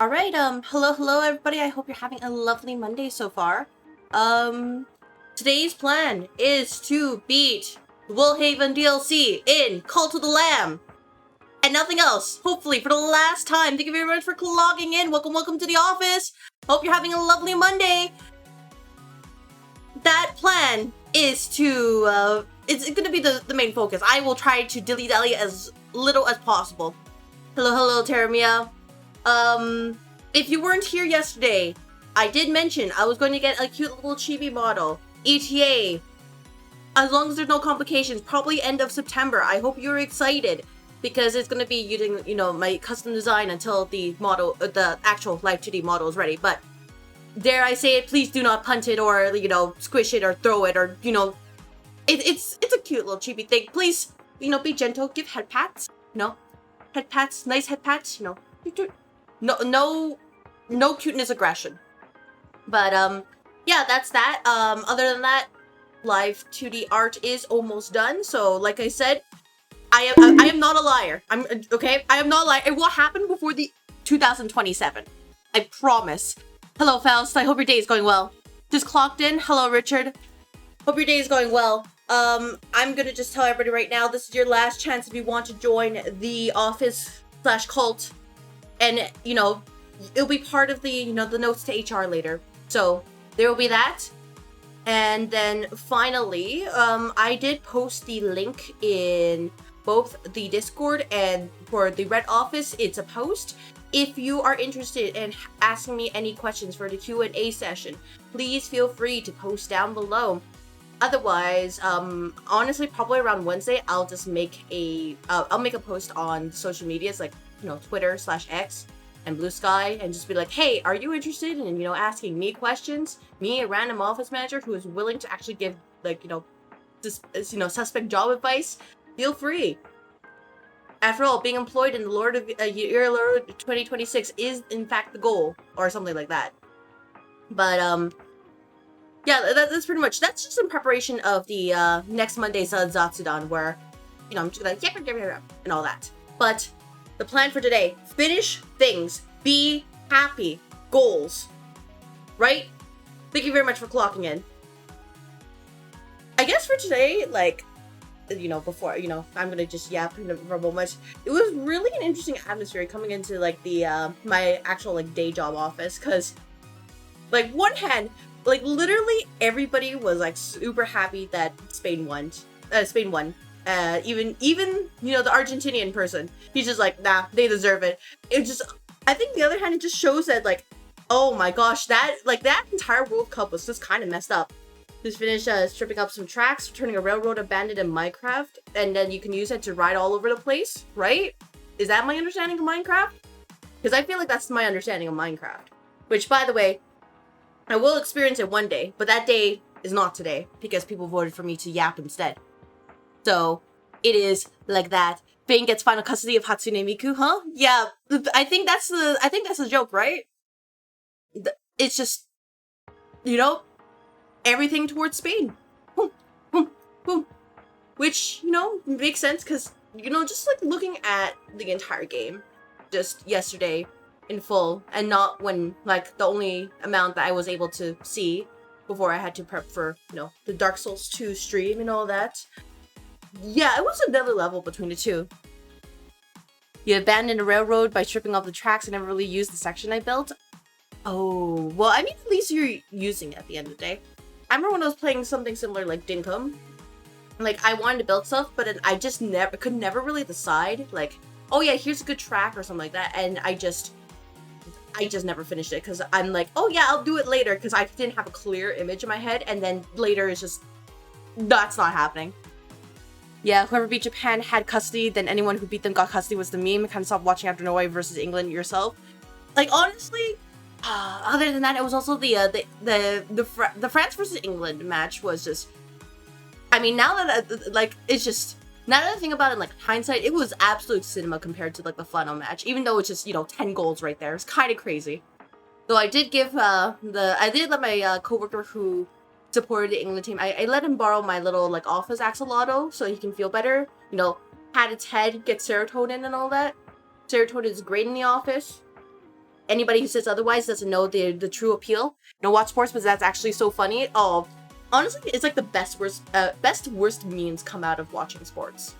All right, hello everybody. I hope you're having a lovely Monday so far. Today's plan is to beat Woolhaven DLC in Cult of the Lamb. And nothing else, hopefully, for the last time. Thank you very much for logging in. Welcome to the office. Hope you're having a lovely Monday. That plan is to, it's gonna be the main focus. I will try to dilly-dally as little as possible. Hello, Teramia. If you weren't here yesterday, I did mention I was going to get a cute little chibi model. ETA. As long as there's no complications, probably end of September. I hope you're excited, because it's going to be using, my custom design until the model, the actual Live2D model is ready. But dare I say it, please do not punt it or, squish it or throw it or, it's a cute little chibi thing. Please, be gentle. Give head pats, head pats, nice head pats, no cuteness aggression. But, yeah, that's that. Other than that, Live2D art is almost done. So, like I said, I am not a liar. Okay? I am not a liar. It will happen before the 2027. I promise. Hello, Faust. I hope your day is going well. Just clocked in. Hello, Richard. Hope your day is going well. I'm gonna just tell everybody right now, this is your last chance if you want to join the office/cult. And, it'll be part of the, the notes to HR later. So, there will be that. And then, finally, I did post the link in both the Discord and for the Red Office. It's a post. If you are interested in asking me any questions for the Q&A session, please feel free to post down below. Otherwise, honestly, probably around Wednesday, I'll just make I'll make a post on social medias like, Twitter/X and Blue Sky, and just be like, hey, are you interested in, asking me questions? Me, a random office manager who is willing to actually give, suspect job advice? Feel free. After all, being employed in the year Lord 2026 is, in fact, the goal, or something like that. But, yeah, that's pretty much, that's just in preparation of the, next Monday's Zatsudan, where, I'm just gonna, and all that. But, the plan for today, finish things, be happy, goals, right? Thank you very much for clocking in. I guess for today, before, I'm gonna just yap for a moment. It was really an interesting atmosphere coming into, the, my actual, day job office, because, one hand, literally everybody was, super happy that Spain won. Even, the Argentinian person, he's just like, nah, they deserve it. It just, I think the other hand, it just shows that, oh my gosh, that entire World Cup was just kind of messed up. Just finished stripping up some tracks, turning a railroad abandoned in Minecraft, and then you can use it to ride all over the place, right? Is that my understanding of Minecraft? Because I feel like that's my understanding of Minecraft. Which, by the way, I will experience it one day, but that day is not today, because people voted for me to yap instead. So, it is like that. Bane gets final custody of Hatsune Miku, huh? Yeah, I think that's the joke, right? It's just, everything towards Spain. Boom, boom, boom. Which, makes sense, because, just, looking at the entire game, just yesterday, in full, and not when, the only amount that I was able to see before I had to prep for, the Dark Souls 2 stream and all that. Yeah, it was another level between the two. You abandoned a railroad by stripping off the tracks and never really used the section I built. Oh, well, I mean, at least you're using it at the end of the day. I remember when I was playing something similar like Dinkum. I wanted to build stuff, but I just could never really decide, oh yeah, here's a good track or something like that, and I just never finished it, because I'm like, oh yeah, I'll do it later, because I didn't have a clear image in my head, and then later it's just, that's not happening. Yeah, whoever beat Japan had custody, then anyone who beat them got custody was the meme. Kind of stopped watching after Norway versus England yourself. Honestly, other than that, it was also the France versus England match was just, I mean, now that, it's just, now that I think about it, hindsight, it was absolute cinema compared to, the final match. Even though it's just, 10 goals right there. It's kind of crazy. Though I did give, I did let my, coworker who supported the England team, I let him borrow my little, office axolotl so he can feel better. Pat its head, get serotonin and all that. Serotonin is great in the office. anybody who says otherwise doesn't know the true appeal. Watch sports, but that's actually so funny. Oh, honestly, it's like the best worst memes come out of watching sports.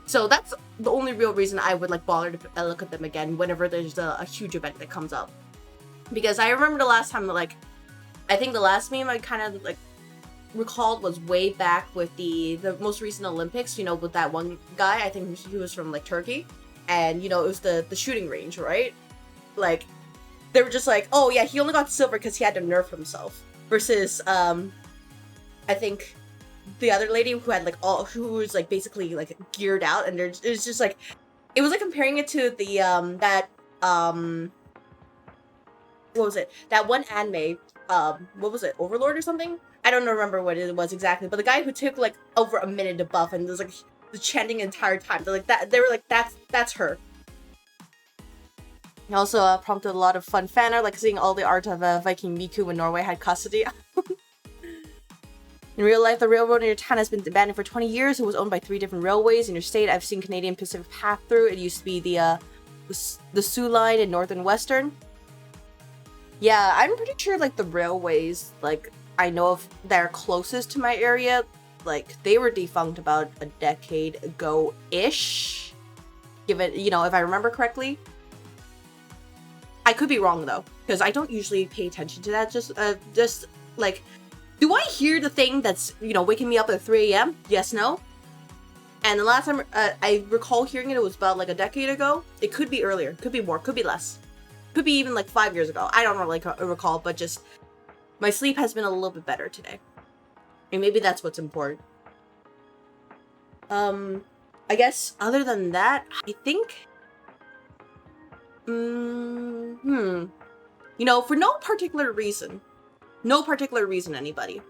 So that's the only real reason I would like bother to look at them again whenever there's a huge event that comes up. Because I remember the last time, like, I think the last meme I kind of like recalled was way back with the most recent Olympics, with that one guy. I think he was from like Turkey, and it was the shooting range, right? Like, they were just like, oh yeah, he only got silver because he had to nerf himself, versus I think the other lady who had like who was like basically like geared out, and it was just like, it was like comparing it to the what was it, that one anime, what was it, Overlord or something? I don't remember what it was exactly, but the guy who took like over a minute to buff and was like the chanting the entire time. They're like that. They were like, that's her. It also prompted a lot of fun fan art, like seeing all the art of Viking Miku when Norway had custody. In real life, the railroad in your town has been abandoned for 20 years. It was owned by 3 different railways in your state. I've seen Canadian Pacific Path through. It used to be the Soo Line in North and Western. Yeah, I'm pretty sure like the railways, like, I know of that are closest to my area, like, they were defunct about a decade ago-ish. Given, if I remember correctly. I could be wrong though, because I don't usually pay attention to that. Just like, do I hear the thing that's, waking me up at 3 a.m? Yes, no? And the last time I recall hearing it was about like a decade ago. It could be earlier, could be more, could be less. Could be even like 5 years ago. I don't really recall, but just my sleep has been a little bit better today. And maybe that's what's important. I guess other than that, I think for no particular reason, anybody.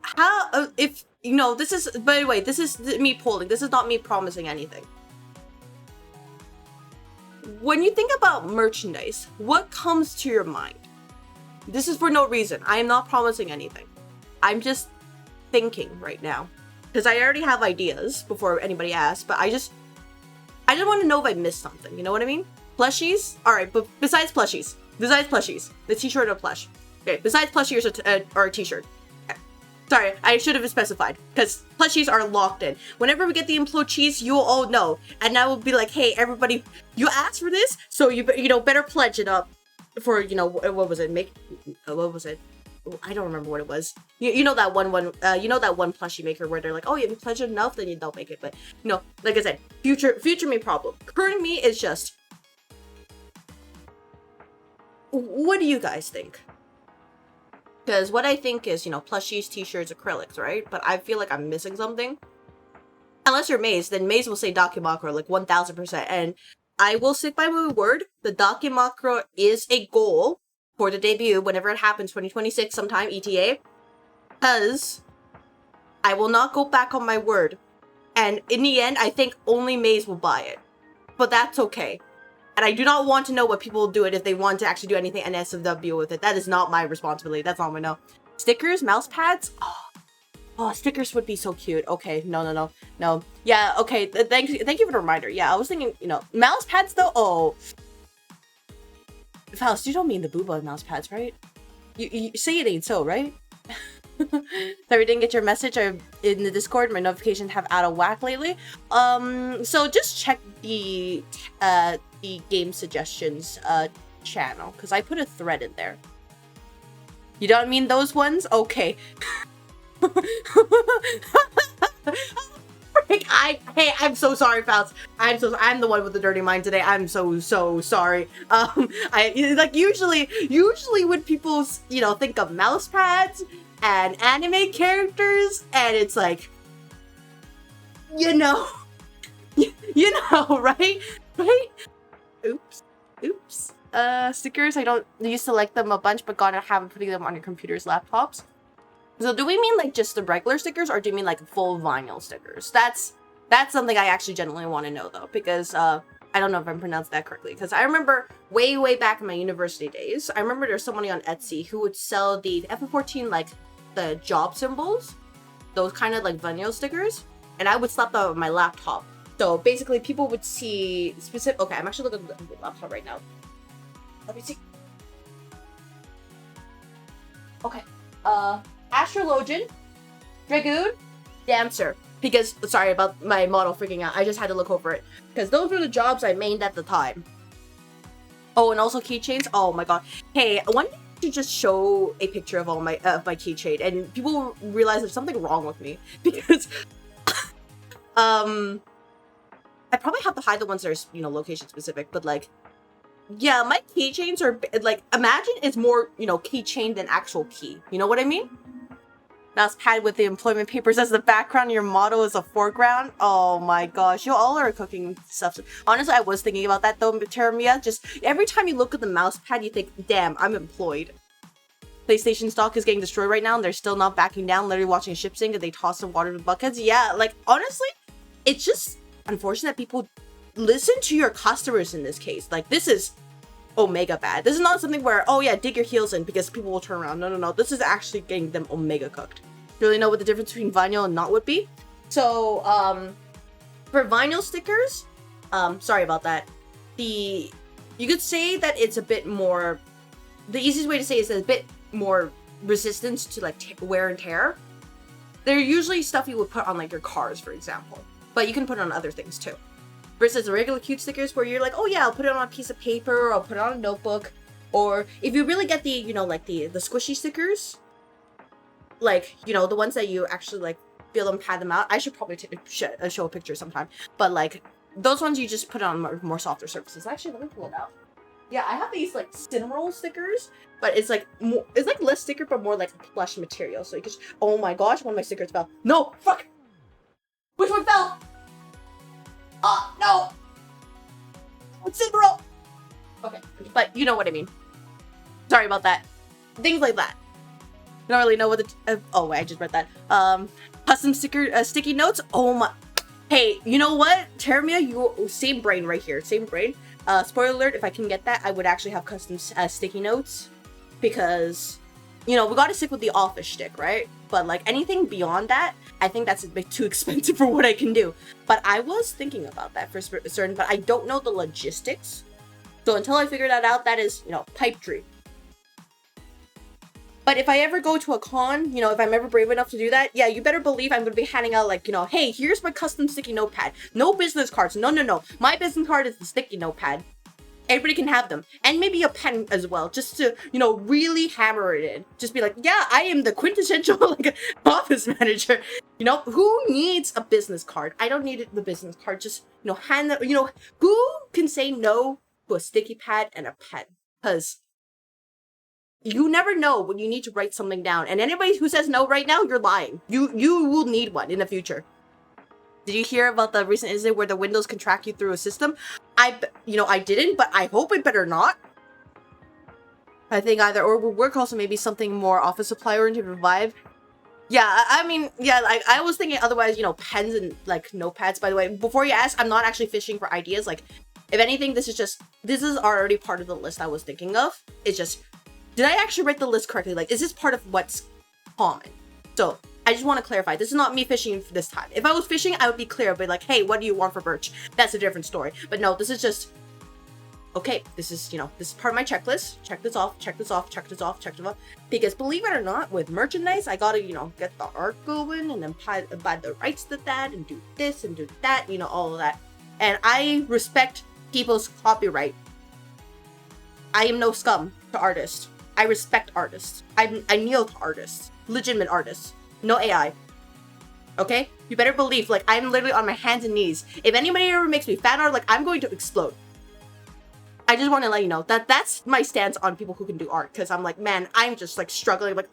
How, if, this is, by the way, this is me polling. This is not me promising anything. When you think about merchandise, what comes to your mind? This is for no reason. I am not promising anything. I'm just thinking right now. Because I already have ideas before anybody asks, but I just want to know if I missed something. You know what I mean? Plushies? Alright, but besides plushies, the t-shirt or plush. Okay, besides plushies or a t-shirt. Sorry, I should have specified, because plushies are locked in. Whenever we get the implode cheese, you'll all know. And I will be like, hey, everybody, you asked for this, so you better pledge it up for, what was it? What was it? I don't remember what it was. You know that one plushie maker where they're like, oh, if you pledge it enough, then they'll make it. But, like I said, future me problem. Current me is just, what do you guys think? Because what I think is, plushies, t-shirts, acrylics, right? But I feel like I'm missing something. Unless you're Maze, then Maze will say Dakimakura, like 1000%. And I will stick by my word. The Dakimakura is a goal for the debut whenever it happens, 2026 sometime, ETA. Because I will not go back on my word. And in the end, I think only Maze will buy it. But that's okay. And I do not want to know what people will do it if they want to actually do anything NSFW with it. That is not my responsibility. That's all I know. Stickers, mouse pads. Oh, stickers would be so cute. Okay, no. Yeah, okay. Thank you for the reminder. Yeah, I was thinking, mouse pads though. Oh, Faust, you don't mean the booba mouse pads, right? You say it ain't so, right? Sorry, didn't get your message. I'm in the Discord. My notifications have out of whack lately. So just check the game suggestions channel, because I put a thread in there. You don't mean those ones? Okay. I'm so sorry, Faust. I'm the one with the dirty mind today. I'm so sorry. I like usually when people think of mouse pads and anime characters, and it's like, right? Oops. Stickers, I used to like them a bunch, but gotta have putting them on your computers, laptops. So do we mean like just the regular stickers, or do you mean like full vinyl stickers? That's something I actually genuinely want to know though, because I don't know if I'm pronouncing that correctly, because I remember way back in my university days, I remember there's somebody on Etsy who would sell the FF14, like the job symbols, those kind of like vinyl stickers, and I would slap that on my laptop. So basically people would see specific, okay, I'm actually looking at the laptop right now. Let me see. Okay. Astrologian, Dragoon, Dancer. Because, sorry about my model freaking out. I just had to look over it. Because those were the jobs I mained at the time. Oh, and also keychains. Oh my god. Hey, one day I should just show a picture of all my keychain, and people will realize there's something wrong with me. Because, I probably have to hide the ones that are, you know, location specific, but like, yeah, my keychains are, like, imagine it's more, you know, keychain than actual key. You know what I mean? Mouse pad with the employment papers as the background, your model is a foreground. Oh my gosh, you all are cooking stuff. Honestly, I was thinking about that though, Terramia. Just every time you look at the mouse pad, you think, damn, I'm employed. PlayStation stock is getting destroyed right now, and they're still not backing down, literally watching a ship sink, and they toss some water in buckets. Yeah, like, honestly, it's just unfortunate that people listen to your customers in this case. Like, this is omega bad. This is not something where, oh yeah, dig your heels in because people will turn around. No. This is actually getting them omega cooked. You really know what the difference between vinyl and not would be? So, for vinyl stickers, sorry about that. You could say that it's a bit more, the easiest way to say is a bit more resistance to like wear and tear. They're usually stuff you would put on like your cars, for example. But you can put it on other things too. Versus the regular cute stickers where you're like, oh yeah, I'll put it on a piece of paper, or I'll put it on a notebook. Or if you really get the, you know, like the squishy stickers, like, you know, the ones that you actually like feel them, pad them out. I should probably show a picture sometime. But like, those ones you just put on more softer surfaces. Actually, let me pull it out. Yeah, I have these like Cinnamoroll stickers, but it's like more, it's like less sticker, but more like plush material. So you can just, oh my gosh, one of my stickers fell. No, fuck! Which one fell? Oh, no! It's Cinnamoroll! Okay, but you know what I mean. Sorry about that. Things like that. I don't really know what the, oh, I just read that. Custom sticky notes. Oh my, hey, you know what? Terramia, you, same brain right here, same brain. Spoiler alert, if I can get that, I would actually have custom sticky notes. Because, you know, we gotta stick with the office shtick, right? But like anything beyond that, I think that's a bit too expensive for what I can do. But I was thinking about that for certain, but I don't know the logistics. So until I figure that out, that is, you know, pipe dream. But if I ever go to a con, you know, if I'm ever brave enough to do that, yeah, you better believe I'm going to be handing out, like, you know, hey, here's my custom sticky notepad. No business cards. No. My business card is the sticky notepad. Everybody can have them. And maybe a pen as well, just to, you know, really hammer it in. Just be like, yeah, I am the quintessential, like, office manager. You know, who needs a business card? I don't need the business card. Just, you know, hand them, you know, who can say no to a sticky pad and a pen? Because you never know when you need to write something down. And anybody who says no right now, you're lying. You will need one in the future. Did you hear about the recent incident where the windows can track you through a system? I didn't, but I hope it better not. I think either or would work. Also, maybe something more office supply oriented revive. Yeah, I mean, yeah, like, I was thinking otherwise, you know, pens and, like, notepads, by the way. Before you ask, I'm not actually fishing for ideas. Like, if anything, this is already part of the list I was thinking of. It's just, did I actually write the list correctly? Like, is this part of what's common? So, I just want to clarify. This is not me fishing for this time. If I was fishing, I would be clear. I'd be like, hey, what do you want for birch? That's a different story. But no, this is just, okay, this is, you know, this is part of my checklist. Check this off, check this off, check this off, check this off. Because believe it or not, with merchandise, I gotta, you know, get the art going and then buy the rights to that and do this and do that, you know, all of that. And I respect people's copyright. I am no scum to artists. I respect artists. I kneel to artists. Legitimate artists. No AI. Okay? You better believe, like, I'm literally on my hands and knees. If anybody ever makes me fan art, like, I'm going to explode. I just want to let you know that that's my stance on people who can do art. Because I'm like, man, I'm just, like, struggling. Like,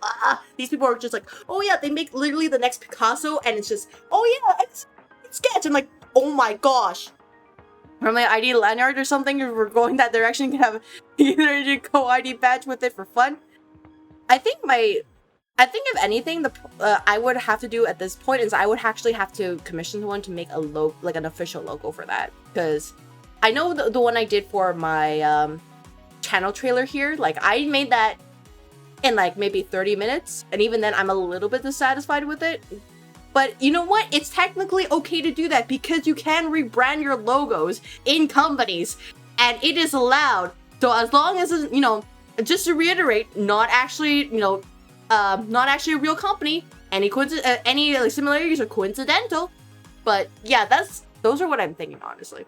these people are just like, oh yeah, they make literally the next Picasso. And it's just, oh yeah, it's sketch. I'm like, oh my gosh. From my ID lanyard or something, if we're going that direction, you can have either a co-ID badge with it for fun. I think if anything, I would have to do at this point is I would actually have to commission someone to make a logo, like an official logo for that. Because I know the one I did for my channel trailer here, like I made that in like maybe 30 minutes. And even then I'm a little bit dissatisfied with it. But you know what? It's technically okay to do that because you can rebrand your logos in companies and it is allowed So as long as, you know, just to reiterate, not actually, you know, not actually a real company. Any like similarities are coincidental. But yeah, those are what I'm thinking, honestly.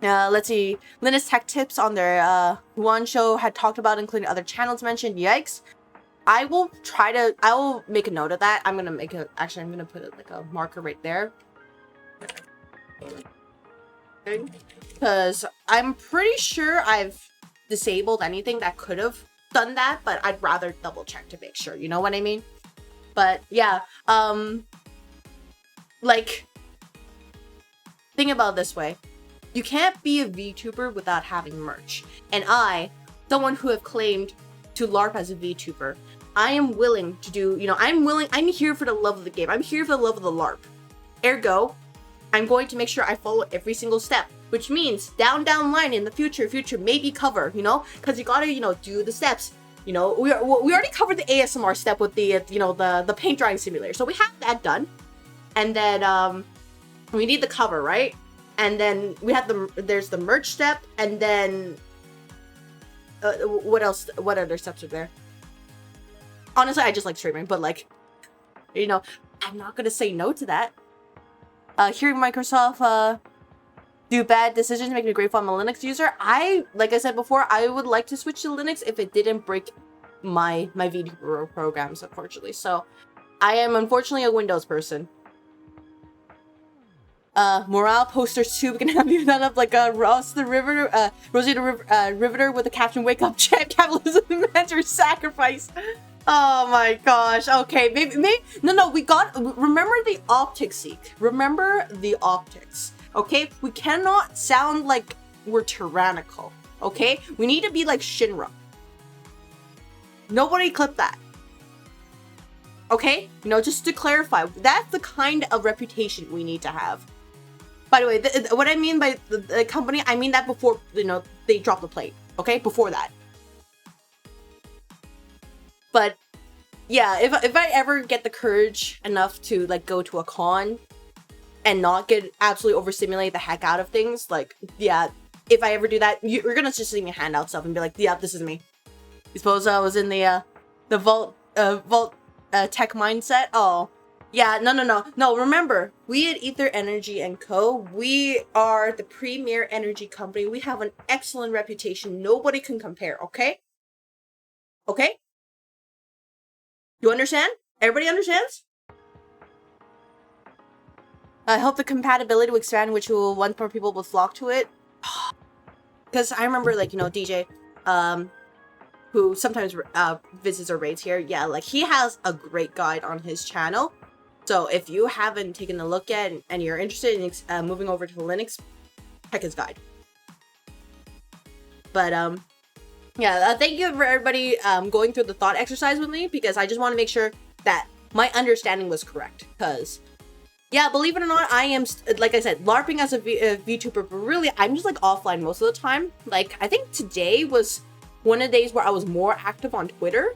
Let's see. Linus Tech Tips on their one show had talked about including other channels mentioned. Yikes. I will make a note of that. I'm gonna put it like a marker right there. Because I'm pretty sure I've disabled anything that could have done that, but I'd rather double check to make sure, you know what I mean? But yeah, like, think about it this way. You can't be a VTuber without having merch. And I, someone who have claimed to LARP as a VTuber, I am willing to do, you know, I'm here for the love of the game. I'm here for the love of the LARP. Ergo, I'm going to make sure I follow every single step, which means down line in the future maybe cover, you know, because you gotta, you know, do the steps. You know, we already covered the ASMR step with the, you know, the paint drying simulator. So we have that done. And then, we need the cover, right? And then we have there's the merch step, and then, what else? What other steps are there? Honestly, I just like streaming, but like, you know, I'm not gonna say no to that. Hearing Microsoft, do bad decisions make me grateful I'm a Linux user. Like I said before, I would like to switch to Linux if it didn't break my VTuber programs, unfortunately. So, I am unfortunately a Windows person. Morale posters too. We can have you done up like Rosie the Riveter with the caption "Wake up, chat! Capitalism demands your sacrifice." Oh my gosh. Okay, maybe. No. We got. Remember the optics, Seek. Remember the optics. Okay, we cannot sound like we're tyrannical. Okay, we need to be like Shinra. Nobody clip that. Okay, you know, just to clarify, that's the kind of reputation we need to have. By the way, what I mean by the company, I mean that before, you know, they drop the plate. Okay, before that. But yeah, if I ever get the courage enough to like go to a con and not get absolutely overstimulate the heck out of things, like, yeah, if I ever do that, you're gonna just see me hand out stuff and be like, yeah, this is me. You suppose I was in the vault tech mindset? Oh. Yeah, no, remember, we at Ether Energy & Co., we are the premier energy company. We have an excellent reputation. Nobody can compare, okay? Okay? You understand? Everybody understands? I hope the compatibility will expand, which will want more people will flock to it. Because I remember, like, you know, DJ, who sometimes visits our raids here, yeah, like, he has a great guide on his channel. So if you haven't taken a look at and you're interested in moving over to Linux, check his guide. But yeah, thank you for everybody going through the thought exercise with me, because I just want to make sure that my understanding was correct. Because yeah, believe it or not, I am, like I said, LARPing as a VTuber, but really I'm just like offline most of the time. Like, I think today was one of the days where I was more active on Twitter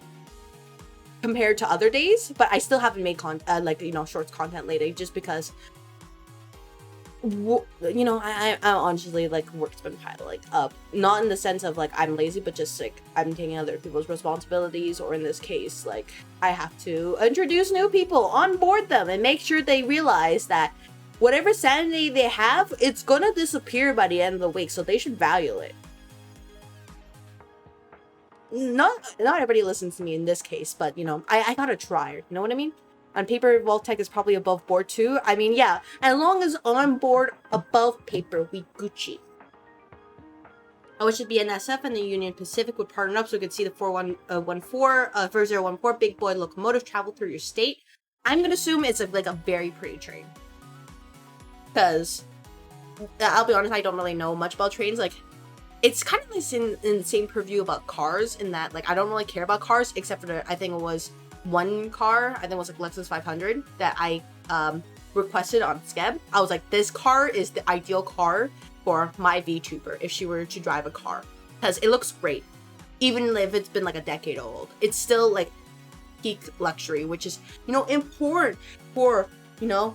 compared to other days, but I still haven't made like, you know, shorts content lately, just because, you know, I honestly, like, work's been piling up. Not in the sense of like I'm lazy, but just like I'm taking other people's responsibilities, or in this case, like, I have to introduce new people, onboard them, and make sure they realize that whatever sanity they have, it's gonna disappear by the end of the week, so they should value it. Not everybody listens to me in this case, but, you know, I gotta try, you know what I mean? On paper, Vault Tech is probably above board too. I mean, yeah, as long as on board above paper, we Gucci. I wish it'd be NSF and the Union Pacific would partner up so we could see the 4014 big boy locomotive travel through your state. I'm gonna assume it's like a very pretty train. Because, I'll be honest, I don't really know much about trains. Like, it's kind of like in the same purview about cars, in that, like, I don't really care about cars, except for I think it was one car, I think it was like Lexus 500, that I requested on Skeb. I was like, this car is the ideal car for my VTuber if she were to drive a car, because it looks great. Even if it's been like a decade old, it's still like peak luxury, which is, you know, important for, you know,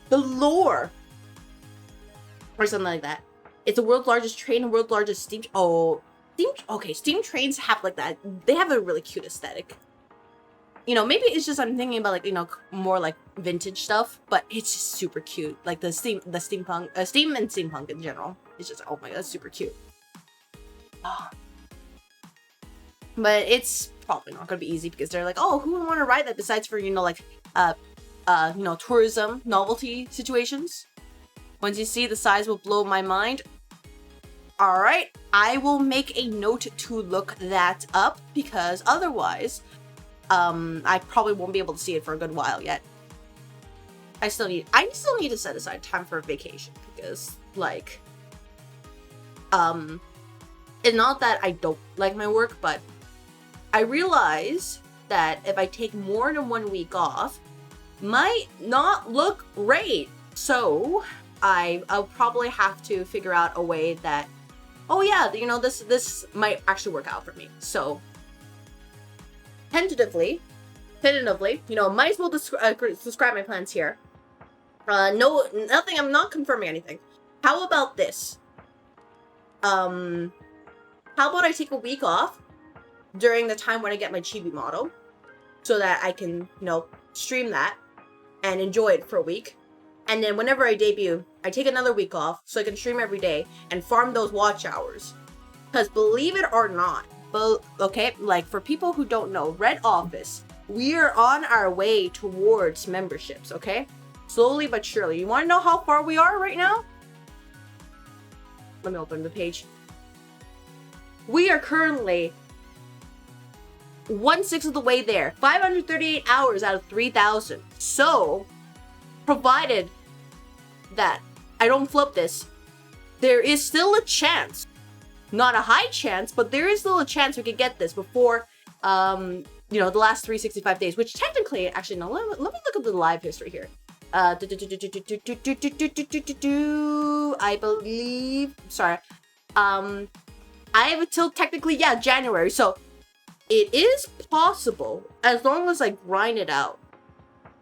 the lore or something like that. It's the world's largest train and world's largest steam. Oh, Steam trains have like that. They have a really cute aesthetic. You know, maybe it's just I'm thinking about like, you know, more like vintage stuff, but it's just super cute. Like the steam and steampunk in general. It's just, oh my god, it's super cute. Oh. But it's probably not gonna be easy because they're like, oh, who would want to ride that besides for, you know, like you know, tourism novelty situations. Once you see the size will blow my mind. All right, I will make a note to look that up because otherwise, I probably won't be able to see it for a good while yet. I still need to set aside time for a vacation because, like, it's not that I don't like my work, but I realize that if I take more than 1 week off, might not look great. So I'll probably have to figure out a way that, oh yeah, you know, this might actually work out for me. So tentatively, you know, might as well describe my plans here. No, nothing. I'm not confirming anything. How about this? How about I take a week off during the time when I get my chibi model, so that I can, you know, stream that and enjoy it for a week. And then whenever I debut, I take another week off so I can stream every day and farm those watch hours. Because believe it or not, okay, like for people who don't know, Red Office, we are on our way towards memberships, okay? Slowly but surely. You want to know how far we are right now? Let me open the page. We are currently 1/6 of the way there. 538 hours out of 3,000. So, provided that I don't flip this, there is still a chance. Not a high chance, but there is still a chance we could get this before, you know, the last 365 days, which technically, actually, no, let me look at the live history here. I believe, sorry, I have until technically, yeah, January, so it is possible, as long as I grind it out.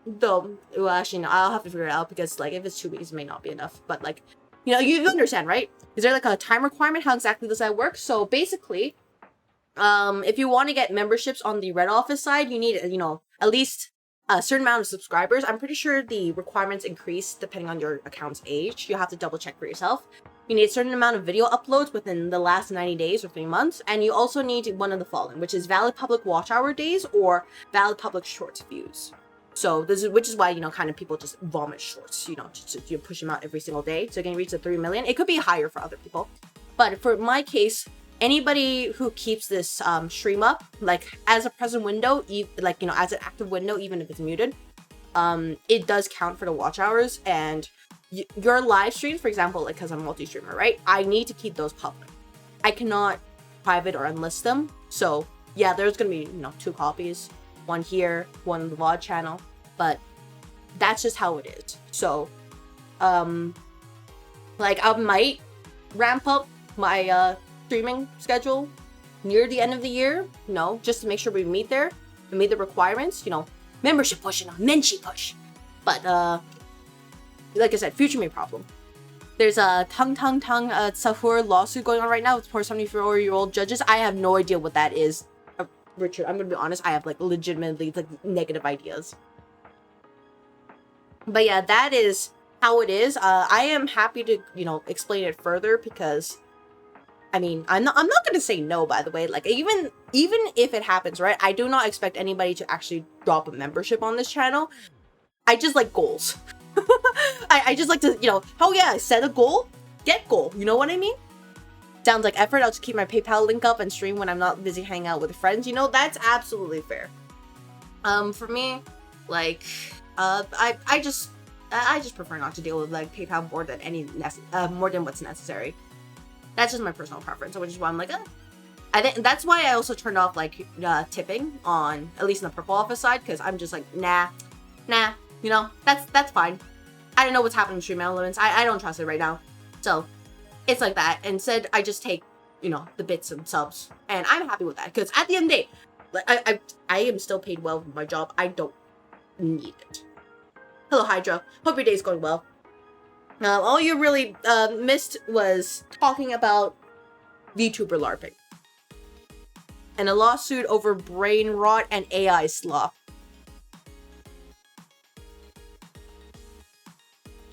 Though, well, actually, no, I'll have to figure it out because, like, if it's 2 weeks, it may not be enough. But, like, you know, you understand, right? Is there, like, a time requirement? How exactly does that work? So, basically, if you want to get memberships on the Red Office side, you need, you know, at least a certain amount of subscribers. I'm pretty sure the requirements increase depending on your account's age. You'll have to double check for yourself. You need a certain amount of video uploads within the last 90 days or 3 months, and you also need one of the following, which is valid public watch hour days or valid public shorts views. So which is why, you know, kind of people just vomit shorts, you know, just you push them out every single day. So you can reach the 3 million. It could be higher for other people, but for my case, anybody who keeps this stream up, like as a present window, like, you know, as an active window, even if it's muted, it does count for the watch hours. And your live streams, for example, like, because I'm a multi-streamer, right? I need to keep those public. I cannot private or unlist them. So yeah, there's gonna be, you know, 2 copies, one here, one in the VOD channel, but that's just how it is. So, like, I might ramp up my streaming schedule near the end of the year, you know, just to make sure we meet the requirements, you know, membership push and a menchie push. But like I said, future me problem. There's a Sahur lawsuit going on right now with poor 74-year-old judges. I have no idea what that is. Richard, I'm gonna be honest, I have, like, legitimately, like, negative ideas. But yeah, that is how it is. I am happy to, you know, explain it further because, I mean, I'm not gonna say no, by the way. Like, even if it happens, right, I do not expect anybody to actually drop a membership on this channel. I just like goals. I just like to, you know, oh yeah, set a goal, get goal, you know what I mean? Sounds like effort. I'll just keep my PayPal link up and stream when I'm not busy hanging out with friends. You know, that's absolutely fair. For me, like, I just prefer not to deal with, like, PayPal more than what's necessary. That's just my personal preference, which is why I'm like, I think that's why I also turned off, like, tipping on, at least in the Purple Office side, because I'm just like, nah, you know, that's fine. I don't know what's happening with Stream Elements. I don't trust it right now. So it's like that. Instead, I just take, you know, the bits and subs, and I'm happy with that because at the end of the day, like, I am still paid well for my job. I don't need it. Hello, Hydra. Hope your day's going well. All you really missed was talking about VTuber LARPing. and a lawsuit over brain rot and AI slop.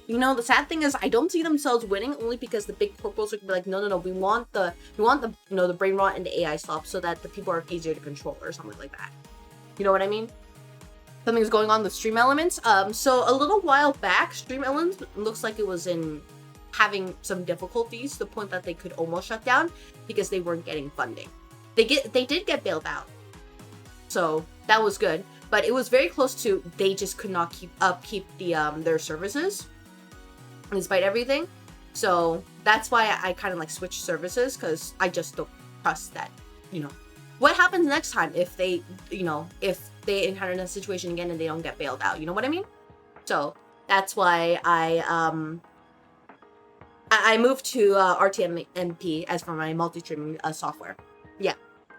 You know, the sad thing is I don't see themselves winning, only because the big corporals are gonna be like, no, we want the you know, the brain rot and the AI slop so that the people are easier to control or something like that. You know what I mean? Something's going on with Stream Elements. So a little while back, Stream Elements looks like it was having some difficulties to the point that they could almost shut down because they weren't getting funding. They did get bailed out, so that was good. But it was very close to they just could not keep their services despite everything. So that's why I kind of like switched services, because I just don't trust that, you know, what happens next time if they, you know, if they encounter that situation again and they don't get bailed out, you know what I mean? So that's why I moved to RTMP as for my multi-streaming software. Yeah.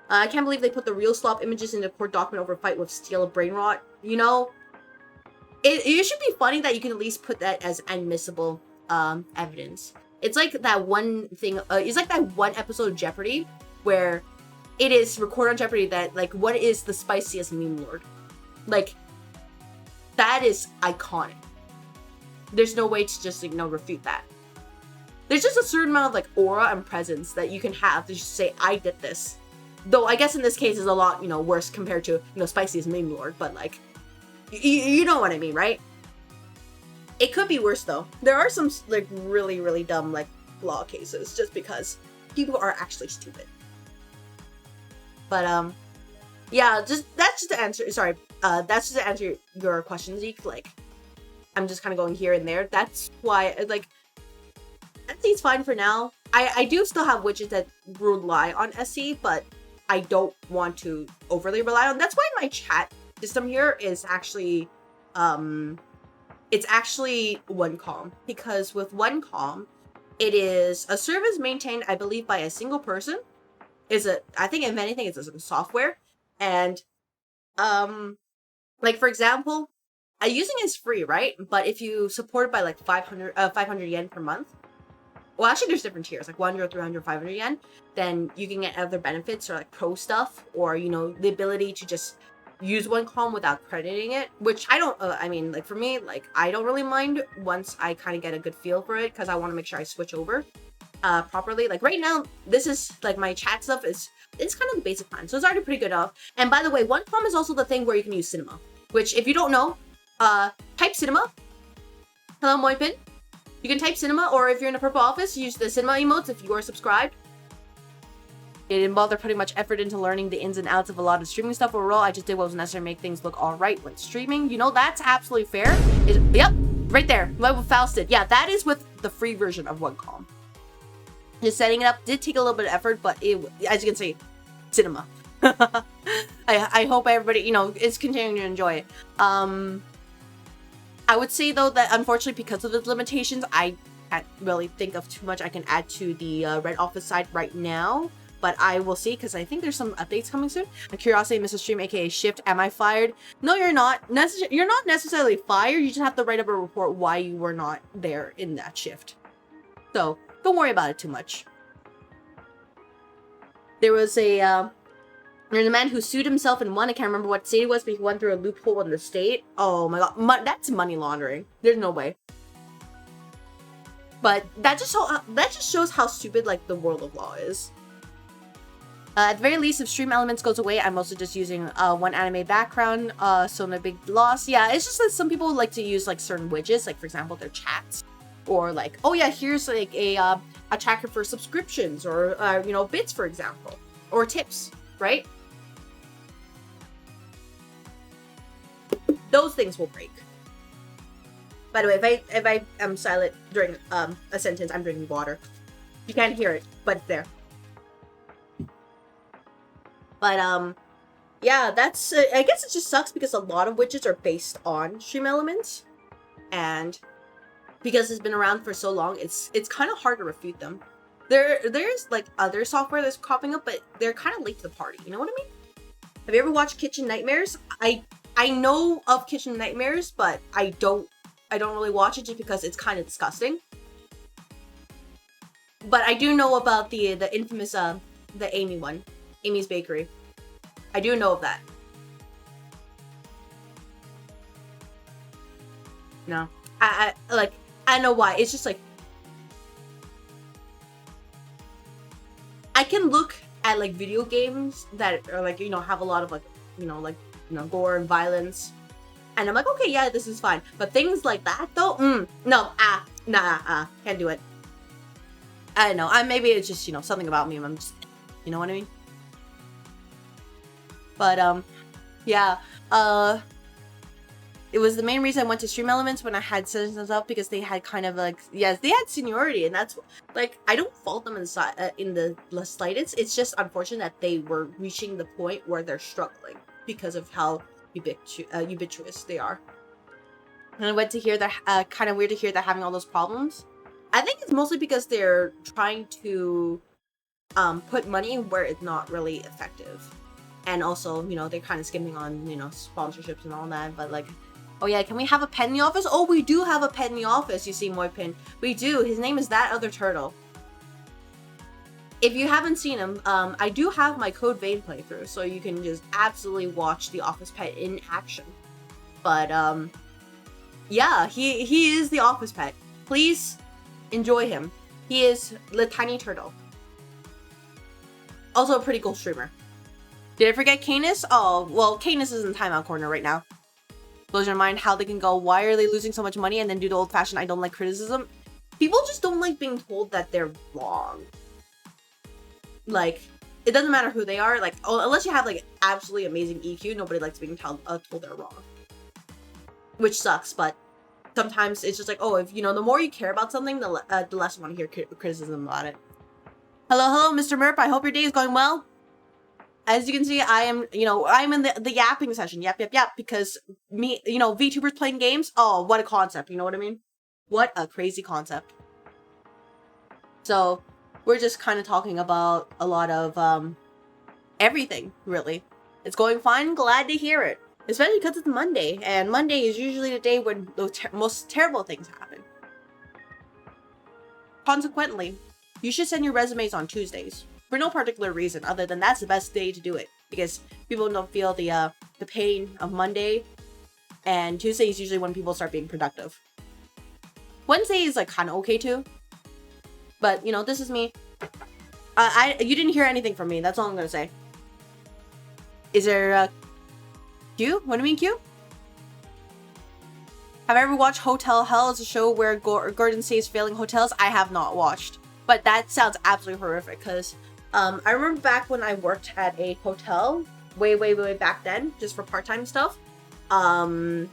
I can't believe they put the real slop images in the court document over fight with steel brain rot. You know, it should be funny that you can at least put that as admissible evidence. It's like that one thing, it's like that one episode of Jeopardy where it is recorded on Jeopardy that, like, what is the spiciest meme lord? Like, that is iconic. There's no way to just, you know, refute that. There's just a certain amount of, like, aura and presence that you can have to just say, I did this. Though, I guess in this case is a lot, you know, worse compared to, you know, spiciest meme lord, but, like, you know what I mean, right? It could be worse, though. There are some, like, really, really dumb, like, law cases, just because people are actually stupid. But, yeah, that's just to answer, sorry, that's just to answer your question, Zeke. Like, I'm just kind of going here and there. That's why, like, SC's fine for now. I do still have widgets that rely on SC, but I don't want to overly rely on. That's why my chat system here is actually, it's actually OneCom, because with OneCom, it is a service maintained, I believe, by a single person. I think if anything, it's a software, and like, for example, using it is free, right? But if you support it by like 500 yen per month, well, actually there's different tiers, like 100, 300, 500 yen, then you can get other benefits or like pro stuff, or, you know, the ability to just use OneCom without crediting it, which I don't, I mean, like, for me, like, I don't really mind once I kind of get a good feel for it, because I want to make sure I switch over properly. Like, right now, this is, like, my chat stuff it's kind of the basic plan, so it's already pretty good off. And by the way, OneCom is also the thing where you can use cinema, which, if you don't know, type cinema. Hello, Moipin. You can type cinema, or if you're in a purple office, use the cinema emotes if you are subscribed. It didn't bother putting much effort into learning the ins and outs of a lot of streaming stuff overall. I just did what was necessary to make things look alright when streaming. You know, that's absolutely fair. Yep, right there. Level Fausted. Yeah, that is with the free version of OneCom. Just setting it up did take a little bit of effort, but it, as you can see, cinema. I hope everybody, you know, is continuing to enjoy it. I would say, though, that unfortunately, because of its limitations, I can't really think of too much I can add to the Red Office side right now. But I will see, because I think there's some updates coming soon. A Curiosity, Mr. Stream, aka Shift. Am I fired? No, you're not. You're not necessarily fired. You just have to write up a report why you were not there in that shift. So, don't worry about it too much. There's a man who sued himself and won. I can't remember what state it was, but he won through a loophole in the state. Oh my god. That's money laundering. There's no way. But that just shows how stupid, like, the world of law is. At the very least, if Stream Elements goes away, I'm also just using one anime background, so no big loss. Yeah, it's just that some people like to use, like, certain widgets, like, for example, their chats, or like, oh yeah, here's like a tracker for subscriptions, or you know, bits, for example, or tips, right? Those things will break. By the way, if I am silent during a sentence, I'm drinking water. You can't hear it, but it's there. But, yeah, that's, I guess it just sucks because a lot of widgets are based on Stream Elements, and because it's been around for so long, it's kind of hard to refute them. There's, like, other software that's popping up, but they're kind of late to the party, you know what I mean? Have you ever watched Kitchen Nightmares? I know of Kitchen Nightmares, but I don't really watch it just because it's kind of disgusting. But I do know about the infamous, the Amy one. Amy's Bakery. I do know of that. No. I know why. It's just like, I can look at like video games that are like, have a lot of like, gore and violence, and I'm like, okay, yeah, this is fine. But things like that though, no, can't do it. I don't know. Maybe it's just, something about me. I'm just, you know what I mean? But yeah. It was the main reason I went to Stream Elements when I had citizens up, because they had kind of like, yes, they had seniority, and that's like, I don't fault them in the slightest. It's just unfortunate that they were reaching the point where they're struggling because of how ubiquitous they are. And I went to hear that, kind of weird to hear they're having all those problems. I think it's mostly because they're trying to put money where it's not really effective. And also, they're kind of skimming on, sponsorships and all that, but like, oh yeah, can we have a pet in the office? Oh, we do have a pet in the office, you see, Moipin. We do. His name is That Other Turtle. If you haven't seen him, I do have my Code Vein playthrough, so you can just absolutely watch the office pet in action. But, yeah, he is the office pet. Please enjoy him. He is the tiny turtle. Also a pretty cool streamer. Did I forget Canis? Oh, well, Canis is in timeout corner right now. Blows your mind how they can go, why are they losing so much money, and then do the old-fashioned I don't like criticism. People just don't like being told that they're wrong. Like, it doesn't matter who they are, like, unless you have like absolutely amazing EQ, nobody likes being told they're wrong. Which sucks, but sometimes it's just like, oh, if, the more you care about something, the less you want to hear criticism about it. Hello, Mr. Merp, I hope your day is going well. As you can see, I am, I'm in the yapping session. Yap, because me, VTubers playing games. Oh, what a concept. You know what I mean? What a crazy concept. So, we're just kind of talking about a lot of, everything, really. It's going fine. Glad to hear it. Especially because it's Monday. And Monday is usually the day when the most terrible things happen. Consequently, you should send your resumes on Tuesdays. For no particular reason, other than that's the best day to do it. Because people don't feel the pain of Monday. And Tuesday is usually when people start being productive. Wednesday is like kind of okay too. But, this is me. You didn't hear anything from me. That's all I'm going to say. Is there Q? What do you mean Q? Have I ever watched Hotel Hell? It's a show where Gordon saves failing hotels. I have not watched. But that sounds absolutely horrific because... I remember back when I worked at a hotel, way back then, just for part-time stuff. I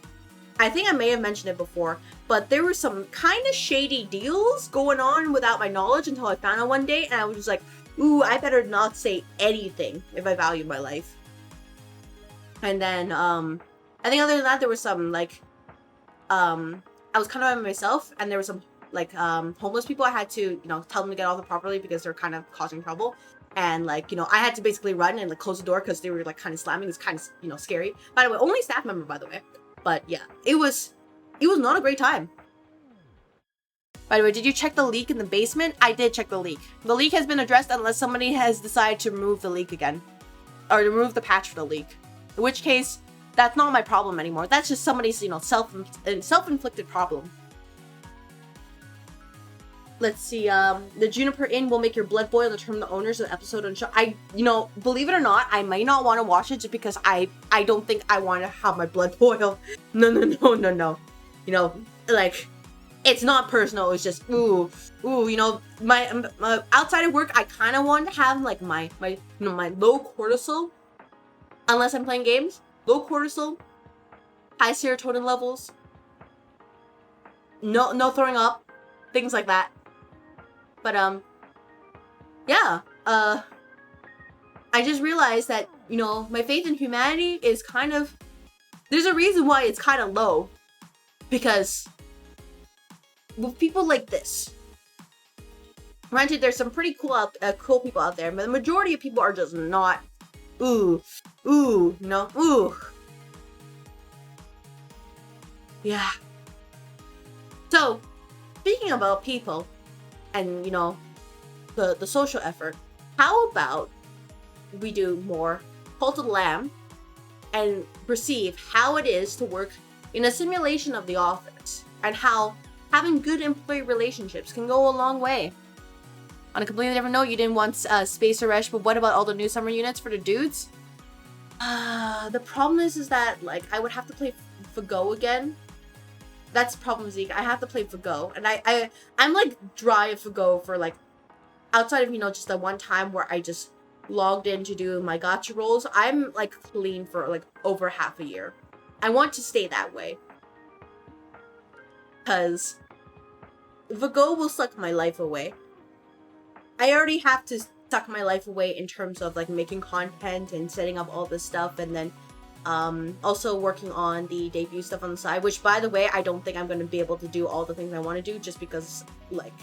think I may have mentioned it before, but there were some kind of shady deals going on without my knowledge until I found out one day, and I was just like, ooh, I better not say anything if I value my life. And then, I think other than that, there was some, like, I was kind of by myself, and there was some like homeless people. I had to tell them to get off the property because they're kind of causing trouble, and like I had to basically run and like close the door because they were like kind of slamming. It's kind of scary. By the way, only staff member, by the way, but yeah, it was not a great time. By the way, did you check the leak in the basement? I did check the leak. The leak has been addressed unless somebody has decided to remove the leak again, or to remove the patch for the leak, in which case that's not my problem anymore. That's just somebody's self-inflicted problem. Let's see, the Juniper Inn will make your blood boil to determine the owners of the episode on the show. Believe it or not, I might not want to watch it just because I don't think I want to have my blood boil. No. Like, it's not personal, it's just, ooh, my outside of work, I kind of want to have, like, my low cortisol, unless I'm playing games, low cortisol, high serotonin levels, no throwing up, things like that. But, yeah, I just realized that, my faith in humanity is kind of, there's a reason why it's kind of low, because with people like this, granted, there's some pretty cool people out there, but the majority of people are just not, ooh, yeah. So, speaking about people, and the social effort, how about we do more Cult of the Lamb and perceive how it is to work in a simulation of the office and how having good employee relationships can go a long way. On a completely different note, you didn't want Space Suresh, but what about all the new summer units for the dudes? The problem is that, like, I would have to play for Go again. That's the problem, Zeke. I have to play for Go, and I'm like dry for Go for like, outside of, you know, just the one time where I just logged in to do my gacha rolls. I'm like clean for like over half a year. I want to stay that way, because the Go will suck my life away. I already have to suck my life away in terms of like making content and setting up all this stuff, and then also working on the debut stuff on the side, which, by the way, I don't think I'm going to be able to do all the things I want to do just because, like,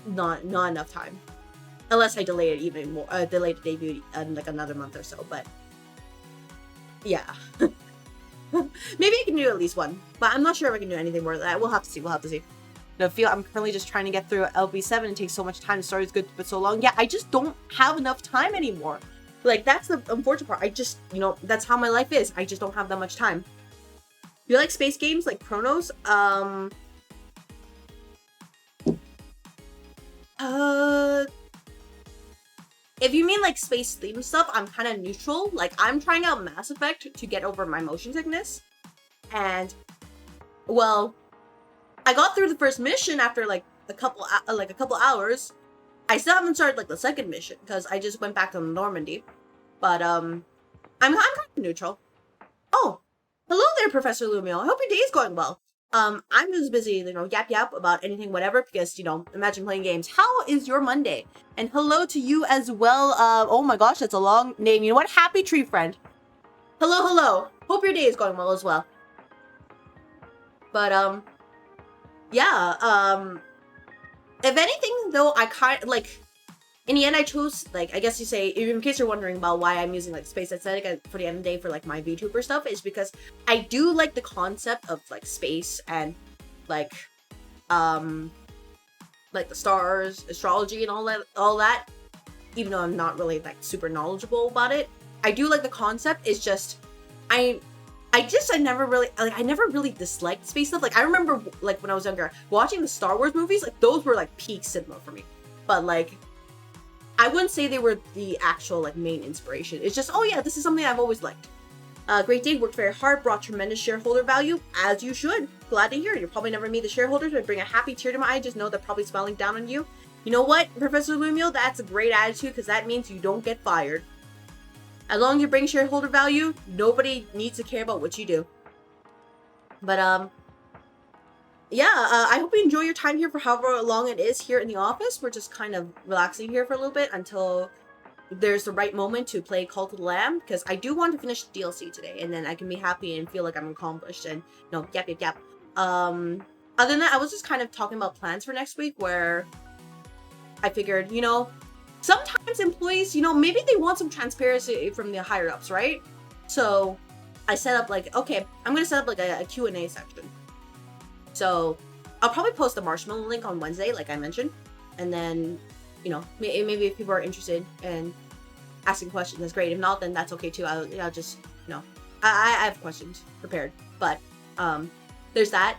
not enough time. Unless I delay it even more, delay the debut in like another month or so, but yeah. Maybe I can do at least one, but I'm not sure if I can do anything more than that. We'll have to see. I feel I'm currently just trying to get through LB7. It takes so much time. The story is good, but so long. Yeah, I just don't have enough time anymore. Like, that's the unfortunate part. I just, you know, that's how my life is. I just don't have that much time. You like space games like Chronos? If you mean like space theme stuff, I'm kind of neutral. Like, I'm trying out Mass Effect to get over my motion sickness. And, well, I got through the first mission after like a couple hours. I still haven't started like the second mission because I just went back to Normandy. But I'm kind of neutral. Oh, hello there, Professor Lumio. I hope your day is going well. I'm just busy, you know, yap about anything, whatever, because, you know, imagine playing games. How is your Monday? And hello to you as well. Oh my gosh, that's a long name. You know what? Happy Tree Friend. Hello. Hope your day is going well as well. But yeah, if anything, though, I kind of, like, in the end, I chose, like, I guess you say, in case you're wondering about why I'm using, like, space aesthetic for the end of the day for, like, my VTuber stuff, is because I do like the concept of, like, space and, like the stars, astrology, and all that, even though I'm not really, like, super knowledgeable about it. I do like the concept. It's just, I never really disliked space stuff. Like, I remember, like, when I was younger, watching the Star Wars movies, like, those were, like, peak cinema for me. But, like, I wouldn't say they were the actual, like, main inspiration. It's just, oh yeah, this is something I've always liked. Great day, worked very hard, brought tremendous shareholder value, as you should. Glad to hear. You'll probably never meet the shareholders, but bring a happy tear to my eye. Just know they're probably smiling down on you. You know what, Professor Lumio? That's a great attitude, because that means you don't get fired. As long as you bring shareholder value, nobody needs to care about what you do. But, yeah, I hope you enjoy your time here for however long it is here in the office. We're just kind of relaxing here for a little bit until there's the right moment to play Cult of the Lamb, because I do want to finish the DLC today, and then I can be happy and feel like I'm accomplished, and, you know, yap. Other than that, I was just kind of talking about plans for next week, where I figured, you know, sometimes employees, you know, maybe they want some transparency from the higher ups, right? So I set up, like, okay, I'm going to set up like a Q&A section. So I'll probably post the Marshmallow link on Wednesday, like I mentioned. And then, you know, maybe if people are interested in asking questions, that's great. If not, then that's okay too. I'll just, you know, I have questions prepared. But there's that.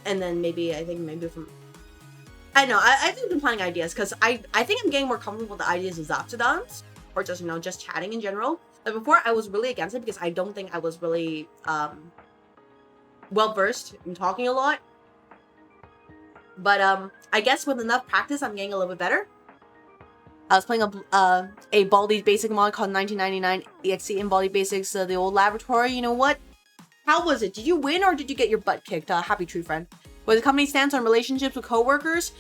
And then maybe from, I don't know, I've been planning ideas, because I think I'm getting more comfortable with the ideas of Zapsodons, or just, you know, just chatting in general. Like, before, I was really against it because I don't think I was really well-versed in talking a lot. But I guess with enough practice, I'm getting a little bit better. I was playing a Baldi's Basic mod called 1999 EXE in Baldi Basics, the old laboratory. You know what? How was it? Did you win or did you get your butt kicked? Happy True Friend. What the company stance on relationships with coworkers?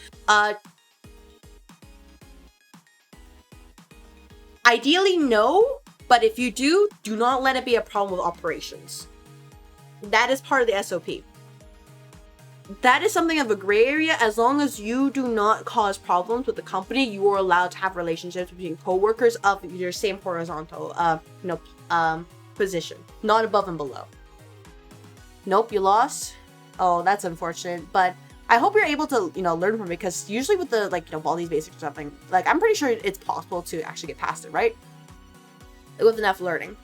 Ideally, no. But if you do not let it be a problem with operations. That is part of the SOP. That is something of a gray area. As long as you do not cause problems with the company, you are allowed to have relationships between coworkers of your same horizontal, position, not above and below. Nope, you lost. Oh, that's unfortunate. But I hope you're able to, you know, learn from it, because usually with the, like, you know, Baldi's Basics or something, like, I'm pretty sure it's possible to actually get past it, right? with enough learning.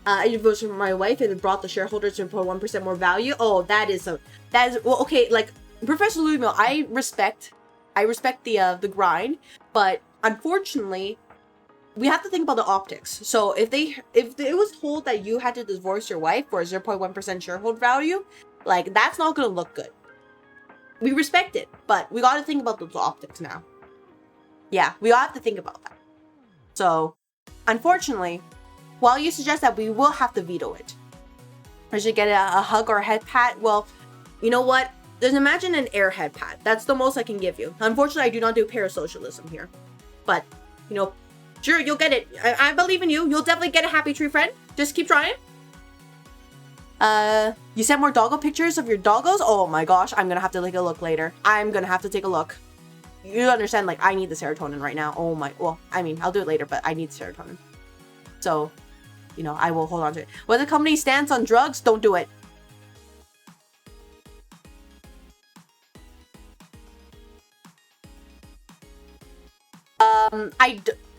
I voted for my wife and it brought the shareholders to 1% more value. Oh, that is well, okay, like Professor Louis Mill, I respect the grind, but unfortunately, we have to think about the optics. So if it was told that you had to divorce your wife for 0.1% shareholder value, like that's not gonna look good. We respect it, but we gotta think about those optics now. Yeah, we all have to think about that. So, unfortunately, while you suggest that, we will have to veto it. I should get a hug or a head pat. Well, you know what? Just imagine an air head pat. That's the most I can give you. Unfortunately, I do not do parasocialism here. But, you know, sure, you'll get it. I believe in you. You'll definitely get a happy tree friend. Just keep trying. You sent more doggo pictures of your doggos? Oh my gosh, I'm gonna have to take a look later. I'm gonna have to take a look. You understand, like, I need the serotonin right now. Oh my, well, I mean, I'll do it later, but I need serotonin. So, you know, I will hold on to it. When the company stands on drugs, don't do it.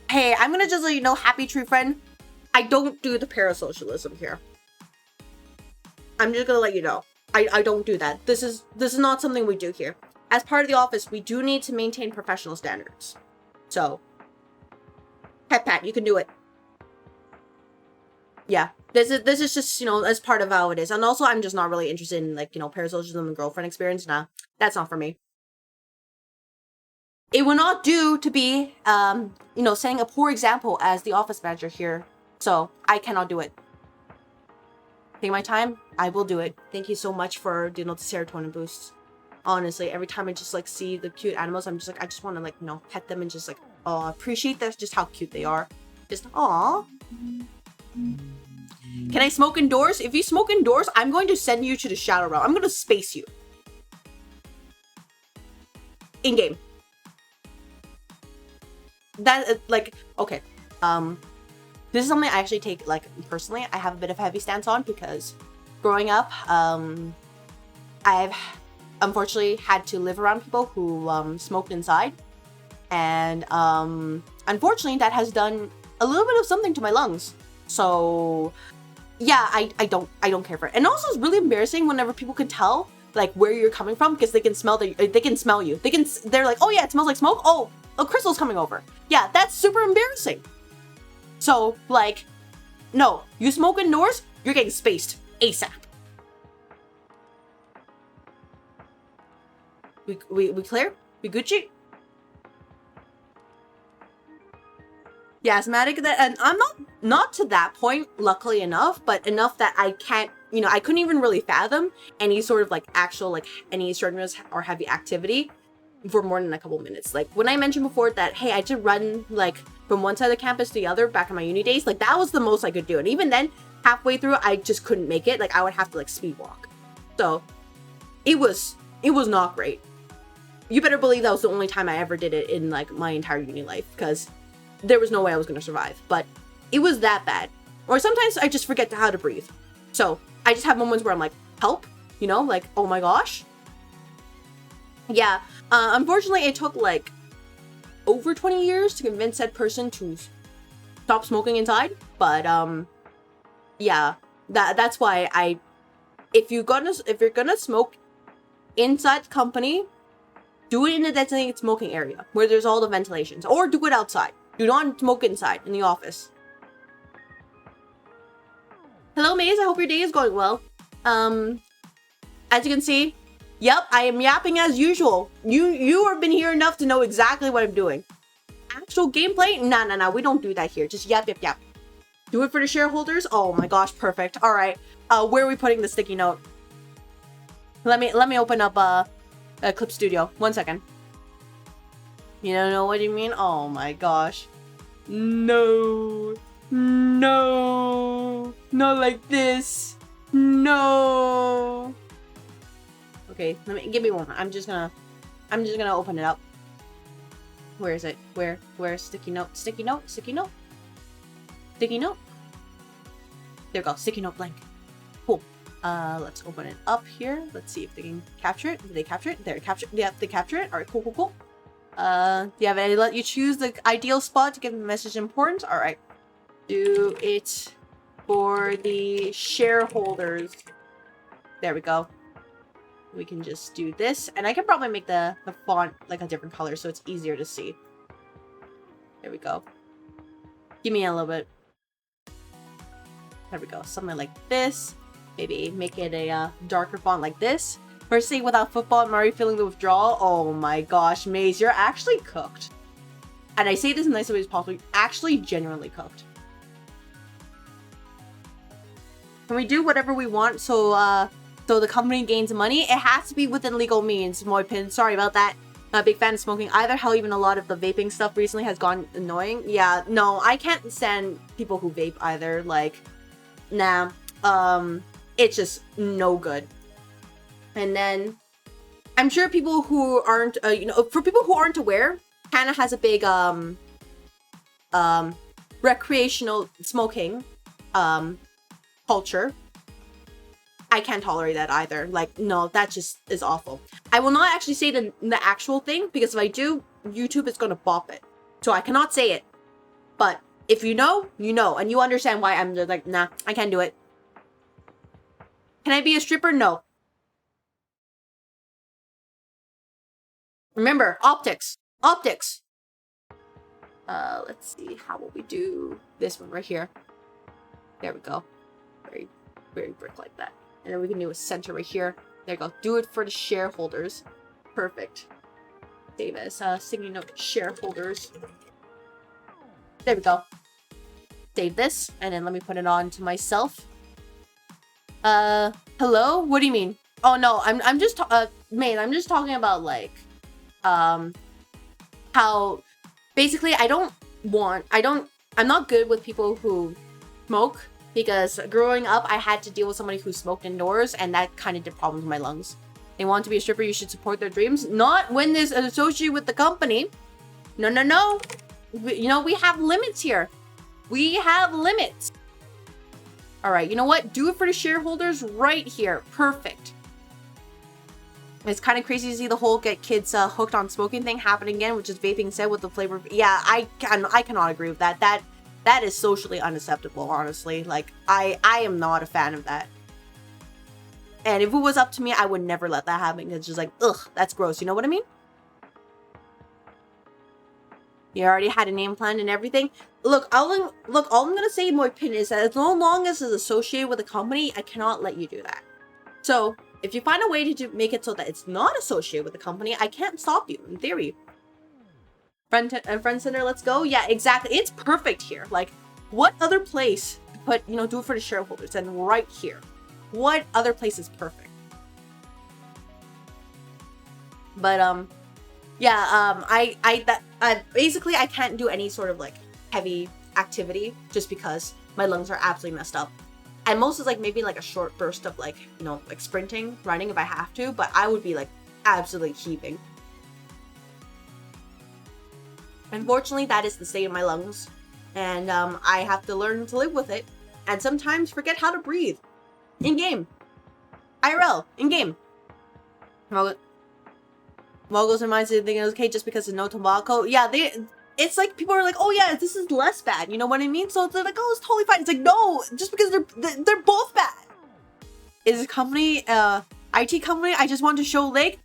Hey, I'm gonna just let you know, happy tree friend, I don't do the parasocialism here. I'm just gonna let you know. I don't do that. This is not something we do here. As part of the office, we do need to maintain professional standards. So, pet pat, you can do it. Yeah, this is just, you know, as part of how it is. And also, I'm just not really interested in, like, you know, parasocialism and girlfriend experience. Nah, that's not for me. It will not do to be, you know, setting a poor example as the office manager here. So, I cannot do it. Take my time, I will do it. Thank you so much for, you know, the serotonin boosts. Honestly, every time I just, like, see the cute animals, I'm just like, I just want to, like, you know, pet them and just, like, appreciate that's just how cute they are. Just, aw. Can I smoke indoors? If you smoke indoors, I'm going to send you to the shadow realm. I'm going to space you. In-game. That, like, okay. This is something I actually take, like, personally, I have a bit of a heavy stance on because growing up, I've unfortunately had to live around people who smoked inside. And unfortunately, that has done a little bit of something to my lungs. So yeah, I don't care for it. And also, it's really embarrassing whenever people can tell, like, where you're coming from because they can smell you. They're like, oh yeah, it smells like smoke. Oh, Crystal's coming over. Yeah, that's super embarrassing. So, like, no, you smoke indoors, you're getting spaced ASAP. We clear? We Gucci? Yeah, asthmatic, and I'm not to that point, luckily enough, but enough that I can't, you know, I couldn't even really fathom any sort of, like, actual, like, any strenuous or heavy activity for more than a couple minutes. Like, when I mentioned before that, hey, I had to run, like, from one side of the campus to the other back in my uni days, like, that was the most I could do. And even then, halfway through, I just couldn't make it. Like, I would have to, like, speed walk. So, it was not great. You better believe that was the only time I ever did it in, like, my entire uni life, because there was no way I was going to survive. But it was that bad. Or sometimes I just forget how to breathe. So, I just have moments where I'm like, help? You know, like, oh my gosh. Yeah, unfortunately, it took, like, over 20 years to convince said person to stop smoking inside. But, yeah, that's why if you're gonna smoke inside the company, do it in a designated smoking area where there's all the ventilations, or do it outside. Do not smoke inside in the office. Hello, Maze. I hope your day is going well. As you can see, yep, I am yapping as usual. You have been here enough to know exactly what I'm doing. Actual gameplay? Nah, we don't do that here. Just yap. Do it for the shareholders? Oh my gosh, perfect. All right, where are we putting the sticky note? Let me open up a Clip Studio. 1 second. You don't know what you mean? Oh my gosh. No, not like this. No. Okay, give me one. I'm just gonna open it up. Where is it? Where's sticky note? Sticky note? There we go. Sticky note blank. Cool. Let's open it up here. Let's see if they can capture it. Did they capture it? There, capture. Yeah, they capture it. All right, cool. Do you have any? Let you choose the ideal spot to give the message importance. All right. Do it for the shareholders. There we go. We can just do this. And I can probably make the font like a different color so it's easier to see. There we go. Give me a little bit. There we go. Something like this. Maybe make it a darker font like this. Firstly, without football, I'm already feeling the withdrawal. Oh my gosh, Maze, you're actually cooked. And I say this in the nicest way as possible. You're actually genuinely cooked. Can we do whatever we want so the company gains money? It has to be within legal means, Moipin. Sorry about that. Not a big fan of smoking either. Hell, even a lot of the vaping stuff recently has gone annoying. Yeah, no, I can't stand people who vape either. Like, nah. It's just no good. And then, I'm sure people who aren't, for people who aren't aware, Canada has a big, recreational smoking, culture. I can't tolerate that either. Like, no, that just is awful. I will not actually say the actual thing, because if I do, YouTube is going to bop it. So I cannot say it. But if you know, you know. And you understand why I'm just like, nah, I can't do it. Can I be a stripper? No. Remember, optics. Optics. Let's see. How will we do this one right here? There we go. Very, very brick like that. And then we can do a center right here. There you go. Do it for the shareholders. Perfect. Save as singing note shareholders. There we go. Save this. And then let me put it on to myself. Hello? What do you mean? Oh no, I'm just I'm just talking about like how basically I'm not good with people who smoke, because growing up I had to deal with somebody who smoked indoors, and that kind of did problems with my lungs. They want to be a stripper, you should support their dreams. Not when there's an associate with the company. No, no, no. We have limits here. We have limits. All right, you know what? Do it for the shareholders right here. Perfect. It's kind of crazy to see the whole get kids hooked on smoking thing happen again, which is vaping said with the flavor. Yeah, I cannot agree with that. That is socially unacceptable, honestly. Like, I am not a fan of that. And if it was up to me, I would never let that happen. It's just like, ugh, that's gross. You know what I mean? You already had a name plan and everything. Look, all I'm gonna say in my opinion is that as long as it's associated with a company, I cannot let you do that. So, if you find a way to make it so that it's not associated with the company, I can't stop you, in theory. Friend center, let's go. Yeah, exactly. It's perfect here. Like, what other place to put, do it for the shareholders than right here? What other place is perfect? But, yeah, basically I can't do any sort of like heavy activity just because my lungs are absolutely messed up. And most is like maybe like a short burst of like, like sprinting, running if I have to, but I would be like absolutely heaving. Unfortunately, that is the state of my lungs, and I have to learn to live with it, and sometimes forget how to breathe. In-game. IRL. In-game. Moguls and minds thinking it's okay just because there's no tobacco. Yeah, it's like people are like, oh yeah, this is less bad. You know what I mean? So they're like, oh, it's totally fine. It's like, no, just because they're both bad. Is a company, IT company? I just want to show like,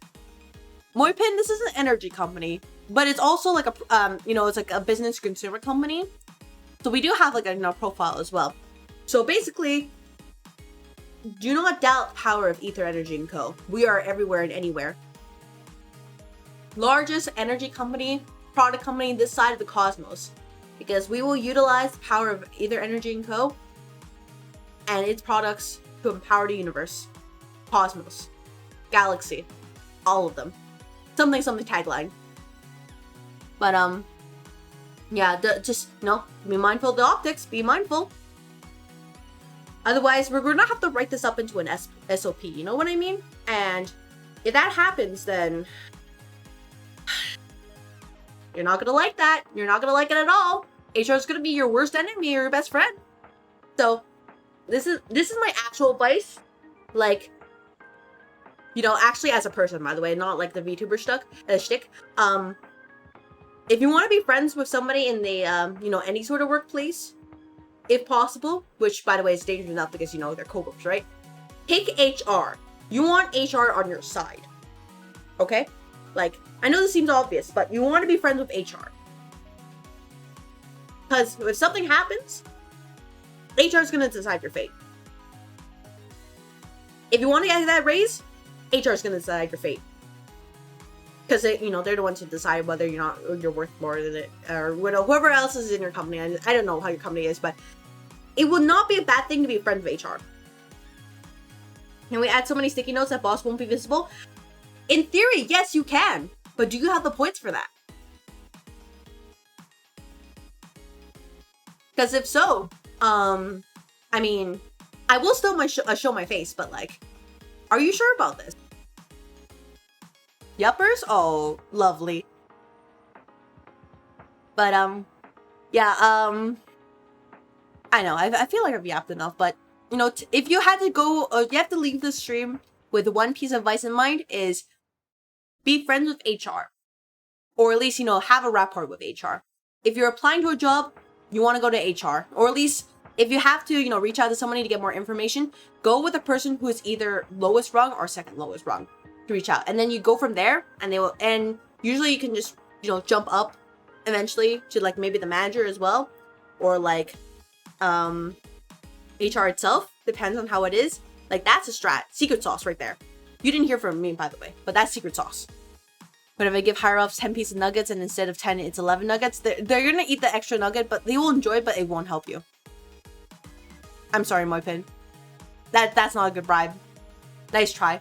Moipin, this is an energy company, but it's also like a, it's like a business consumer company. So we do have like a profile as well. So basically, do not doubt the power of Ether Energy & Co. We are everywhere and anywhere. Largest energy company, product company this side of the cosmos, because we will utilize the power of Ether Energy & Co. and its products to empower the universe, cosmos, galaxy, all of them. Something tagline. But yeah, just be mindful of the optics. Be mindful. Otherwise, we're gonna have to write this up into an SOP. You know what I mean? And if that happens, then you're not gonna like that. You're not gonna like it at all. HR is gonna be your worst enemy or your best friend. So this is my actual advice. Like, actually as a person, by the way, not like the VTuber shtick. If you want to be friends with somebody in the any sort of workplace, if possible, which by the way is dangerous enough because you know they're co-workers, right? Take HR. You want HR on your side. Okay? Like, I know this seems obvious, but you want to be friends with HR. Because if something happens, HR is going to decide your fate. If you want to get that raise, HR is going to decide your fate. Because you know they're the ones who decide whether you're worth more than it, or whoever else is in your company. I don't know how your company is, but it would not be a bad thing to be friends with HR. Can we add so many sticky notes that boss won't be visible? In theory, yes, you can. But do you have the points for that? Because if so, I mean, I will still show my face, but like, are you sure about this? Yuppers? Oh, lovely. But, yeah, I know, I feel like I've yapped enough, but, you know, if you had to go, you have to leave the stream with one piece of advice in mind is be friends with HR. Or at least, you know, have a rapport with HR. If you're applying to a job, you want to go to HR. Or at least, if you have to, you know, reach out to somebody to get more information, go with a person who is either lowest rung or second lowest rung to reach out. And then you go from there, and they will, and usually you can just, you know, jump up eventually to like maybe the manager as well. Or like, HR itself, depends on how it is. Like, that's a strat. Secret sauce right there. You didn't hear from me, by the way, but that's secret sauce. But if I give higher ups 10 pieces of nuggets and instead of 10, it's 11 nuggets, they're going to eat the extra nugget, but they will enjoy it, but it won't help you. I'm sorry, Moipin. That's not a good bribe. Nice try.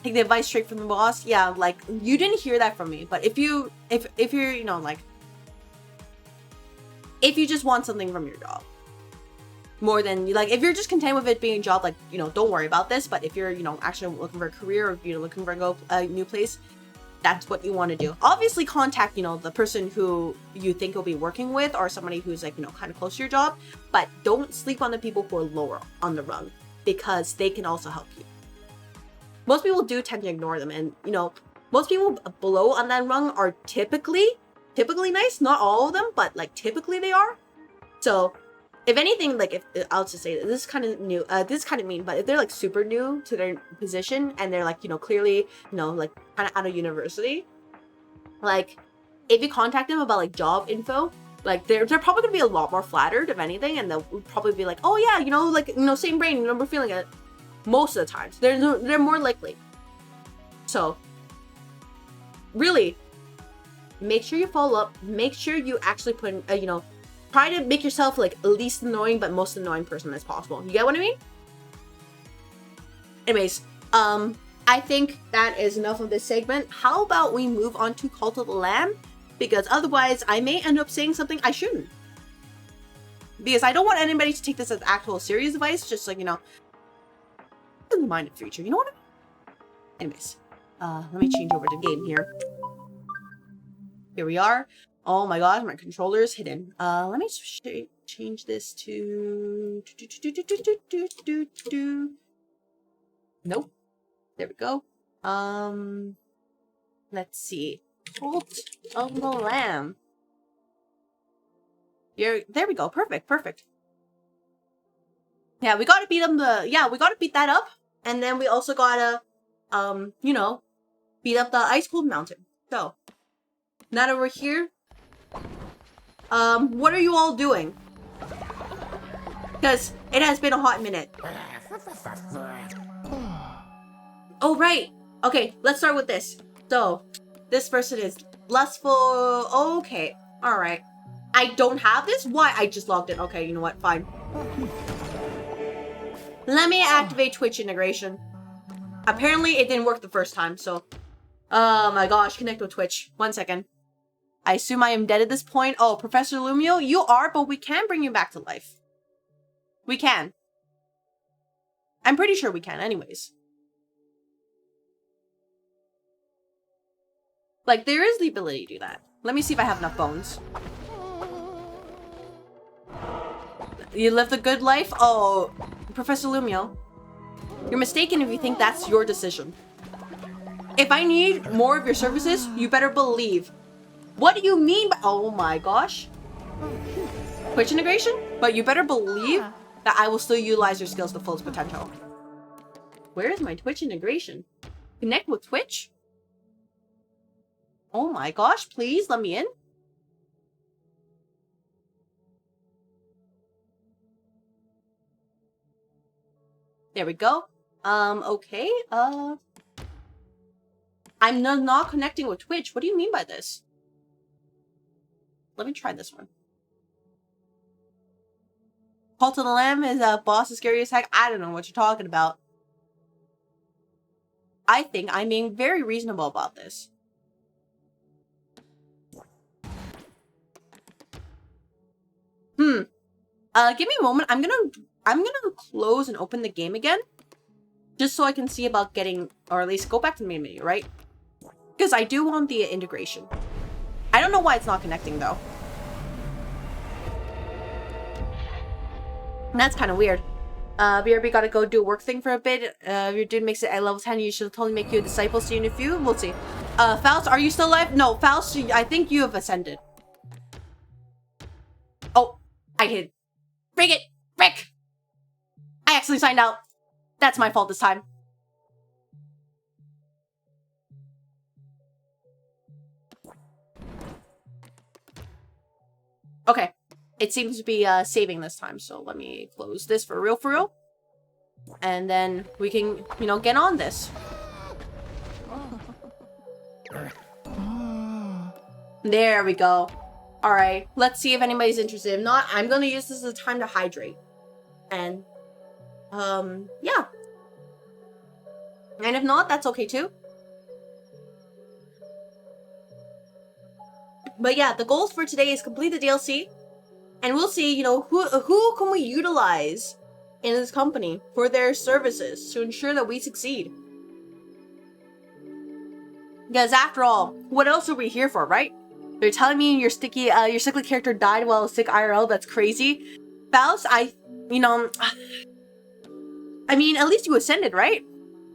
Take the advice straight from the boss. Yeah, like, you didn't hear that from me, but if you're, you know, like, if you just want something from your job, more than, like, if you're just content with it being a job, like, you know, don't worry about this. But if you're, you know, actually looking for a career, or you're looking for a new place, that's what you want to do. Obviously, contact, you know, the person who you think you'll be working with, or somebody who's, like, you know, kind of close to your job. But don't sleep on the people who are lower on the rung, because they can also help you. Most people do tend to ignore them, and, you know, most people below on that rung are typically nice. Not all of them, but, like, typically they are. So, if anything, like, if I'll just say this is kind of new, this is kind of mean, but if they're like super new to their position and they're like, you know, clearly, you know, like kind of out of university, like, if you contact them about like job info, like they're probably gonna be a lot more flattered, if anything, and they'll probably be like, oh yeah, you know, like, you know, same brain, you know, we're feeling it. Most of the times, they're more likely. So, really, make sure you follow up. Make sure you actually put in, you know. Try to make yourself like least annoying but most annoying person as possible. You get what I mean? Anyways, I think that is enough of this segment. How about we move on to Cult of the Lamb? Because otherwise I may end up saying something I shouldn't. Because I don't want anybody to take this as actual serious advice, just like, you know, in the mind of future. You know what I mean? Anyways, let me change over to game here. Here we are. Oh my god, my controller is hidden. Let me change this to... Nope. There we go. Let's see. Cult of the Lamb. Here, there we go. Perfect, perfect. Yeah, we gotta beat them we gotta beat that up. And then we also gotta, you know, beat up the Ice Cold Mountain. So, now that we're here, what are you all doing? Because it has been a hot minute. Oh, right. Okay, let's start with this. So, this person is lustful. Okay, alright. I don't have this? Why? I just logged in. Okay, you know what? Fine. Let me activate Twitch integration. Apparently, it didn't work the first time, so... Oh my gosh, connect with Twitch. 1 second. I assume I am dead at this point. Oh, Professor Lumio, you are, but we can bring you back to life. We can. I'm pretty sure we can, anyways. Like, there is the ability to do that. Let me see if I have enough bones. You lived a good life? Oh, Professor Lumio. You're mistaken if you think that's your decision. If I need more of your services, you better believe. What do you mean by— oh my gosh. Twitch integration? But you better believe that I will still utilize your skills to fullest potential. Where is my Twitch integration? Connect with Twitch? Oh my gosh, please let me in. There we go. Okay. I'm not connecting with Twitch. What do you mean by this? Let me try this one. Call to the Lamb is a boss as scary as heck. I don't know what you're talking about. I think I'm being very reasonable about this. Give me a moment. I'm gonna close and open the game again. Just so I can see about getting, or at least go back to the main menu, right? Because I do want the integration. I don't know why it's not connecting though. And that's kind of weird. BRB gotta go do a work thing for a bit. If your dude makes it at level 10, you should totally make you a disciple. See you in a few. We'll see. Faust, are you still alive? No, Faust, I think you have ascended. Oh, I hid. Break it! Frick! I actually signed out. That's my fault this time. Okay. It seems to be saving this time, so let me close this for real. And then we can, you know, get on this. There we go. Alright, let's see if anybody's interested. If not, I'm gonna use this as a time to hydrate. And, yeah. And if not, that's okay too. But yeah, the goals for today is complete the DLC. And we'll see, you know, who can we utilize in this company for their services to ensure that we succeed. Because after all, what else are we here for, right? You're telling me your sickly character died while sick IRL? That's crazy. Faust, I mean, at least you ascended, right?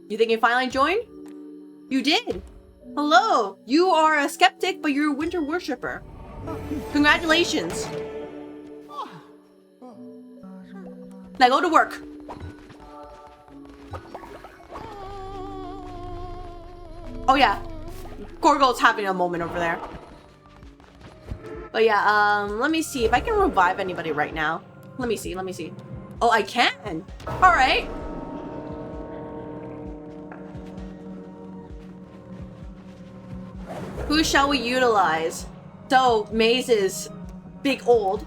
You think you finally joined? You did. Hello. You are a skeptic, but you're a winter worshipper. Congratulations. Now go to work. Oh yeah. Gorgo's having a moment over there. But yeah, let me see if I can revive anybody right now. Let me see. Oh, I can. All right. Who shall we utilize? So, Maze is big old.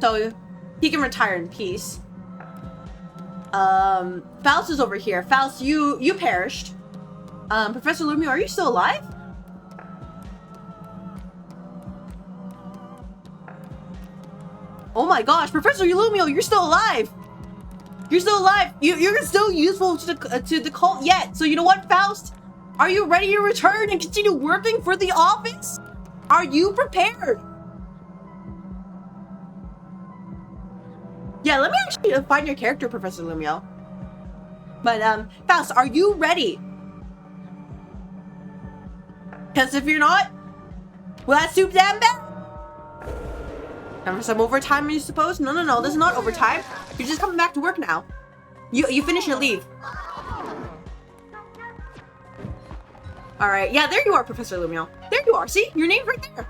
So, he can retire in peace. Faust is over here. Faust, you perished. Professor Lumio, are you still alive? Oh my gosh, Professor Lumio, you're still alive! You're still alive! You're still useful to the cult yet! So you know what, Faust? Are you ready to return and continue working for the office? Are you prepared? Yeah, let me actually find your character, Professor Lumio. But, Faust, are you ready? Because if you're not, well, that's too damn bad. Time for some overtime, you suppose? No, this is not overtime. You're just coming back to work now. You finish your leave. Alright, yeah, there you are, Professor Lumio. There you are, see? Your name's right there.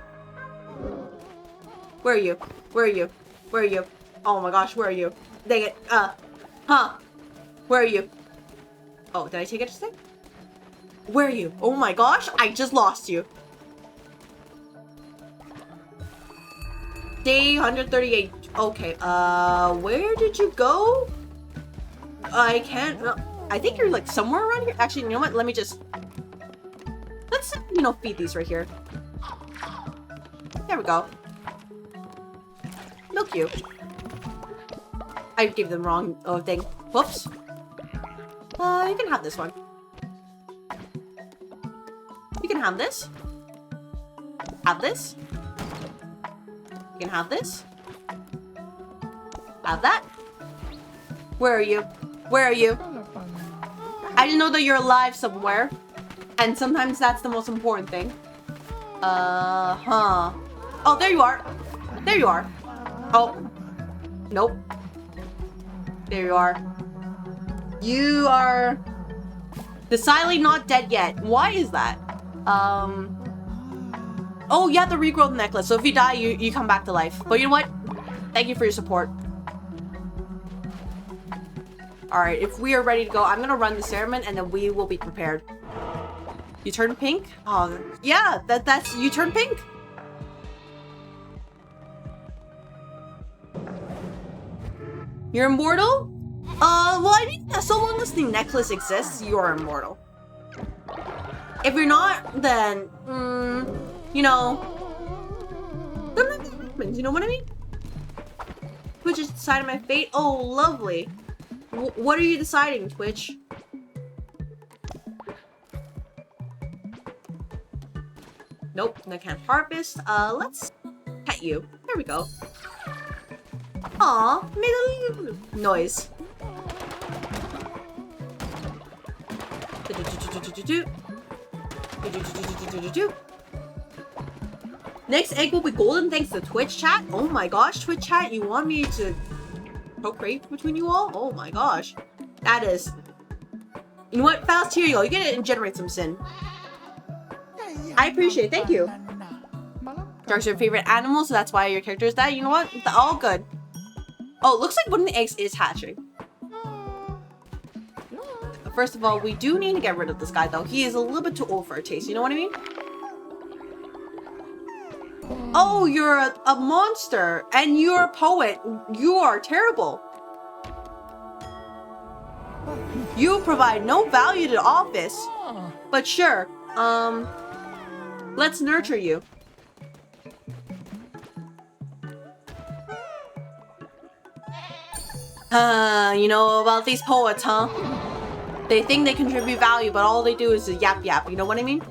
Where are you? Where are you? Where are you? Oh my gosh, where are you? Dang it. Where are you? Oh, did I take it just then? Where are you? Oh my gosh, I just lost you. Day 138. Okay, where did you go? I can't, I think you're like somewhere around here. Actually, you know what? Let's, you know, feed these right here. There we go. Milk you. I gave them wrong thing. Whoops. You can have this one. You can have this. Have this. You can have this. Have that. Where are you? Where are you? I didn't know that you're alive somewhere. And sometimes that's the most important thing. Oh, there you are. There you are. Oh. Nope. There you are. You are decidedly not dead yet. Why is that? Oh, you have to regrow the necklace. So if you die, you come back to life. But you know what? Thank you for your support. Alright, if we are ready to go, I'm gonna run the ceremony and then we will be prepared. You turn pink? Oh, yeah, that's you turn pink. You're immortal? Well, I mean, so long as the necklace exists, you are immortal. If you're not, then, you know, you know what I mean? Twitch is deciding my fate. Oh, lovely. What are you deciding, Twitch? Nope, I can't harvest. Let's pet you. There we go. Aw, made a little noise. Next egg will be golden thanks to Twitch chat. Oh my gosh, Twitch chat, you want me to procreate between you all? Oh my gosh. That is... You know what? Fast, here you go. You get to generate some sin. I appreciate it. Thank you. Dark's your favorite animal, so that's why your character is that. You know what? All good. Oh, it looks like one of the eggs is hatching. First of all, we do need to get rid of this guy, though. He is a little bit too old for our taste. You know what I mean? Oh, you're a monster, and you're a poet. You are terrible. You provide no value to the office. But sure, let's nurture you. You know about these poets, huh? They think they contribute value, but all they do is yap yap. You know what I mean?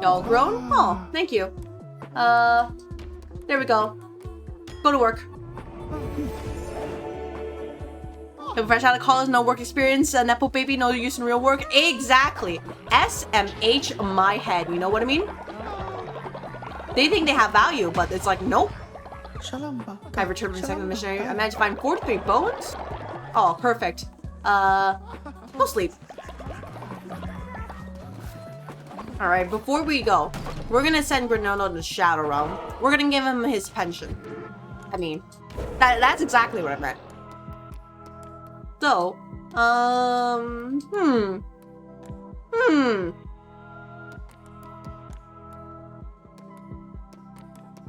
Y'all grown? Oh, thank you. There we go. Go to work. If fresh out of college, no work experience, a nepo baby, no use in real work. Exactly. SMH my head. You know what I mean? They think they have value, but it's like, nope. I returned from second missionary. I managed to find 43 bones. Oh, perfect. Go sleep. Alright, before we go, we're gonna send Granola to the Shadow Realm. We're gonna give him his pension. I mean, that's exactly what I meant. So,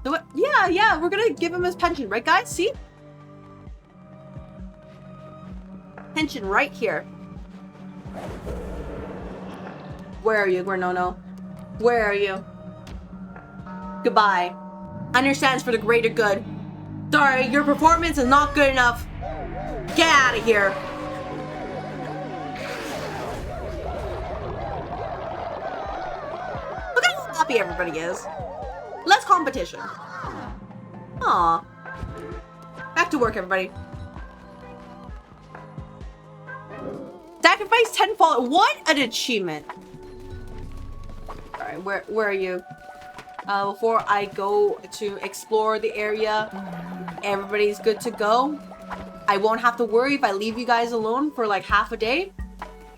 So what? Yeah, we're gonna give him his pension, right guys? See? Pension right here. Where are you, Granono? Where are you? Goodbye. Understands for the greater good. Sorry, your performance is not good enough. Get out of here. Look at how happy everybody is. Less competition. Aw. Back to work, everybody. Sacrifice 10 followers. What an achievement. Alright, where are you? Before I go to explore the area, everybody's good to go. I won't have to worry if I leave you guys alone for like half a day.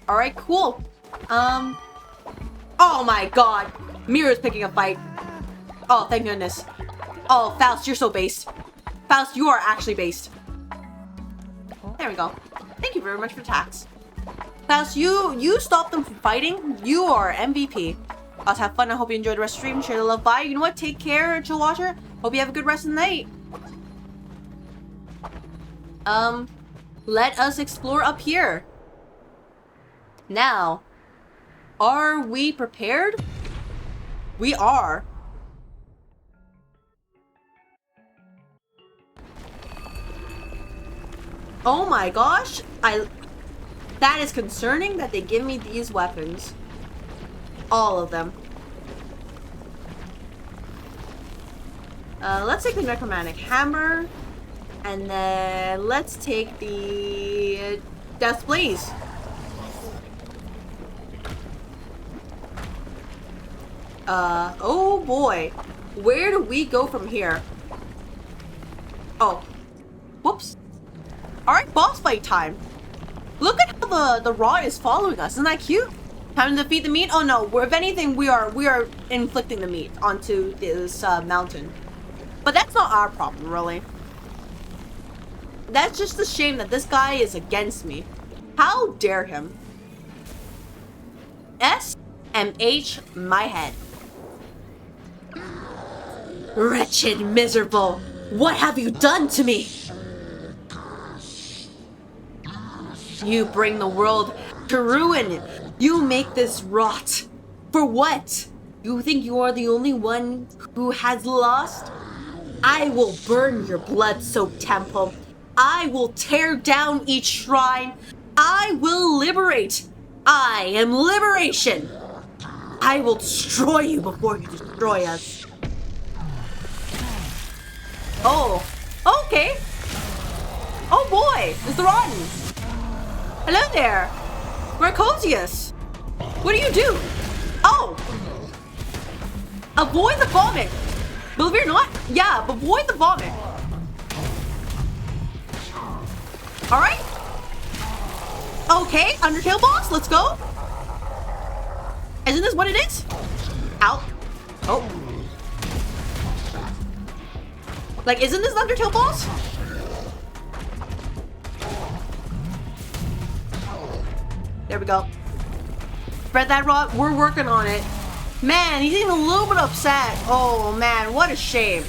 Alright, cool. Oh my god. Mira's picking a fight. Oh, thank goodness. Oh, Faust, you're so based. Faust, you are actually based. There we go. Thank you very much for tax. Faust, you stopped them from fighting. You are MVP. Let's have fun. I hope you enjoyed the rest of the stream. Share the love. Bye. You know what? Take care, Chill Watcher. Hope you have a good rest of the night. Let us explore up here. Now, are we prepared? We are. Oh my gosh, that is concerning that they give me these weapons. All of them. Let's take the necromantic hammer. And then let's take the Death Blaze. Oh boy. Where do we go from here? Oh. Whoops. Alright, boss fight time. Look at how the rod is following us. Isn't that cute? Time to defeat the meat? Oh no, if anything, we are inflicting the meat onto this mountain. But that's not our problem, really. That's just a shame that this guy is against me. How dare him? SMH my head. Wretched, miserable. What have you done to me? You bring the world to ruin. You make this rot. For what? You think you are the only one who has lost? I will burn your blood-soaked temple. I will tear down each shrine. I will liberate. I am liberation. I will destroy you before you destroy us. Oh, okay. Oh boy, it's the rotten. Hello there, Marchosias. What do you do? Oh, avoid the vomit. Believe it or not, yeah, avoid the vomit. All right. Okay, Undertale boss, let's go. Isn't this what it is? Out. Oh. Like, isn't this Undertale boss? There we go. Spread that rot. We're working on it. Man, he's even a little bit upset. Oh man, what a shame.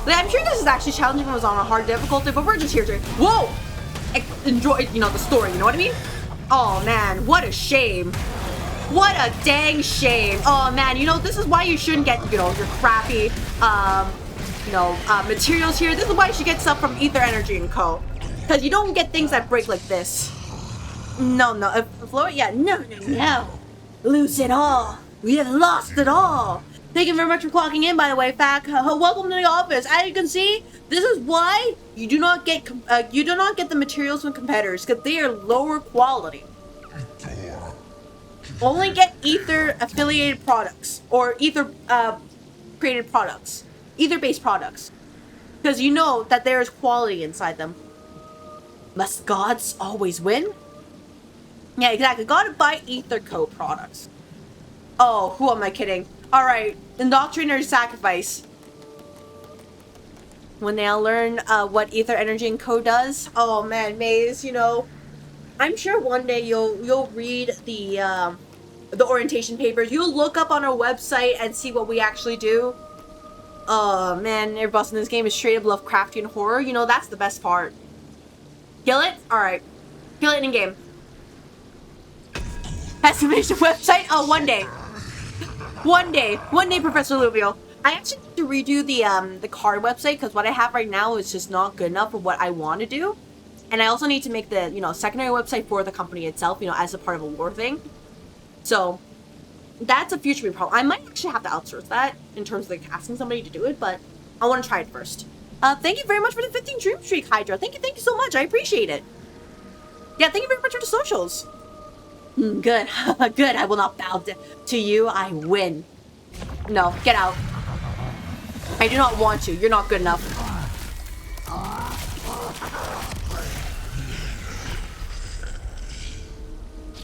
Like, I'm sure this is actually challenging if it was on a hard difficulty, but we're just here to, whoa! Enjoy, you know, the story, you know what I mean? Oh man, what a shame. What a dang shame. Oh man, you know, this is why you shouldn't get, you know, your crappy, materials here. This is why you should get stuff from Ether Energy & Co. Because you don't get things that break like this. No, no. Lose it all. We have lost it all. Thank you very much for clocking in, by the way, Fac. Welcome to the office. As you can see, this is why you do not get the materials from competitors, because they are lower quality. Only get Ether affiliated products or Ether created products, Ether based products, because you know that there is quality inside them. Must gods always win? Yeah, exactly. Gotta buy Ether Co products. Oh, who am I kidding? Alright, Indoctrinator Sacrifice. When they'll learn what Ether Energy & Co does. Oh man, Maze, you know, I'm sure one day you'll read the orientation papers. You'll look up on our website and see what we actually do. Oh man, every boss in this game is straight up Lovecraftian horror. You know, that's the best part. Kill it? Alright. Kill it in game. Has to finish the website? Oh, one day. One day, Professor Luvial. I actually need to redo the card website because what I have right now is just not good enough for what I want to do. And I also need to make the, you know, secondary website for the company itself, you know, as a part of a lore thing. So that's a future problem. I might actually have to outsource that in terms of like asking somebody to do it, but I want to try it first. Thank you very much for the 15 Dream Streak, Hydra. Thank you so much. I appreciate it. Yeah, thank you very much for the socials. Good. Good. I will not bow to you. I win. No, get out. I do not want to. You're not good enough.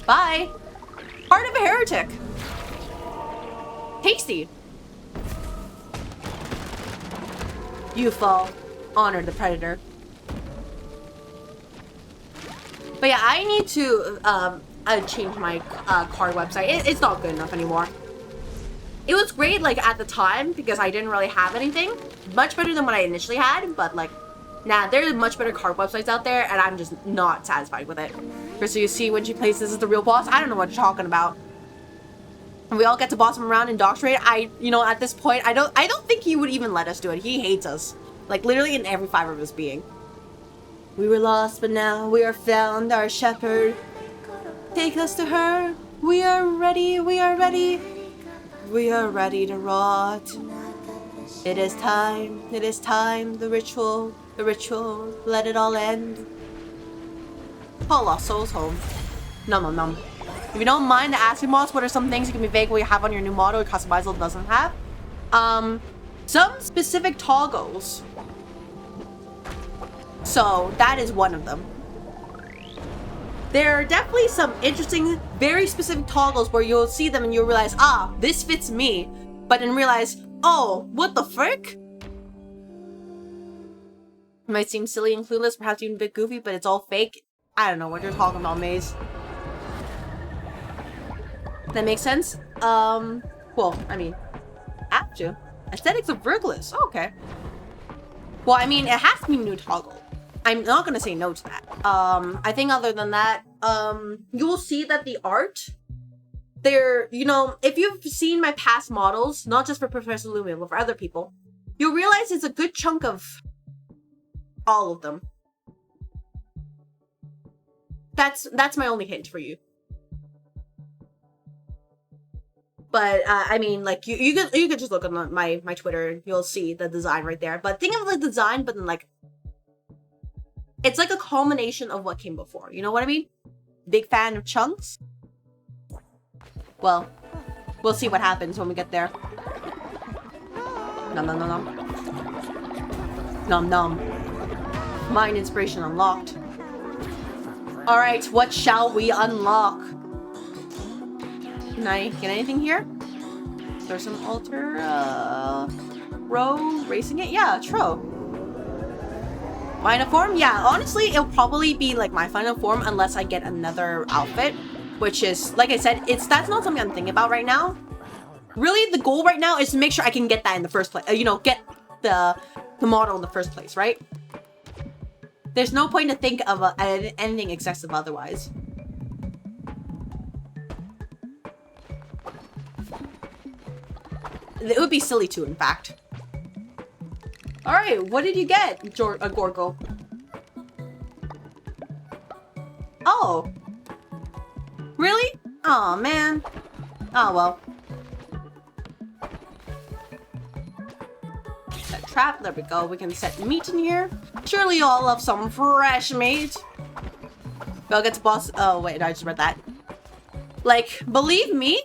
Bye. Heart of a Heretic. Tasty. You fall. Honor the predator. But yeah, I need to change my card website. It's not good enough anymore. It was great like at the time because I didn't really have anything. Much better than what I initially had, but like, nah, there's much better card websites out there and I'm just not satisfied with it. So you see when she plays this is the real boss, I don't know what you're talking about. And we all get to boss him around and indoctrinate. You know, at this point, I don't think he would even let us do it. He hates us. Like literally in every fiber of his being. We were lost, but now we are found, our shepherd. Take us to her. We are ready, we are ready. We are ready to rot. It is time, the ritual, let it all end. Call our souls home. Nom nom nom. If you don't mind asking mods, what are some things you can be vague what you have on your new model or customizable doesn't have? Some specific toggles. So that is one of them. There are definitely some interesting, very specific toggles where you'll see them and you'll realize, ah, this fits me. But then realize, oh, what the frick? It might seem silly and clueless, perhaps even a bit goofy, but it's all fake. I don't know what you're talking about, Maze. That makes sense? Well, I mean, have to. Aesthetics of Virgilus. Oh, okay. Well, I mean, it has to be new toggle. I'm not gonna say no to that. I think other than that, you will see that the art, there, you know, if you've seen my past models, not just for Professor Lumia, but for other people, you'll realize it's a good chunk of all of them. That's my only hint for you. But I mean, like you could just look on my Twitter and you'll see the design right there. But think of the design, but then like it's like a culmination of what came before. You know what I mean? Big fan of chunks. Well, we'll see what happens when we get there. Nom nom nom nom. Nom nom. Mind inspiration unlocked. All right, what shall we unlock? Can I get anything here? There's some altar, row, racing it? Yeah, Tro. Final form? Yeah, honestly, it'll probably be like my final form unless I get another outfit, which is, like I said, that's not something I'm thinking about right now. Really, the goal right now is to make sure I can get that in the first place, you know, get the model in the first place, right? There's no point to think of anything excessive otherwise. It would be silly too, in fact. Alright, what did you get, Gorgo? Oh. Really? Oh man. Oh well. Set trap, there we go. We can set meat in here. Surely you all love some fresh meat. Go get to boss. Oh wait, I just read that. Like, believe me,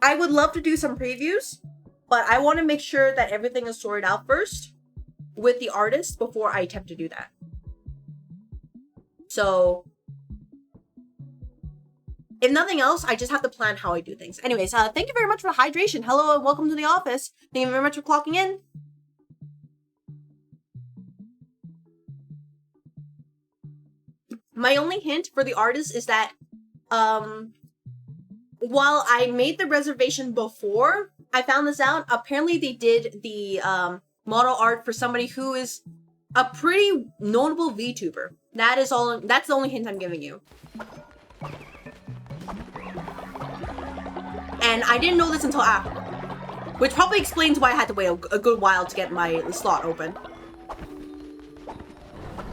I would love to do some previews, but I want to make sure that everything is sorted out first with the artist before I attempt to do that. So, if nothing else, I just have to plan how I do things. Anyways, thank you very much for the hydration. Hello and welcome to the office. Thank you very much for clocking in. My only hint for the artist is that, while I made the reservation before I found this out, apparently they did the model art for somebody who is a pretty notable VTuber. That's the only hint I'm giving you. And I didn't know this until after, which probably explains why I had to wait a good while to get my slot open.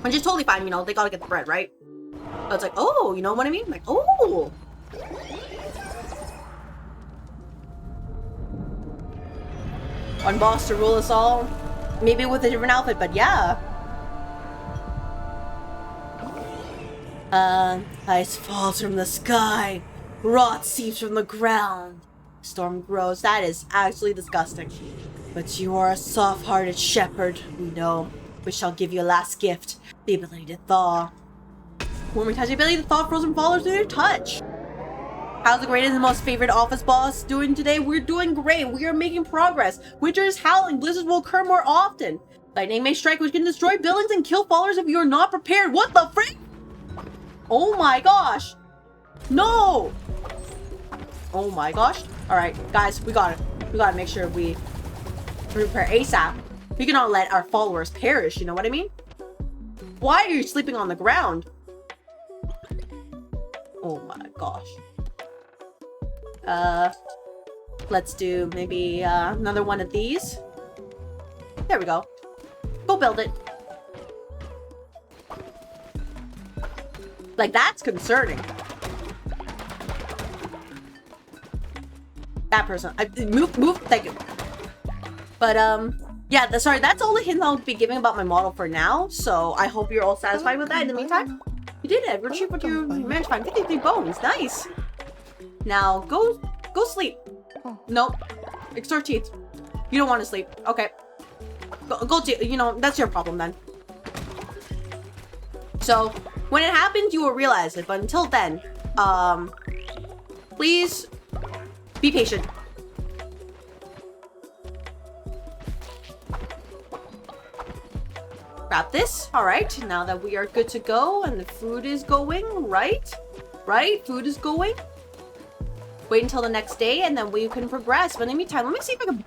Which is totally fine, you know, they gotta get the bread, right? But it's like, oh, you know what I mean? Like, oh! One boss to rule us all. Maybe with a different outfit, but yeah. Ice falls from the sky. Rot seeps from the ground. Storm grows. That is actually disgusting. But you are a soft-hearted shepherd, we know. We shall give you a last gift. The ability to thaw. When we touch the ability to thaw frozen followers through their touch. How's the greatest and most favorite office boss doing today? We're doing great. We are making progress. Winter is howling. Blizzards will occur more often. Lightning may strike, which can destroy buildings and kill followers if you are not prepared. What the frick? Oh my gosh. No. Oh my gosh. All right, guys, we gotta make sure we prepare ASAP. We cannot let our followers perish. You know what I mean? Why are you sleeping on the ground? Oh my gosh. Let's do maybe another one of these. There we go. Go build it. Like, that's concerning. That person. Move, thank you. But, yeah, sorry, that's all the hints I'll be giving about my model for now. So, I hope you're all satisfied with that in the meantime. You did it. Retrieve what you managed to find. 53 bones. Nice. Now, go sleep. Nope. Extort teeth. You don't want to sleep. Okay. You know, that's your problem then. So, when it happens, you will realize it. But until then, please be patient. Grab this. All right. Now that we are good to go and the food is going, right? Right? Food is going. Wait until the next day and then we can progress. But in the meantime, let me see if I can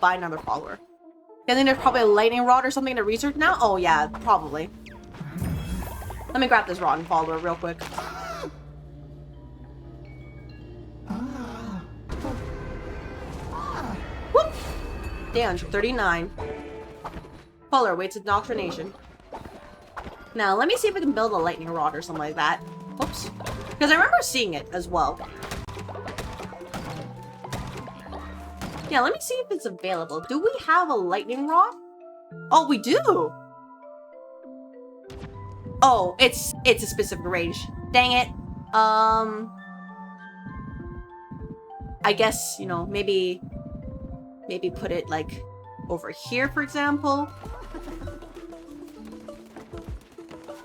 buy another follower. I think there's probably a lightning rod or something to research now. Oh yeah, probably. Let me grab this rotten follower real quick. Whoop! Damn, 39. Follower waits indoctrination. Now, let me see if I can build a lightning rod or something like that. Oops. Because I remember seeing it as well. Yeah, let me see if it's available. Do we have a lightning rod? Oh, we do! Oh, it's a specific range. Dang it. I guess, you know, maybe put it, like, over here, for example.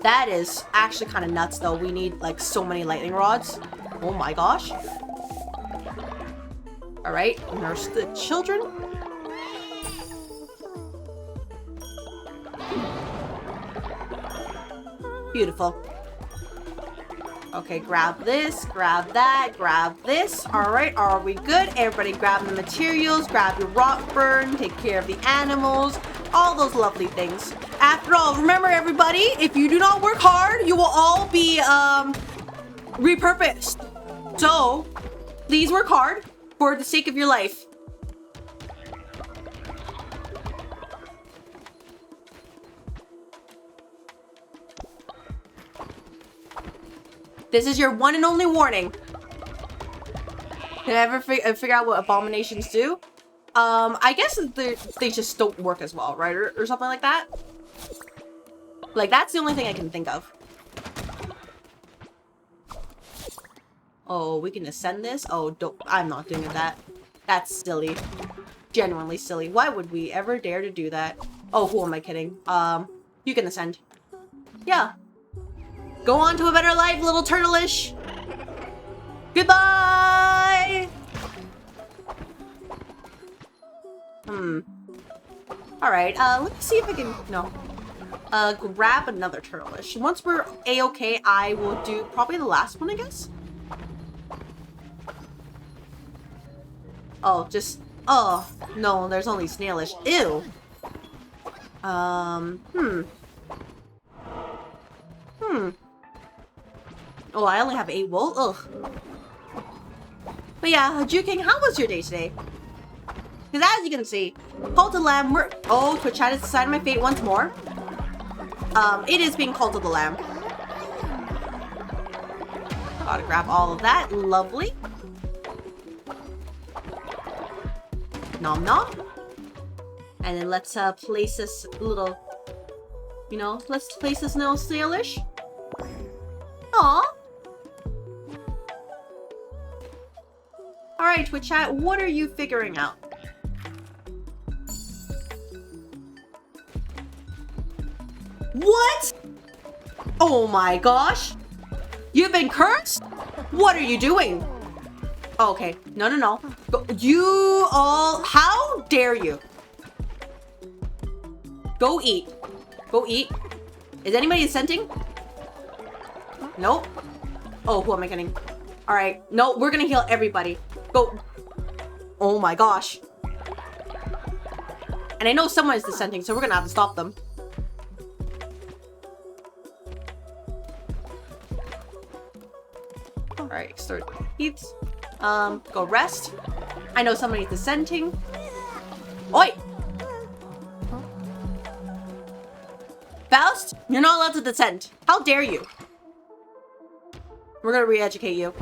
That is actually kind of nuts, though. We need, like, so many lightning rods. Oh my gosh. Alright, nurse the children. Beautiful. Okay, grab this, grab that, grab this. Alright, are we good? Everybody grab the materials, grab your rock burn, take care of the animals, all those lovely things. After all, remember everybody, if you do not work hard, you will all be repurposed. So, please work hard for the sake of your life. This is your one and only warning. Did I ever figure out what abominations do? I guess they just don't work as well, right? Or something like that. Like, that's the only thing I can think of. Oh, we can ascend this? Oh, I'm not doing that. That's silly. Genuinely silly. Why would we ever dare to do that? Oh, who am I kidding? You can ascend. Yeah. Go on to a better life, little turtle-ish. Goodbye! Alright, let me see if I can... No. Grab another turtle-ish. Once we're A-okay, I will do probably the last one, I guess? Oh, just... Oh, no, there's only snailish. Ew! Oh, I only have 8 wool? Ugh. But yeah, Juking, how was your day today? Because as you can see, Cult of the Lamb, oh, Twitch chat is deciding my fate once more. It is being Cult of the Lamb. Gotta grab all of that. Lovely. Nom nom. And then let's place this little, you know, let's place this little snailish. Aww. Alright, Twitch chat, what are you figuring out? What? Oh my gosh. You've been cursed? What are you doing? Okay, no. You all, how dare you? Go eat. Go eat. Is anybody assenting? Nope. Oh, who am I kidding? Alright, no, we're gonna heal everybody. Go. Oh my gosh. And I know someone is dissenting, so we're gonna have to stop them. Alright, extort eat. Go rest. I know somebody's dissenting. Oi! Faust, you're not allowed to dissent. How dare you? We're gonna re-educate you.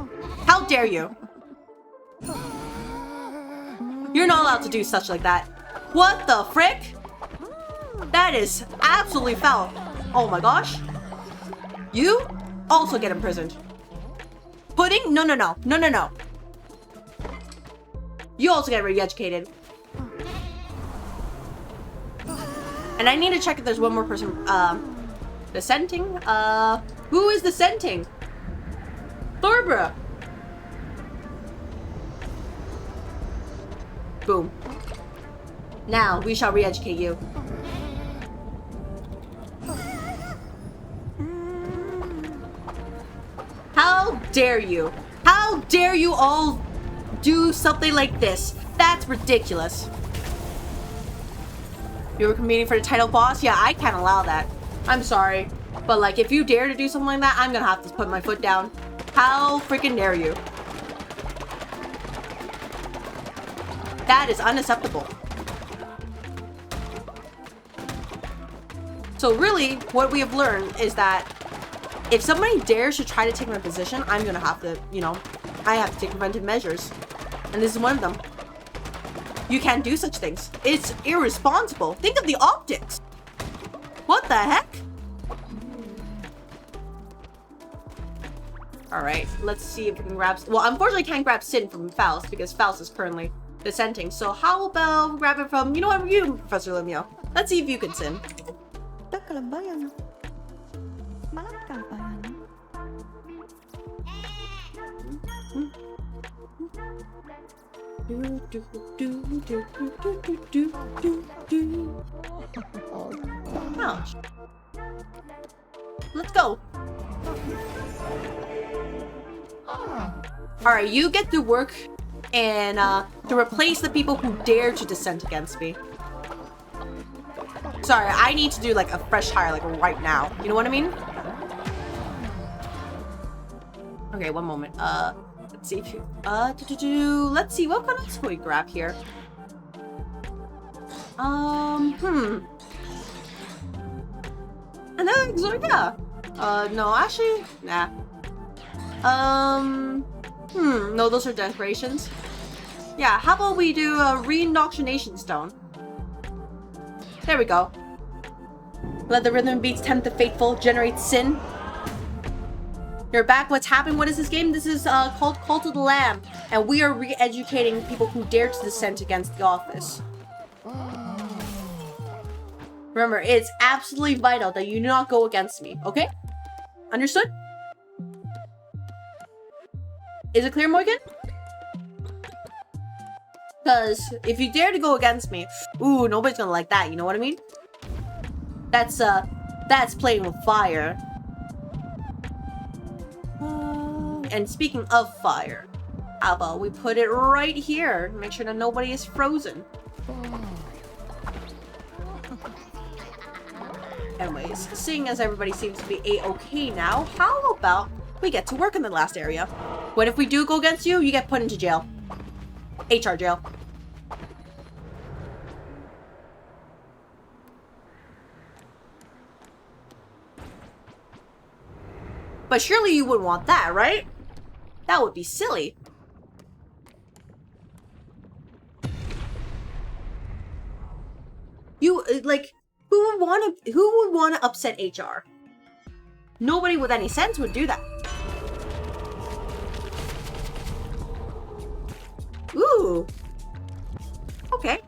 How dare you? You're not allowed to do such like that. What the frick? That is absolutely foul. Oh my gosh. You? also get imprisoned. Pudding? No, no, no. No, no, no. You also get re-educated. And I need to check if there's one more person, dissenting? Who is dissenting? Thorbra. Boom. Now, we shall re-educate you. How dare you? How dare you all do something like this? That's ridiculous. You were competing for the title boss? Yeah, I can't allow that. I'm sorry. But like, if you dare to do something like that, I'm gonna have to put my foot down. How freaking dare you? That is unacceptable. So really, what we have learned is that if somebody dares to try to take my position, I'm gonna have to, you know, I have to take preventive measures. And this is one of them. You can't do such things. It's irresponsible. Think of the optics. What the heck? Alright, let's see if we can grab... Well, unfortunately, I can't grab Sin from Faust because Faust is currently dissenting. So how about grab it from... You know what? You, Professor Limio. Let's see if you can Sin. Ouch. Let's go. Alright, you get to work and to replace the people who dare to dissent against me. Sorry, I need to do like a fresh hire like right now. You know what I mean? Okay, one moment. Let's see if you let's see what else can we grab here. Another Yngya. No, actually, nah. No, those are decorations. Yeah, how about we do a re-indoctrination stone? There we go. Let the rhythm beats tempt the faithful, generate sin. You're back. What's happening? What is this game? This is called Cult of the Lamb, and we are re-educating people who dare to dissent against the office. Remember, it's absolutely vital that you do not go against me, okay? Understood? Is it clear, Morgan? Because if you dare to go against me, ooh, nobody's gonna like that, you know what I mean? That's playing with fire. And speaking of fire, how about we put it right here? Make sure that nobody is frozen. Anyways, seeing as everybody seems to be a-okay now, how about we get to work in the last area? What if we do go against you? You get put into jail. HR jail. But surely you wouldn't want that, right? That would be silly. You, like, who would want to upset HR? Nobody with any sense would do that. Ooh. Okay.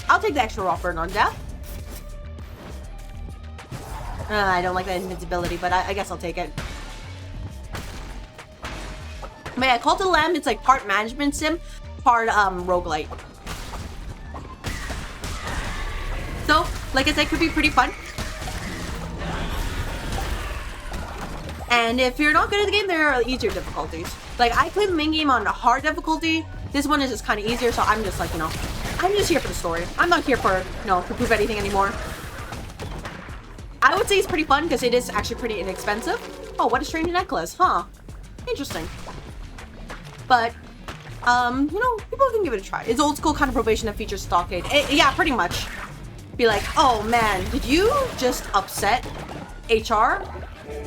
I'll take the extra raw burn on death. I don't like that invincibility, but I guess I'll take it. But yeah, Cult of the Lamb, it's like part management sim, part roguelite. So, like I said, could be pretty fun. And if you're not good at the game, there are easier difficulties. Like, I played the main game on hard difficulty. This one is just kind of easier, so I'm just like, you know, I'm just here for the story. I'm not here for, you know, to prove anything anymore. I would say it's pretty fun because it is actually pretty inexpensive. Oh, what a strange necklace, huh? Interesting. But, you know, people can give it a try. It's old school kind of probation that features stockade. Yeah, pretty much. Be like, oh man, did you just upset HR?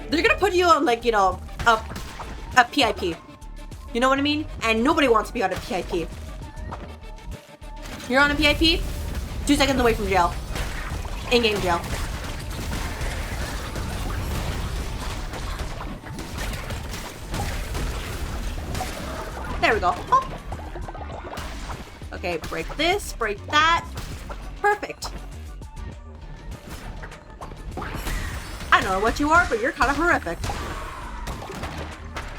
They're gonna put you on, like, you know, a PIP. You know what I mean? And nobody wants to be on a PIP. You're on a PIP, 2 seconds away from jail. In-game jail. There we go. Oh. Okay, break this, break that. Perfect. I don't know what you are, but you're kind of horrific.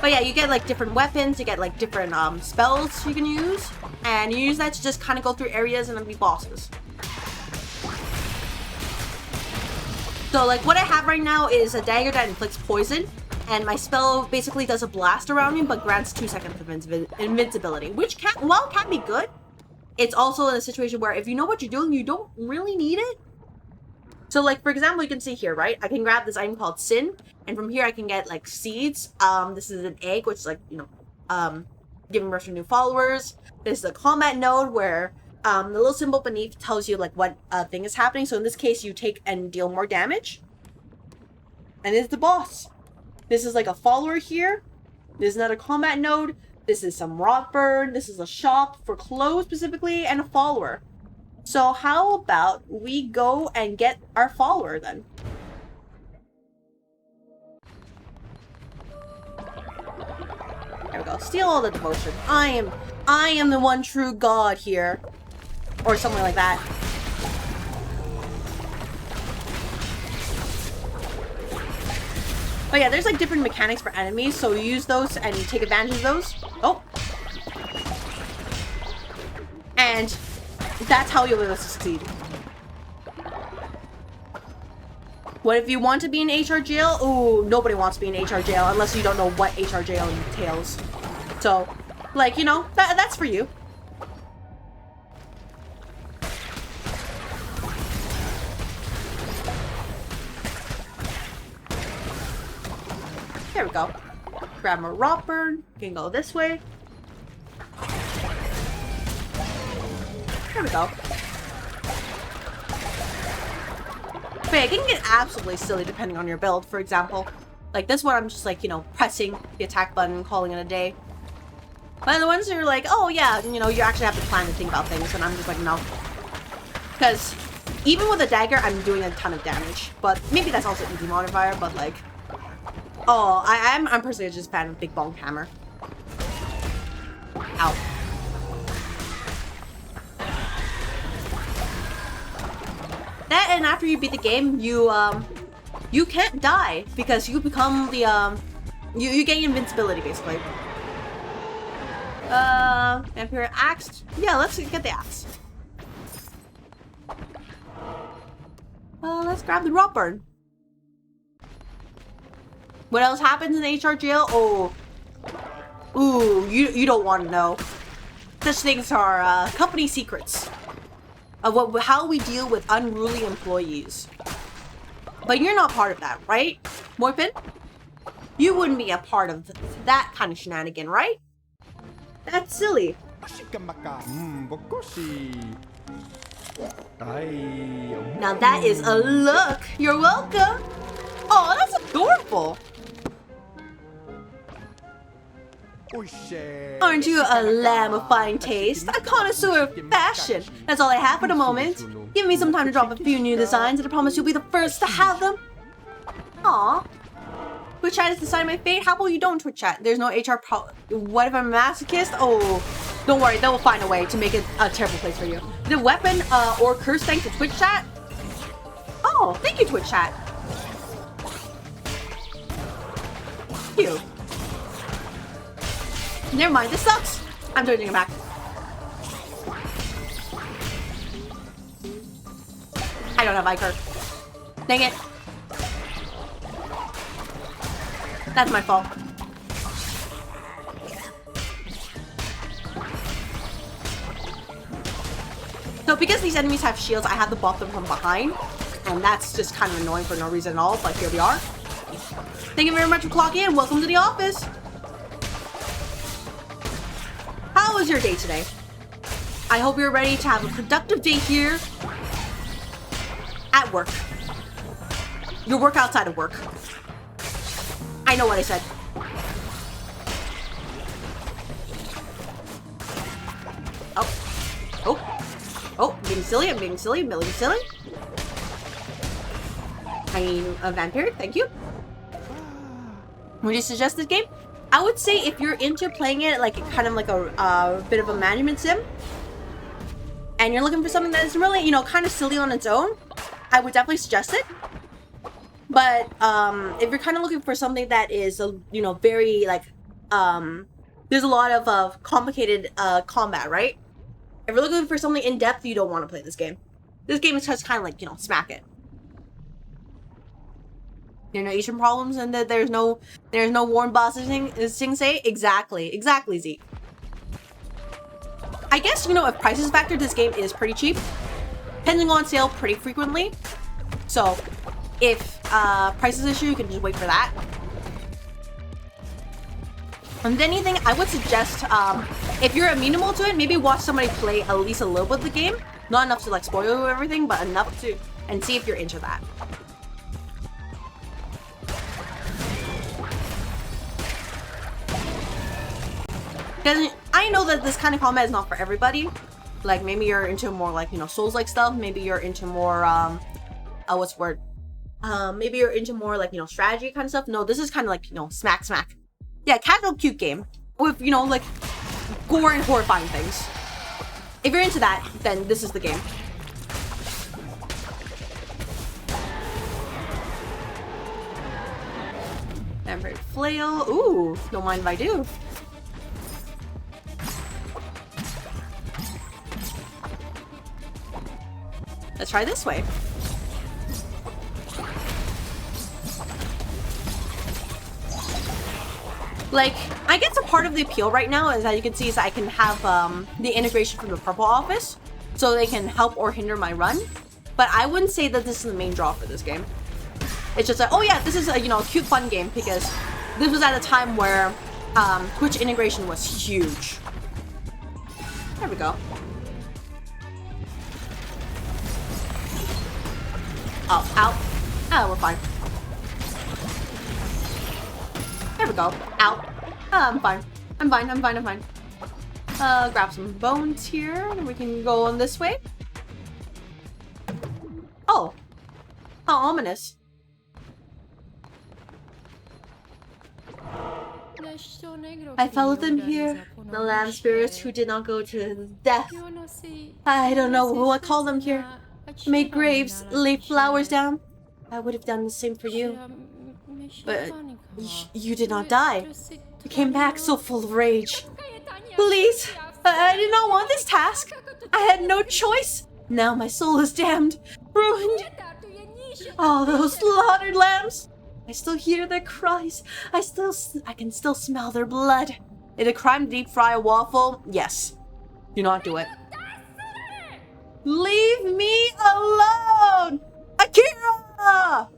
But yeah, you get like different weapons, you get like different spells you can use, and you use that to just kind of go through areas and then beat bosses. So like what I have right now is a dagger that inflicts poison, and my spell basically does a blast around me but grants 2 seconds of invincibility, which can be good. It's also in a situation where if you know what you're doing, you don't really need it. So like, for example, you can see here, right? I can grab this item called Sin, and from here I can get like seeds. This is an egg, which is like, you know, giving birth to new followers. This is a combat node where the little symbol beneath tells you like what thing is happening. So in this case, you take and deal more damage. And it's the boss. This is like a follower here. This is another combat node. This is some rot burn. This is a shop for clothes specifically, and a follower. So how about we go and get our follower then? There we go. Steal all the devotion. I am the one true god here. Or something like that. But yeah, there's like different mechanics for enemies, so you use those and you take advantage of those. Oh. And that's how you'll be able to succeed. What if you want to be in HR jail? Ooh, nobody wants to be in HR jail unless you don't know what HR jail entails. So, like, you know, that's for you. There we go. Grab more rot burn. You can go this way. There we go. But yeah, it can get absolutely silly depending on your build. For example, like this one, I'm just like, you know, pressing the attack button and calling it a day. But the ones that are like, oh yeah, you know, you actually have to plan and think about things, and I'm just like, no. Because even with a dagger, I'm doing a ton of damage. But maybe that's also easy modifier, but like, oh, I'm personally just a fan of Big Bong Hammer. Ow. That, and after you beat the game, you can't die because you become the you gain invincibility basically. Vampire axe. Yeah, let's get the axe. Let's grab the rot burn. What else happens in HR jail? Oh, ooh, you don't want to know. Such things are company secrets of how we deal with unruly employees. But you're not part of that, right, Morphin? You wouldn't be a part of that kind of shenanigan, right? That's silly. Now that is a look. You're welcome. Oh, that's adorable. Aren't you a lamb of fine taste? A connoisseur of fashion. That's all I have for the moment. Give me some time to drop a few new designs, and I promise you'll be the first to have them. Aww. Twitch chat is deciding my fate. How about you don't Twitch chat? There's no HR What if I'm a masochist? Oh, don't worry. They will find a way to make it a terrible place for you. The weapon or curse thanks to Twitch chat? Oh, thank you, Twitch chat. You. Never mind, this sucks. I'm turning it back. I don't have Iker. Dang it. That's my fault. So because these enemies have shields, I have to buff them from behind. And that's just kind of annoying for no reason at all, but here we are. Thank you very much for clocking in. Welcome to the office. How was your day today? I hope you're ready to have a productive day here at work. Your work outside of work. I know what I said. Oh, I'm being silly, I'm being silly. I'm a vampire, thank you. Would you suggest this game? I would say if you're into playing it like kind of like a bit of a management sim, and you're looking for something that is really, you know, kind of silly on its own, I would definitely suggest it. But if you're kind of looking for something that is, you know, very like, there's a lot of complicated combat, right? If you're looking for something in depth, you don't want to play this game. This game is just kind of like, you know, smack it. There are no Asian problems, and that there's no Warren bosses thing say exactly Zeke. I guess, you know, if prices factor, this game is pretty cheap, depending on sale pretty frequently. So if prices issue, you can just wait for that. And anything, I would suggest, if you're amenable to it, maybe watch somebody play at least a little bit of the game. Not enough to like spoil everything, but enough to, and see if you're into that. Because I know that this kind of combat is not for everybody. Like, maybe you're into more like, you know, Souls-like stuff. Maybe you're into more, what's the word? Maybe you're into more like, you know, strategy kind of stuff. No, this is kind of like, you know, smack. Yeah, casual, cute game with, you know, like gore and horrifying things. If you're into that, then this is the game. Vampire flail. Ooh, don't mind if I do. Let's try this way. Like, I guess a part of the appeal right now is that you can see is I can have the integration from the purple office, so they can help or hinder my run. But I wouldn't say that this is the main draw for this game. It's just like, oh yeah, this is a, you know, cute fun game, because this was at a time where Twitch integration was huge. There we go. Oh, ow. Oh, we're fine. There we go. Ow. I'm fine. I'm fine. Grab some bones here, and we can go on this way. Oh. How ominous. I followed them here. The land spirits who did not go to death. I don't know what call them here. Make graves, lay flowers down. I would have done the same for you. But you did not die. You came back so full of rage. Please, I did not want this task. I had no choice. Now my soul is damned, ruined. All those slaughtered lambs. I still hear their cries. I can still smell their blood. Is it a crime to deep fry a waffle? Yes. Do not do it. Leave me alone! Akira! Ah!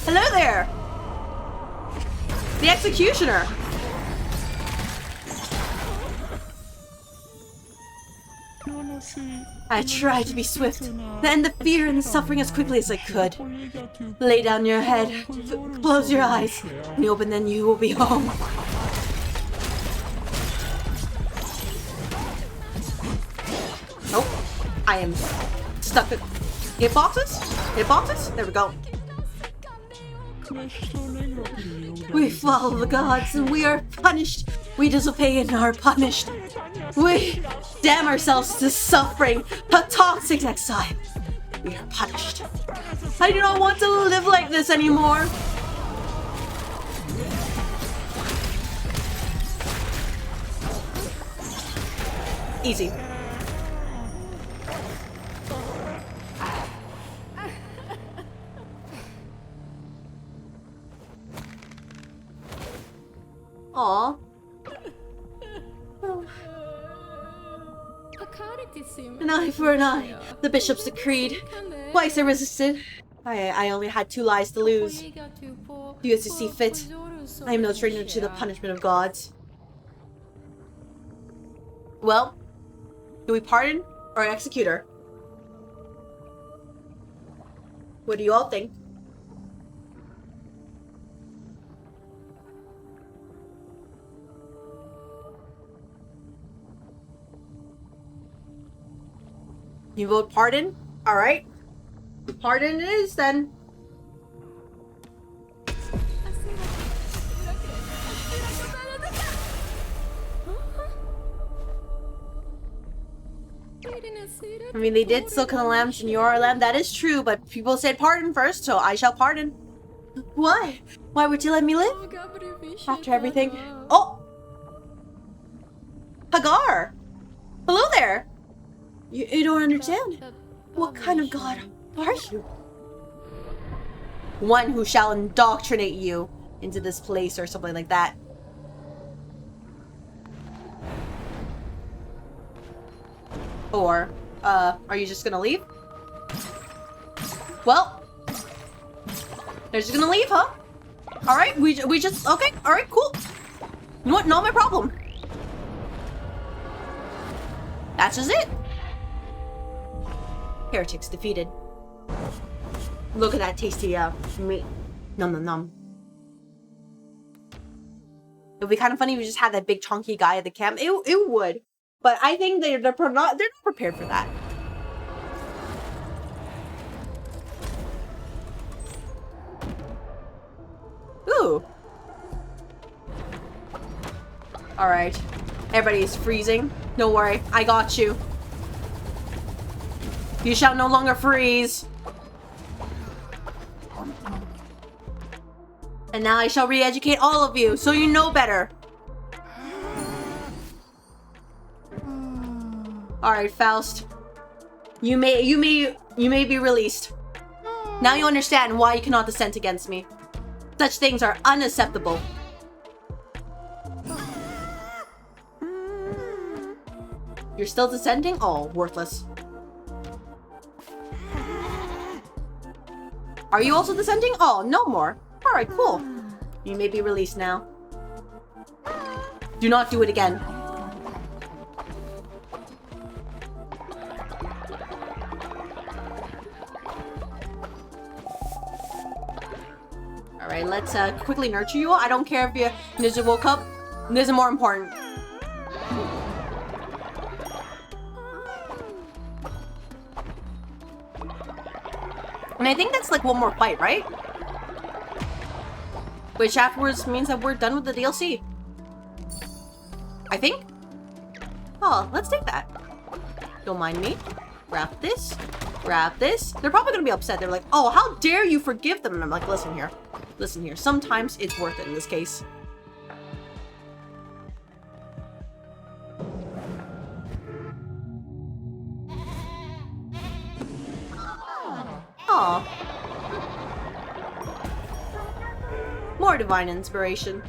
Hello there! The executioner! I tried to be swift, to end the fear and the suffering as quickly as I could. Lay down your head, close your eyes. When you open, then you will be home. Oh, I am stuck. Hit boxes? Hit boxes? There we go. We follow the gods and we are punished. We disobey and are punished. We damn ourselves to suffering, a toxic exile. We are punished. I do not want to live like this anymore. Easy. Aww. An eye for an eye. The bishops decreed. Twice I resisted. I only had 2 lives to lose. Do as you see fit. I am no stranger to the punishment of gods. Well, do we pardon or execute her? What do you all think? You vote pardon? Alright. Pardon it is then. I mean, they did still kill a lamb in your lamb. That is true, but people said pardon first, so I shall pardon. Why? Why would you let me live? After everything. Oh! Hagar! Hello there! You don't understand. What kind of god are you? One who shall indoctrinate you into this place or something like that. Or, are you just gonna leave? Well, they're just gonna leave, huh? Alright, we just, okay, alright, cool. You know what, not my problem. That's just it. Heretics defeated. Look at that tasty, meat. Nom nom nom. It would be kind of funny if we just had that big chunky guy at the camp. It would. But I think they're not prepared for that. Ooh. Alright. Everybody is freezing. Don't worry. I got you. You shall no longer freeze. And now I shall re-educate all of you, so you know better. Alright, Faust. You may be released. Now you understand why you cannot dissent against me. Such things are unacceptable. You're still dissenting? Oh, worthless. Are you also dissenting? Oh, no more. Alright, cool. You may be released now. Do not do it again. Alright, let's quickly nurture you all. I don't care if you just woke up. This is more important. And I think that's like one more fight, right? Which afterwards means that we're done with the DLC. I think? Oh, let's take that. Don't mind me. Grab this. Grab this. They're probably gonna be upset. They're like, oh, how dare you forgive them? And I'm like, listen here. Listen here. Sometimes it's worth it in this case. Aw. More divine inspiration.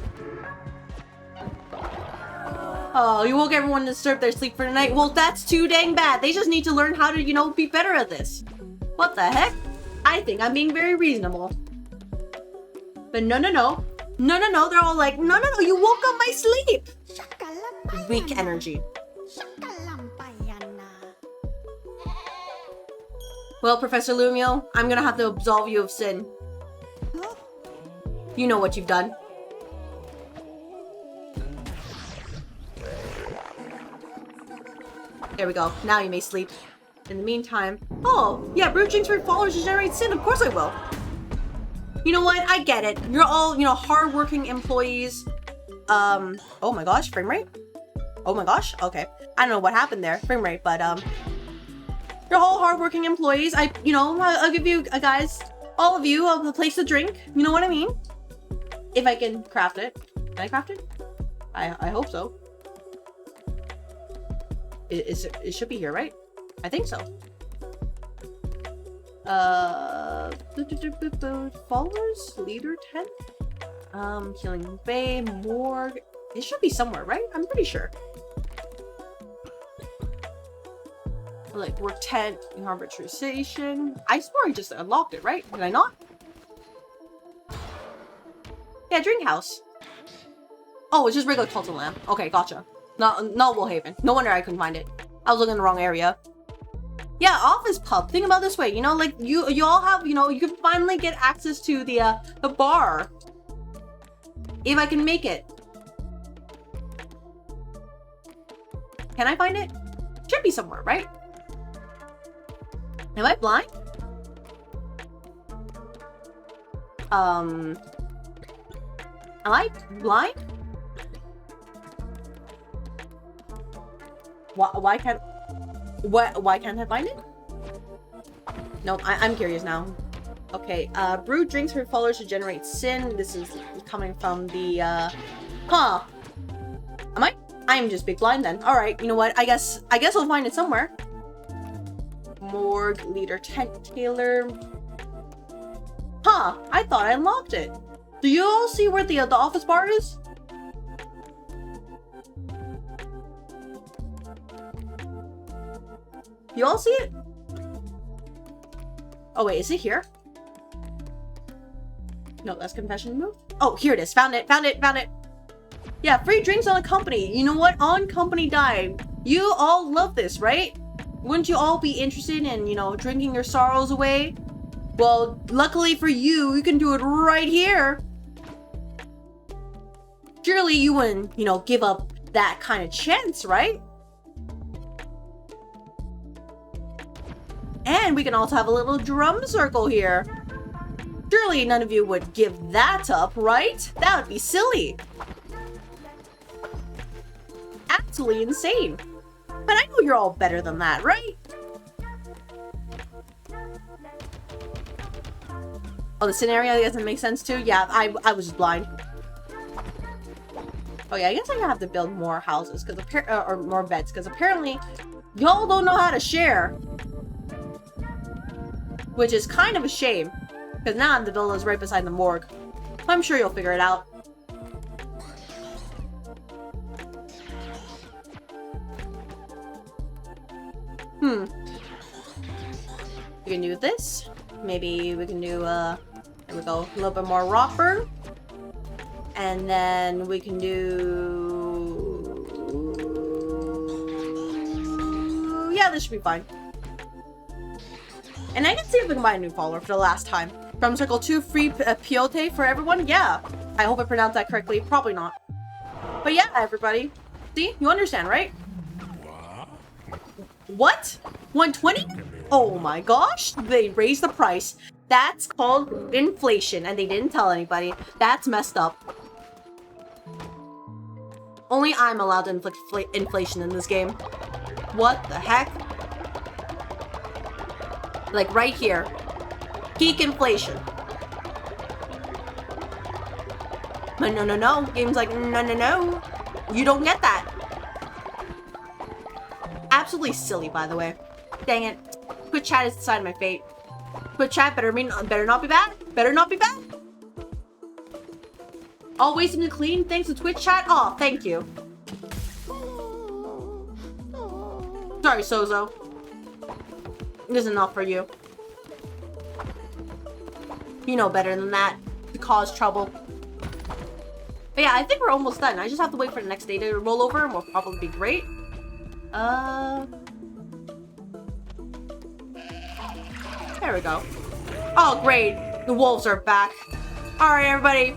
Oh, you woke everyone to disturb their sleep for the night? Well, that's too dang bad. They just need to learn how to, you know, be better at this. What the heck? I think I'm being very reasonable. But no. They're all like, no, you woke up my sleep. Weak energy. Well, Professor Lumio, I'm gonna have to absolve you of sin. You know what you've done. There we go. Now you may sleep. In the meantime... Oh, yeah, brew drinks for followers to generate sin. Of course I will. You know what? I get it. You're all, you know, hardworking employees. Oh my gosh, frame rate? Oh my gosh, okay. I don't know what happened there, frame rate, but, you're all hardworking employees. I'll give you, guys, all of you, a place to drink. You know what I mean? If I can craft it. Can I craft it? I hope so. It should be here, right? I think so. Followers? Leader tent? Healing Bay, Morgue. It should be somewhere, right? I'm pretty sure. Like, work tent, arbitration. I swore I just unlocked it, right? Did I not? Yeah, drink house. Oh, it's just regular Tulsa Lamb. Okay, gotcha. Not Woolhaven. No wonder I couldn't find it. I was looking in the wrong area. Yeah, office pub. Think about it this way, you know, like you all have, you know, you can finally get access to the bar. If I can make it. Can I find it? Should be somewhere, right? Am I blind? Am I blind? Why can't I find it? No, I'm curious now. Okay, brew drinks for followers to generate sin. This is coming from the, huh. Am I? I'm just big blind then. Alright, you know what? I guess I'll find it somewhere. Morgue, leader, tent, tailor. Huh, I thought I unlocked it. Do you all see where the office bar is? You all see it? Oh wait, is it here? No, that's confession move. Oh, here it is. Found it. Yeah, free drinks on a company. You know what? On company dime. You all love this, right? Wouldn't you all be interested in, you know, drinking your sorrows away? Well, luckily for you, you can do it right here. Surely you wouldn't, you know, give up that kind of chance, right? And we can also have a little drum circle here. Surely none of you would give that up, right? That would be silly. Absolutely insane. But I know you're all better than that, right? Oh, the scenario doesn't make sense too? Yeah, I was just blind. Oh yeah, I guess I have to build more houses, or more beds, because apparently y'all don't know how to share. Which is kind of a shame, because now the building is right beside the morgue. I'm sure you'll figure it out. We can do this. Maybe we can do, there we go, a little bit more rock burn. And then we can do... Yeah, this should be fine. And I can see if we can buy a new follower for the last time. From Circle 2, free peyote for everyone? Yeah. I hope I pronounced that correctly. Probably not. But yeah, everybody. See? You understand, right? What? 120? Oh my gosh. They raised the price. That's called inflation, and they didn't tell anybody. That's messed up. Only I'm allowed to inflict inflation in this game. What the heck? Like right here. Peak inflation. No. Game's like, no. You don't get that. Absolutely silly, by the way. Dang it. Quick chat is deciding my fate. Quick chat better not be bad. Better not be bad. Always seem to clean thanks to Twitch chat. Oh, thank you. Sorry, Sozo. This is enough for you. You know better than that to cause trouble. But yeah, I think we're almost done. I just have to wait for the next day to roll over, and we'll probably be great. There we go. Oh, great. The wolves are back. Alright, everybody.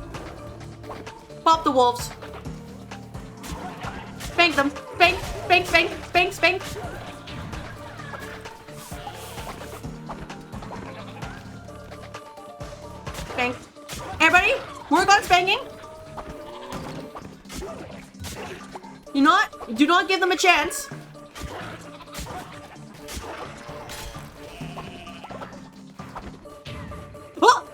Pop the wolves. Spank them. Spank. Spank. Everybody, work on spanking. Do not give them a chance. Oh!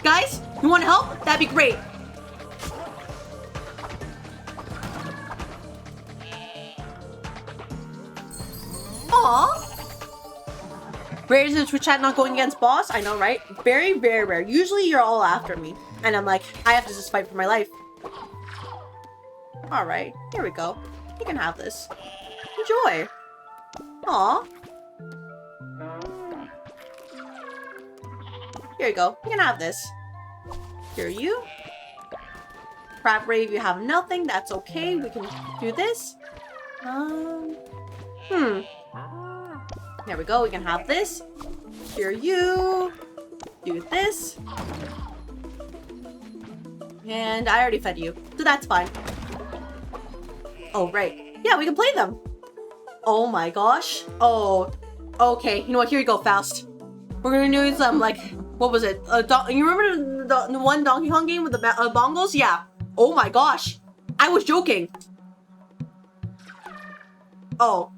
Guys, you want to help? That'd be great. Aww. Rare is the Twitch chat not going against boss? I know, right? Very, very rare. Usually you're all after me. And I'm like, I have to just fight for my life. Alright, here we go. You can have this. Enjoy. Aww. Here you go. You can have this. Here you. Crab Rave, you have nothing. That's okay. We can do this. There we go. We can have this. Here you. Do this. And I already fed you, so that's fine. Oh, right. Yeah, we can play them. Oh my gosh. Oh, okay. You know what? Here you go, Faust. We're gonna do some, like, what was it? You remember the one Donkey Kong game with the bongos? Yeah. Oh my gosh. I was joking. Oh.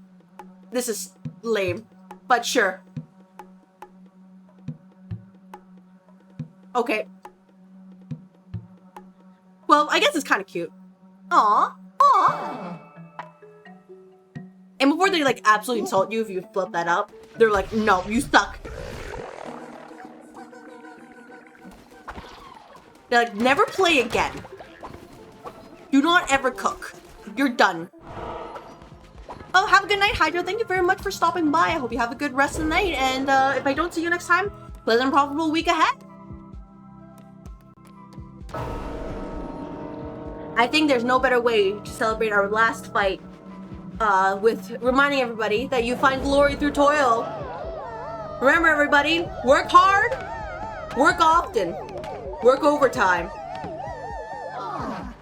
This is lame. But sure. Okay. Well, I guess it's kind of cute. Aww. Aww. And before they, like, absolutely insult you if you flip that up, they're like, no, you suck. They're like, never play again. Do not ever cook. You're done. Oh, have a good night, Hydra. Thank you very much for stopping by. I hope you have a good rest of the night. And if I don't see you next time, pleasant and profitable week ahead. I think there's no better way to celebrate our last fight with reminding everybody that you find glory through toil. Remember, everybody, work hard, work often, work overtime.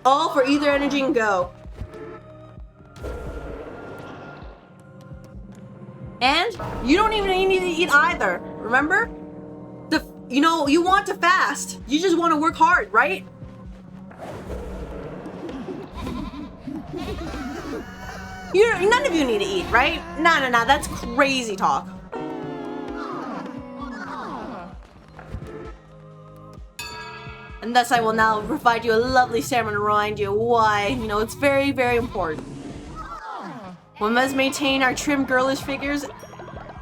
All for Ether Energy and Go. And you don't even need to eat either. Remember? You know, you want to fast. You just want to work hard, right? None of you need to eat, right? No, that's crazy talk. And thus I will now provide you a lovely sermon to remind you why, you know, it's very, very important. We must maintain our trim girlish figures.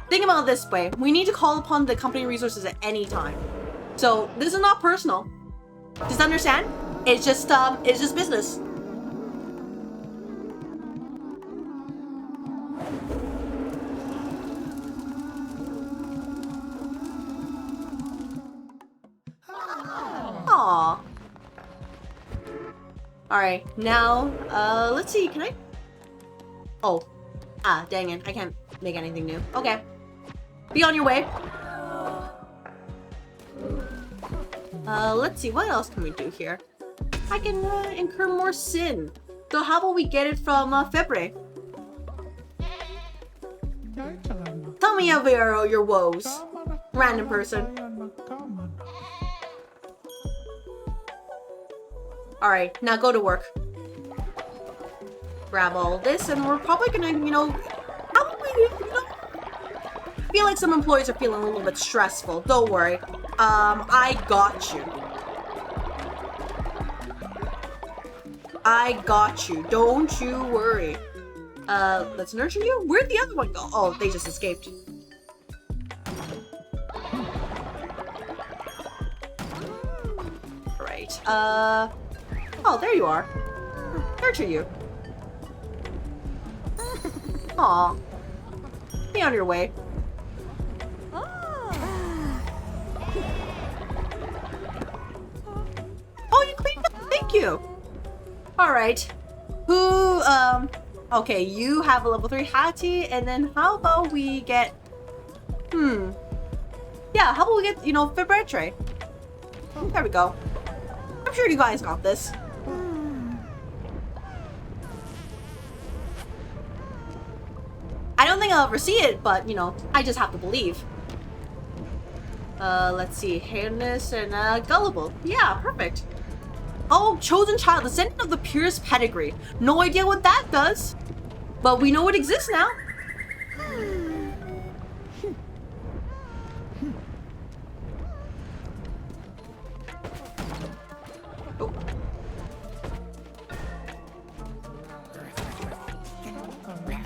Think about it this way. We need to call upon the company resources at any time. So this is not personal. Just understand? It's just business. Aww. Alright, now, let's see, can I? Oh. Ah, dang it. I can't make anything new. Okay. Be on your way. Let's see, what else can we do here? I can, incur more sin. So how about we get it from, Febre? Tell me of your woes. Random person. Alright, now go to work. Grab all this, and we're probably gonna, you know, feel like some employees are feeling a little bit stressful. Don't worry. I got you. I got you. Don't you worry. Let's nurture you? Where'd the other one go? Oh, they just escaped. Right. Oh, there you are. Nurture you. Aw. Be on your way. Oh, you cleaned up. Thank you. Alright. Who, okay, you have a level 3 Hattie, and then how about we get, yeah, how about we get, you know, Fibretre? There we go. I'm sure you guys got this. I don't think I'll ever see it, but, you know, I just have to believe. Let's see, Hairless and, Gullible. Yeah, perfect. Oh, Chosen Child, Descendant of the Purest Pedigree. No idea what that does, but we know it exists now. Oh.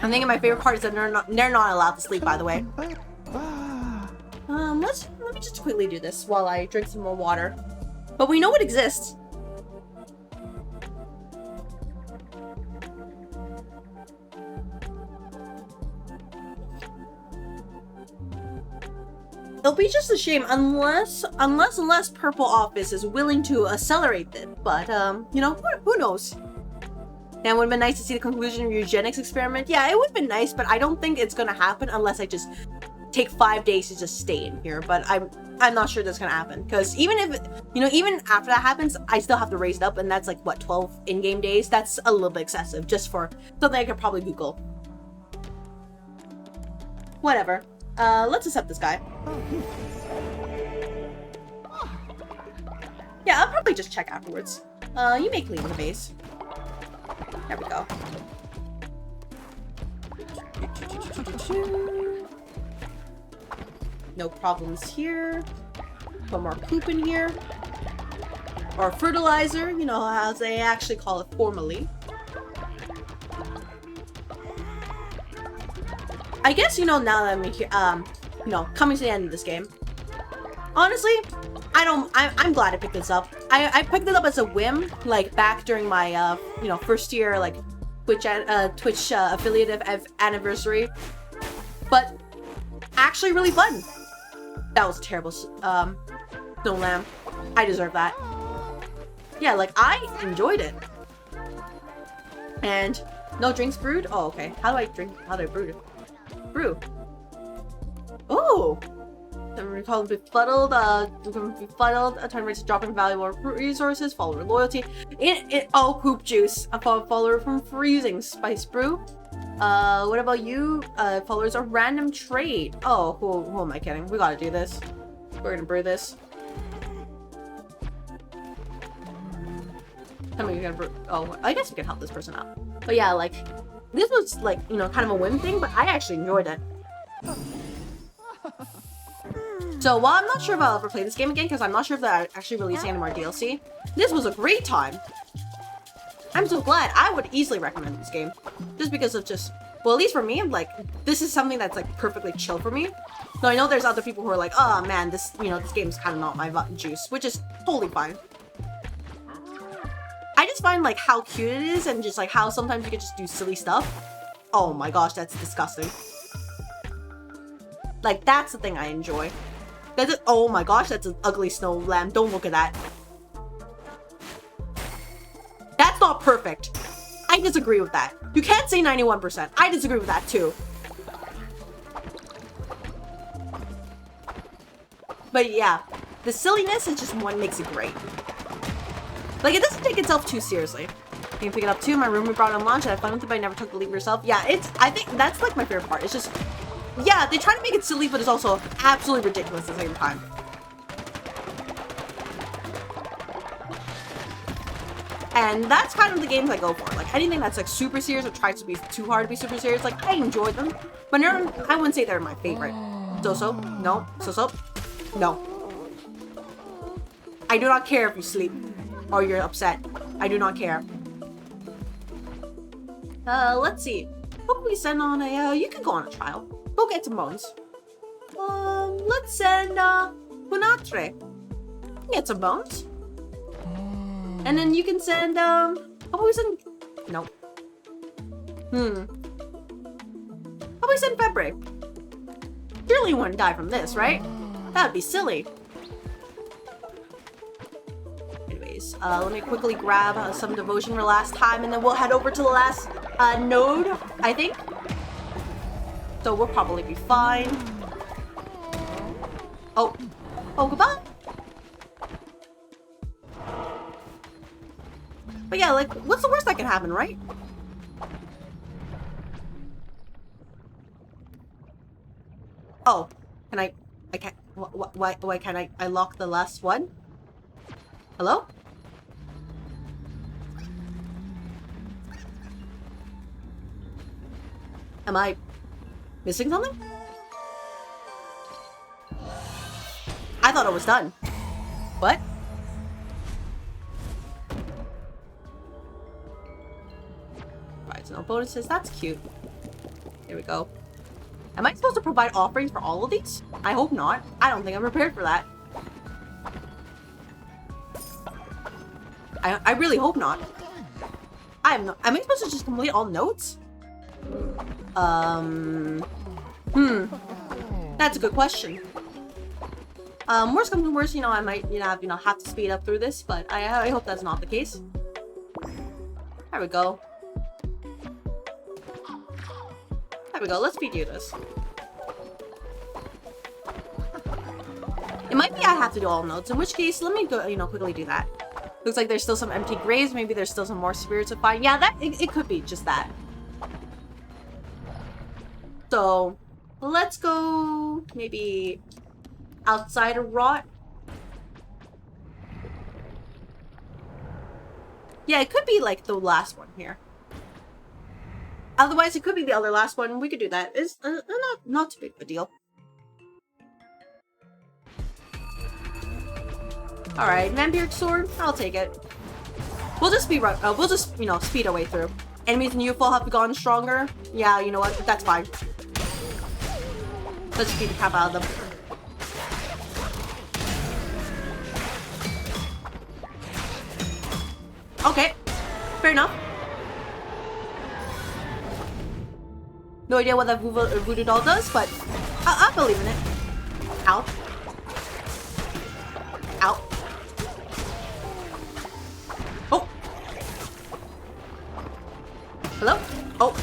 I'm thinking my favorite part is that they're not allowed to sleep, by the way. Let me just quickly do this while I drink some more water. But we know it exists. It'll be just a shame unless Purple Office is willing to accelerate it. But you know, who knows? And it would have been nice to see the conclusion of your eugenics experiment. Yeah, it would have been nice, but I don't think it's gonna happen unless I just take 5 days to just stay in here. But I'm not sure that's gonna happen, because even if, you know, even after that happens, I still have to raise it up, and that's like what, 12 in-game days. That's a little bit excessive just for something I could probably Google. Whatever. Let's accept this guy. Yeah, I'll probably just check afterwards. You may clean the base. There we go. No problems here. Put more poop in here. Or fertilizer, you know, as they actually call it formally. I guess, you know, now that I'm here, you know, coming to the end of this game, honestly, I'm glad I picked this up. I picked it up as a whim, like, back during my, you know, first year, like, Twitch affiliate anniversary. But, actually really fun. That was terrible, Snow Lamb. I deserve that. Yeah, like, I enjoyed it. And, no drinks brewed? Oh, okay. How do I brew it? Brew. Oh! Recall befuddled, tournaments dropping valuable resources, follower loyalty. Oh, poop juice. A follower from freezing spice brew. What about you? Followers of random trade. Oh, who am I kidding? We gotta do this. We're gonna brew this. Tell me you're gonna brew. Oh, I guess we can help this person out. But yeah, like, this was like, you know, kind of a whim thing, but I actually enjoyed it. So while I'm not sure if I'll ever play this game again, because I'm not sure if they're actually releasing any more DLC, this was a great time. I'm so glad. I would easily recommend this game. Just because of just, well, at least for me, like, this is something that's like perfectly chill for me. Though I know there's other people who are like, oh man, this, you know, this game's kind of not my juice, which is totally fine. I just find like how cute it is and just like how sometimes you can just do silly stuff. Oh my gosh, that's disgusting. Like, that's the thing I enjoy. That's it. Oh my gosh, that's an ugly snow lamb. Don't look at that. That's not perfect. I disagree with that. You can't say 91%. I disagree with that too. But yeah, the silliness is just what makes it great. Like, it doesn't take itself too seriously. You can pick it up too. My roommate brought it on lunch and I found it, but I never took the leap yourself. Yeah, I think that's like my favorite part. It's just, yeah, they try to make it silly, but it's also absolutely ridiculous at the same time. And that's kind of the games I go for. Like, anything that's like super serious or tries to be too hard to be super serious, like, I enjoy them. But I wouldn't say they're my favorite. So-so? No. So-so? No. I do not care if you sleep or you're upset. I do not care. Let's see. Hope we send on a, you can go on a trial. Go get some bones. Let's send, Hunatre. Get some bones. And then you can send, how about we send, no. How about we send February? Surely you wouldn't die from this, right? That would be silly. Anyways, let me quickly grab some devotion for last time, and then we'll head over to the last, node, I think. So we'll probably be fine. Oh, goodbye. But yeah, like, what's the worst that can happen, right? Oh, I can't, why can't I lock the last one? Hello? Am I missing something? I thought it was done. What? Right, so no bonuses. That's cute. There we go. Am I supposed to provide offerings for all of these? I hope not. I don't think I'm prepared for that. I really hope not. Am I supposed to just complete all notes? That's a good question. Worst comes to worst, you know, I might, have to speed up through this, but I hope that's not the case. There we go. There we go. Let's speed do this. It might be I have to do all notes, in which case, let me go, quickly do that. Looks like there's still some empty graves. Maybe there's still some more spirits to find. Yeah, it could be just that. So, let's go maybe outside of rot. Yeah, it could be like the last one here. Otherwise, it could be the other last one. We could do that. It's not too big of a deal. All right, vampiric sword. I'll take it. We'll just be we'll just speed our way through. Enemies in UFO have gotten stronger. Yeah, you know what? That's fine. Let's beat the crap out of them. Okay, fair enough. No idea what that voodoo doll does, but I believe in it. Ow. Ow. Oh. Hello? Oh.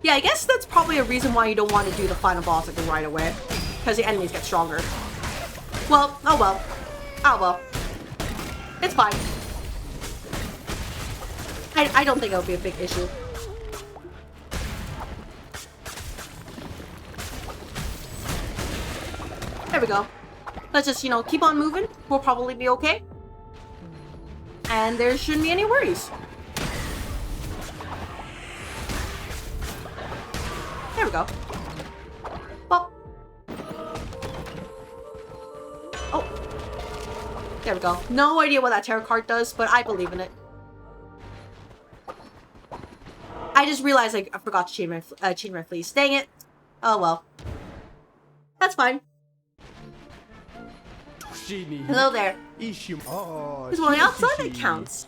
Yeah, I guess that's probably a reason why you don't want to do the final boss like right away. Because the enemies get stronger. Well, oh well. Oh well. It's fine. I don't think it'll be a big issue. There we go. Let's just, keep on moving. We'll probably be okay. And there shouldn't be any worries. There we go. Well. Oh. There we go. No idea what that tarot card does, but I believe in it. I just realized I forgot to chain my fleece. Dang it. Oh well. That's fine. Hello there. There's one outside that counts.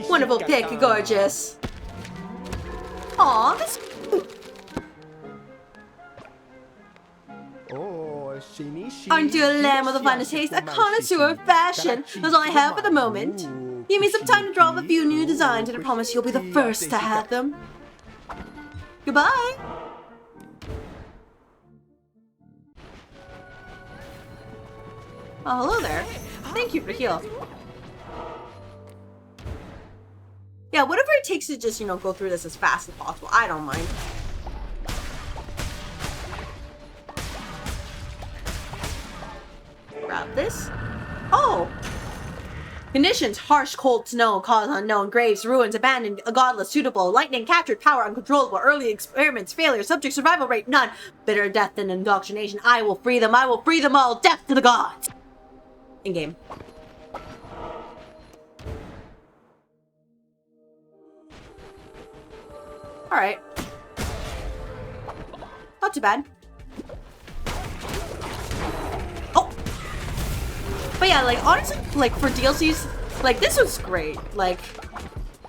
Wonderful pick, gorgeous. Aw, that's cute. Aren't you a lamb with the finest taste? A connoisseur of fashion. That's all I have for the moment. Give me some time to draw up a few new designs, and I promise you'll be the first to have them. Goodbye. Oh, hello there. Thank you for the heal. Yeah, whatever it takes to just, go through this as fast as possible. I don't mind. Grab this. Oh! Conditions: harsh, cold snow, cause unknown, graves, ruins, abandoned, godless, suitable, lightning, captured, power, uncontrollable, early experiments, failure, subject survival rate, none, bitter death and indoctrination. I will free them all, death to the gods! In-game. Alright. Not too bad. Oh! But yeah, like, honestly, like, for DLCs, like, this was great. Like,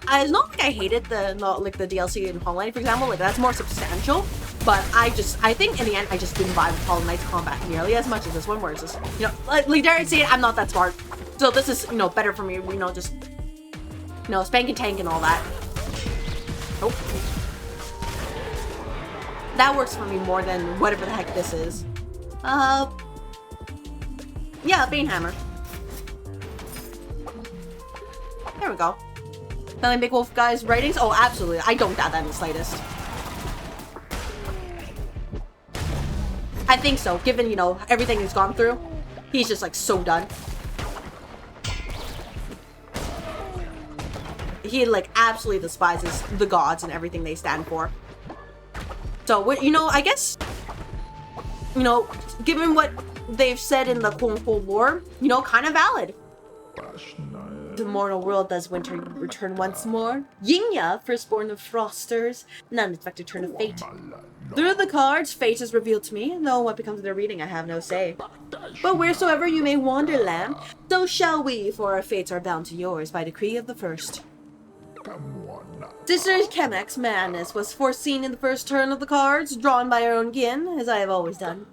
it's not like I hated the DLC in Hollow Knight, for example. Like, that's more substantial. But I think in the end, I just didn't vibe with Hollow Knight's combat nearly as much as this one, where it's just, like dare I say it, I'm not that smart. So this is, better for me, just, spank and tank and all that. Oh. That works for me more than whatever the heck this is. Yeah, Banehammer. There we go. Telling Big Wolf guy's writings? Oh, absolutely. I don't doubt that in the slightest. I think so, given, everything he's gone through. He's just, like, so done. He, like, absolutely despises the gods and everything they stand for. So, I guess, given what they've said in the quote-unquote war, kind of valid. The mortal world does winter return once more. Yngya, firstborn of Frosters, an unexpected turn of fate. Through the cards, fate is revealed to me, though what becomes of their reading I have no say. But wheresoever you may wander, lamb, so shall we, for our fates are bound to yours by decree of the first. Sister Kemek's madness was foreseen in the first turn of the cards, drawn by our own Gin, as I have always done.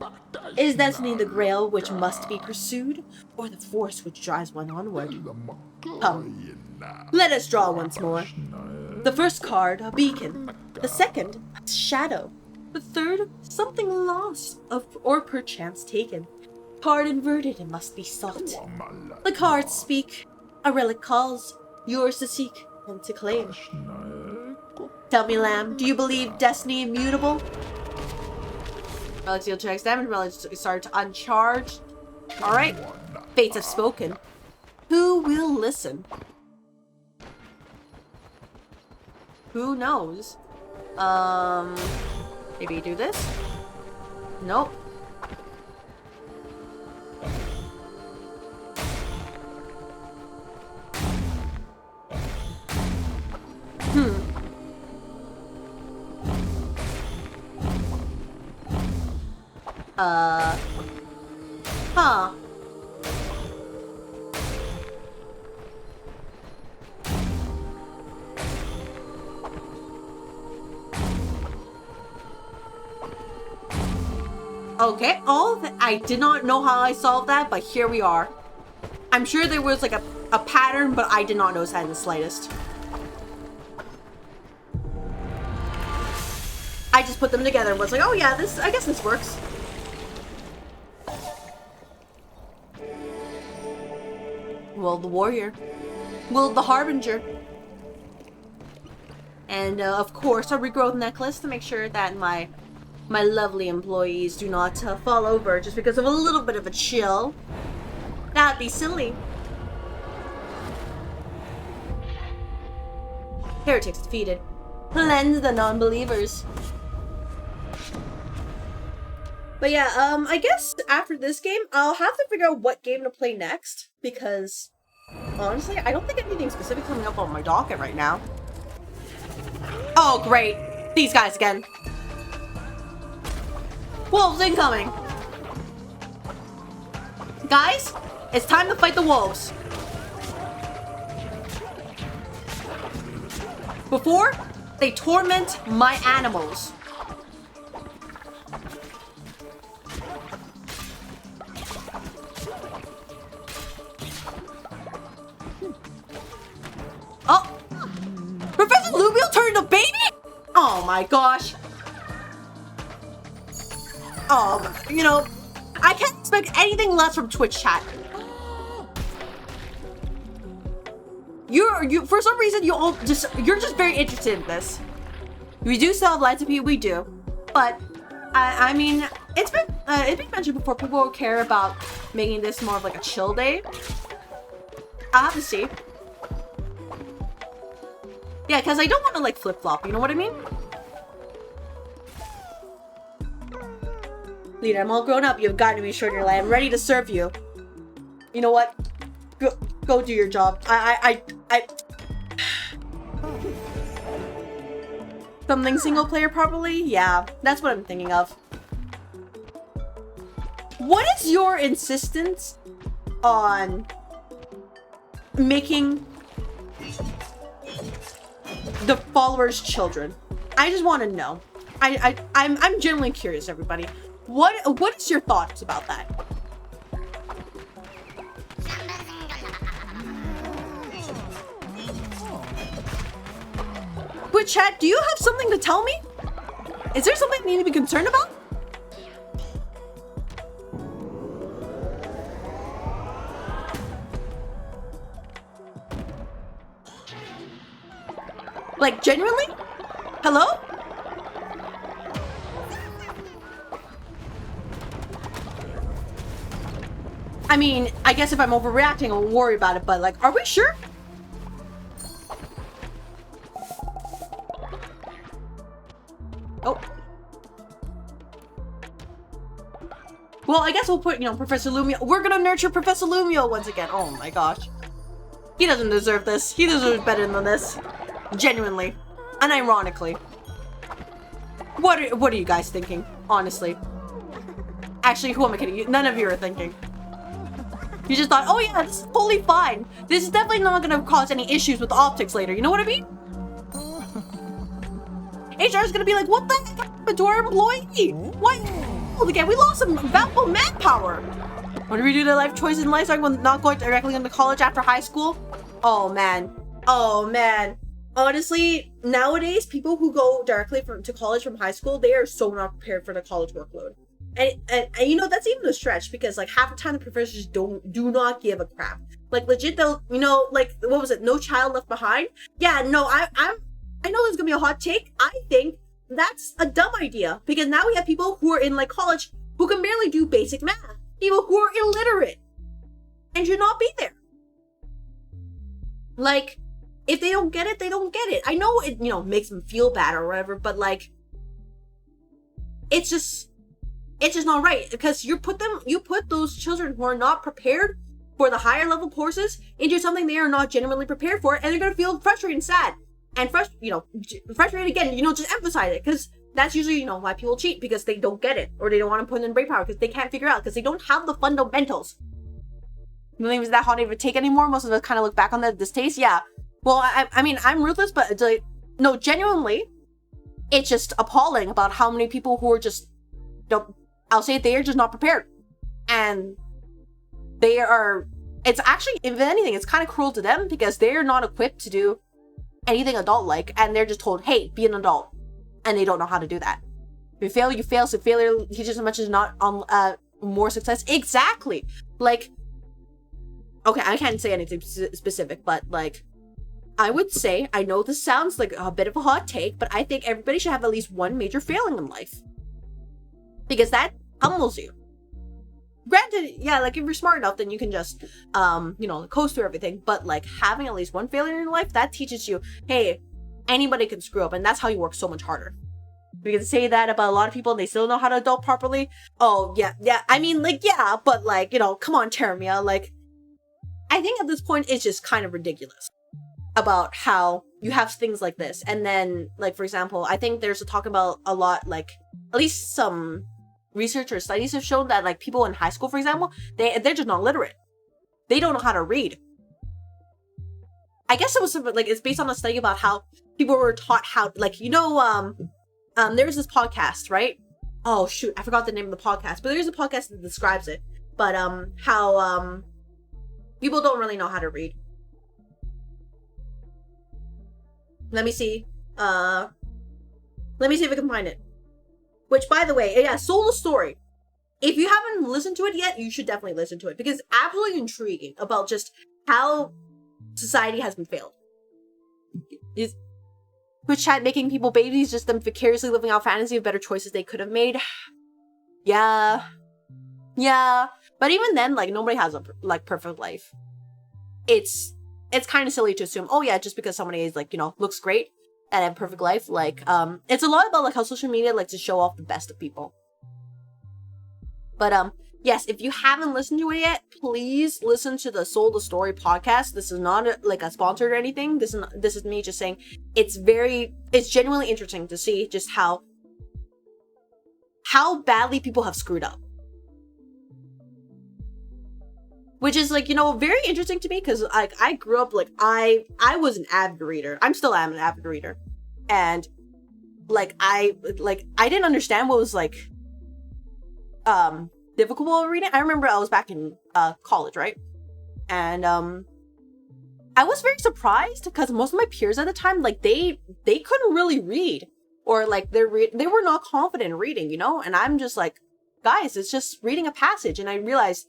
Is destiny the grail which must be pursued, or the force which drives one onward? Come, let us draw once more. The first card, a beacon. The second, a shadow. The third, something lost, or perchance taken. Card inverted, it must be sought. The cards speak. A relic calls. Yours to seek. and to claim. Tell me, Lamb, do you believe destiny immutable? Relics deal 2x damage. Relics start uncharged. Alright. Fates have spoken. Who will listen? Who knows? Maybe do this? Nope. Huh. Okay, I did not know how I solved that, but here we are. I'm sure there was like a pattern, but I did not notice that in the slightest. I just put them together and was like, oh yeah, I guess this works. Will the warrior. Will the harbinger. And of course a regrowth necklace to make sure that my lovely employees do not fall over just because of a little bit of a chill. That'd be silly. Heretics defeated. Cleanse the non-believers. But yeah, I guess after this game, I'll have to figure out what game to play next. Because, honestly, I don't think anything specific coming up on my docket right now. Oh, great. These guys again. Wolves incoming! Guys, it's time to fight the wolves. Before they torment my animals. Oh! Professor Lumio turned a baby? Oh my gosh. Oh, you know, I can't expect anything less from Twitch chat. You for some reason you're just very interested in this. We do still have Live2D, we do, but I mean it's been mentioned before. People care about making this more of like a chill day. I'll have to see. Yeah, because I don't want to like flip flop. You know what I mean? Leader, I'm all grown up. You've got to be sure you're I'm ready to serve you. You know what? Go do your job. Something single player probably? Yeah, that's what I'm thinking of. What is your insistence on making the followers children? I just want to know. I'm genuinely curious, everybody. What is your thoughts about that? But chat, do you have something to tell me? Is there something I need to be concerned about? Like, genuinely? Hello? I mean, I guess if I'm overreacting, I'll worry about it, but like, are we sure? Oh. Well, I guess we'll put, Professor Lumio. We're gonna nurture Professor Lumio once again. Oh my gosh. He doesn't deserve this. He deserves better than this. Genuinely. Unironically. What are you guys thinking? Honestly. Actually, who am I kidding? None of you are thinking. You just thought, oh yeah, this is fully fine. This is definitely not gonna cause any issues with optics later. You know what I mean? HR is gonna be like, what the heck happened to our employee? What? Oh, again, we lost some valuable manpower. What do we do to life choices in life when not going directly into college after high school? Oh man. Oh man. Honestly, nowadays, people who go directly to college from high school, they are so not prepared for the college workload. And you know, that's even a stretch, because like half the time the professors do not give a crap. Like legit, they'll, you know, like what was it? No Child Left Behind. Yeah, no, I know there's gonna be a hot take. I think that's a dumb idea, because now we have people who are in like college who can barely do basic math, people who are illiterate and should not be there. Like, if they don't get it, they don't get it. I know it, you know, makes them feel bad or whatever, but like, it's just not right, because you put those children who are not prepared for the higher level courses into something they are not genuinely prepared for, and they're gonna feel frustrated and sad and frustrated again. You know, just emphasize it, because that's usually, you know, why people cheat, because they don't get it, or they don't want to put in brain power because they can't figure out, because they don't have the fundamentals. You don't think it's that hot of a take anymore? Most of us kind of look back on that distaste. Yeah. Well, I mean, I'm ruthless, but it's like, no, genuinely, it's just appalling about how many people who are just, I'll say they are just not prepared. And they are, it's actually, if anything, it's kind of cruel to them, because they're not equipped to do anything adult-like, and they're just told, hey, be an adult. And they don't know how to do that. If you fail, you fail. So failure teaches as much as not on more success. Exactly. Like, okay, I can't say anything specific, but like, I would say, I know this sounds like a bit of a hot take, but I think everybody should have at least one major failing in life. Because that humbles you. Granted, yeah, like if you're smart enough, then you can just, you know, coast through everything. But like having at least one failure in your life, that teaches you, hey, anybody can screw up, and that's how you work so much harder. We can say that about a lot of people and they still know how to adult properly. Oh, yeah, I mean, like, yeah, but like, you know, come on, Termia, like, I think at this point it's just kind of ridiculous about how you have things like this. And then, like, for example, I think there's a talk about a lot, like, at least some research or studies have shown that, like, people in high school, for example, they're just not literate. They don't know how to read. I guess it was something, like, it's based on a study about how people were taught how, like, you know, there's this podcast, right? Oh, shoot, I forgot the name of the podcast, but there's a podcast that describes it. But, how, people don't really know how to read. Let me see if I can find it. Which, by the way, yeah, Soul Story. If you haven't listened to it yet, you should definitely listen to it, because it's absolutely intriguing about just how society has been failed. Is Twitch chat making people babies, just them vicariously living out fantasy of better choices they could have made. Yeah. But even then, like, nobody has a, like, perfect life. It's kind of silly to assume, oh yeah, just because somebody is, like, you know, looks great and have a perfect life, like, it's a lot about, like, how social media likes to show off the best of people. But, yes, if you haven't listened to it yet, please listen to the Soul the Story podcast. This is not, like, a sponsored or anything. This is me just saying it's genuinely interesting to see just how badly people have screwed up. Which is, like, you know, very interesting to me, because, like, I grew up, like, I was an avid reader. I still am an avid reader. And, like, I didn't understand what was, like, difficult about reading. I remember I was back in, college, right? And, I was very surprised, because most of my peers at the time, like, they couldn't really read. Or, like, they were not confident in reading, you know? And I'm just like, guys, it's just reading a passage. And I realized,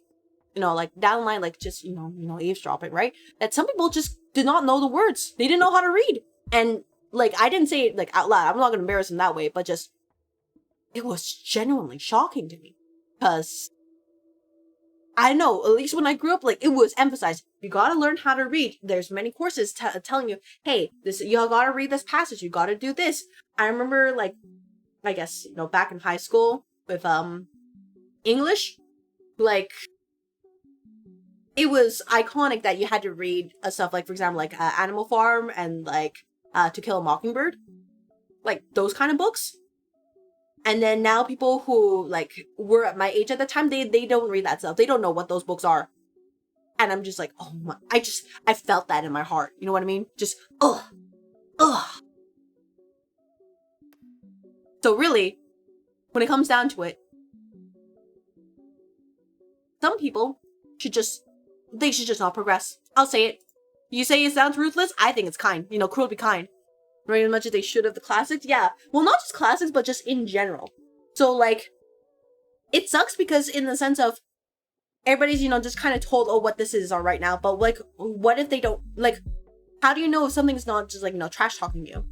you know, like, down the line, like, just, you know, eavesdropping, right? That some people just did not know the words. They didn't know how to read. And, like, I didn't say it, like, out loud. I'm not gonna embarrass them that way, but just, it was genuinely shocking to me. Because, I know, at least when I grew up, like, it was emphasized, you gotta learn how to read. There's many courses telling you, hey, you gotta read this passage, you gotta do this. I remember, like, I guess, you know, back in high school with, English, like, it was iconic that you had to read stuff like, for example, like Animal Farm and like To Kill a Mockingbird, like those kind of books. And then now people who like were at my age at the time, they don't read that stuff. They don't know what those books are. And I'm just like, oh my, I felt that in my heart. You know what I mean? Just, ugh. So really, when it comes down to it, some people should just not progress. I'll say it. You say it sounds ruthless? I think it's kind. You know, cruel to be kind. Right, as much as they should have the classics? Yeah. Well, not just classics, but just in general. So, like, it sucks because in the sense of everybody's, you know, just kind of told, oh, what this is all right now. But like, what if they don't, like, how do you know if something's not just like, you know, trash talking you?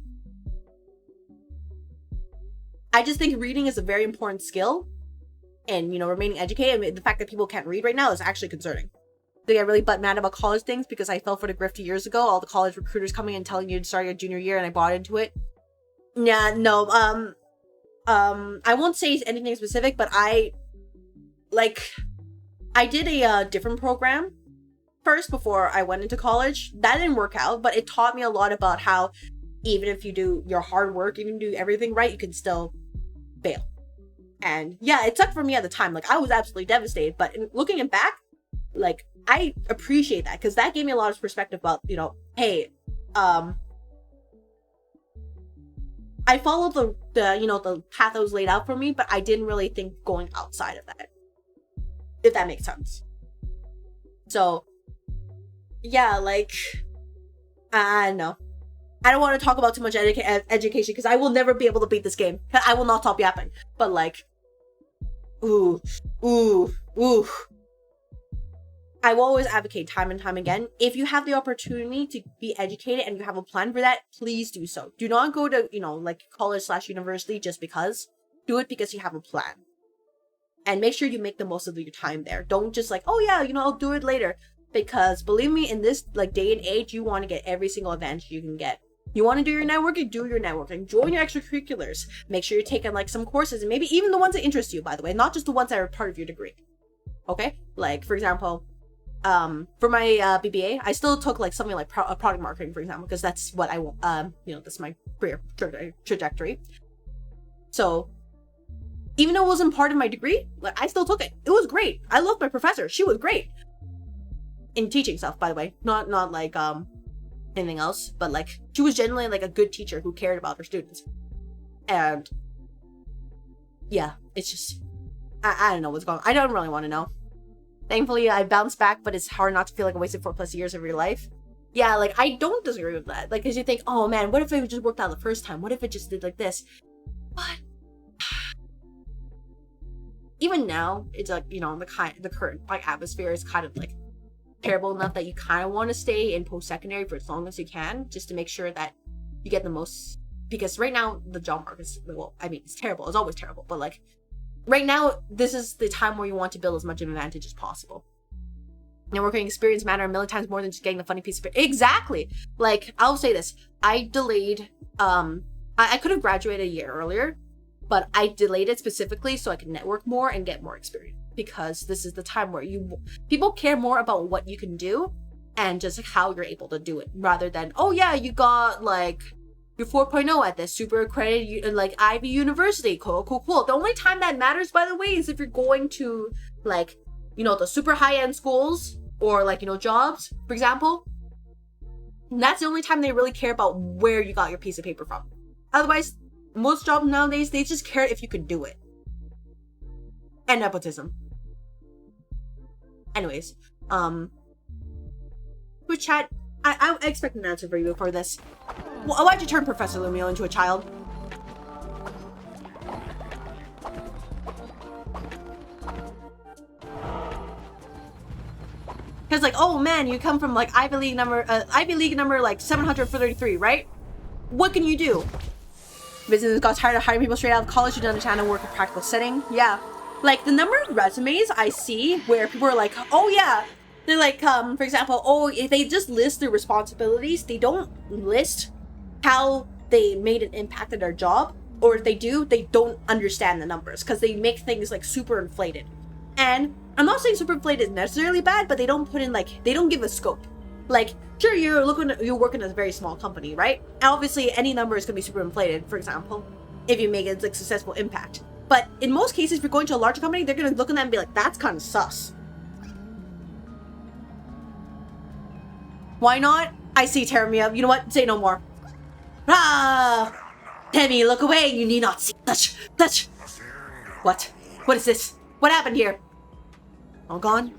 I just think reading is a very important skill, and, you know, remaining educated. I mean, the fact that people can't read right now is actually concerning. They get really butt mad about college things because I fell for the grift 2 years ago. All the college recruiters coming and telling you to start your junior year, and I bought into it. Yeah, no, I won't say anything specific, but I did a different program first before I went into college. That didn't work out, but it taught me a lot about how even if you do your hard work, even if you do everything right, you can still fail. And yeah, it sucked for me at the time. Like, I was absolutely devastated, but looking it back, like, I appreciate that because that gave me a lot of perspective about, you know, hey, I followed the you know, the path that was laid out for me, but I didn't really think going outside of that, if that makes sense. So yeah, like, I don't know. I don't want to talk about too much education because I will never be able to beat this game. I will not stop yapping. But like, ooh. I will always advocate time and time again. If you have the opportunity to be educated and you have a plan for that, please do so. Do not go to, you know, like college/university just because. Do it because you have a plan. And make sure you make the most of your time there. Don't just like, oh yeah, you know, I'll do it later. Because believe me, in this like day and age, you want to get every single advantage you can get. You want to do your networking, do your networking. Join your extracurriculars. Make sure you're taking like some courses, and maybe even the ones that interest you, by the way, not just the ones that are part of your degree. Okay? Like, for example, for my BBA, I still took like something like product marketing, for example, because that's what I want, you know, that's my career trajectory. So even though it wasn't part of my degree, like, I still took it. It was great. I loved my professor. She was great in teaching stuff, by the way, not like anything else, but like she was genuinely like a good teacher who cared about her students. And yeah, it's just I don't know what's going on. I don't really want to know. Thankfully, I bounced back, but it's hard not to feel like I wasted 4+ years of your life. Yeah, like, I don't disagree with that. Like, because you think, oh man, what if it just worked out the first time? What if it just did like this? But even now, it's like, you know, the current like atmosphere is kind of like terrible enough that you kind of want to stay in post-secondary for as long as you can, just to make sure that you get the most. Because right now, the job market is, well, I mean, it's terrible. It's always terrible, but like, right now, this is the time where you want to build as much of an advantage as possible. Networking experience matter a million times more than just getting the funny piece of paper. Exactly. Like, I'll say this. I delayed, I could have graduated a year earlier, but I delayed it specifically so I could network more and get more experience. Because this is the time where people care more about what you can do and just how you're able to do it, rather than, oh yeah, you got like your 4.0 at this super accredited like Ivy University. Cool. The only time that matters, by the way, is if you're going to like, you know, the super high-end schools or like, you know, jobs, for example. And that's the only time they really care about where you got your piece of paper from. Otherwise, most jobs nowadays, they just care if you can do it. And nepotism. Anyways, with chat, I expect an answer for you before this. Why'd you turn Professor Lumio into a child? Because like, oh man, you come from like Ivy League number like 733, right? What can you do? Business got tired of hiring people straight out of college who don't understand how to work in a practical setting. Yeah. Like, the number of resumes I see where people are like, oh yeah, they're like, for example, oh, if they just list their responsibilities, they don't list how they made an impact at their job, or if they do, they don't understand the numbers, because they make things, like, super inflated. And I'm not saying super inflated is necessarily bad, but they don't put in, like, they don't give a scope. Like, sure, you're working at a very small company, right? And obviously, any number is going to be super inflated, for example, if you make it, like, successful impact. But in most cases, if you're going to a larger company, they're going to look at that and be like, that's kind of sus. Why not? I see, tear me up. You know what? Say no more. Ah! Temmie, look away. You need not see. Touch. What? What is this? What happened here? All gone?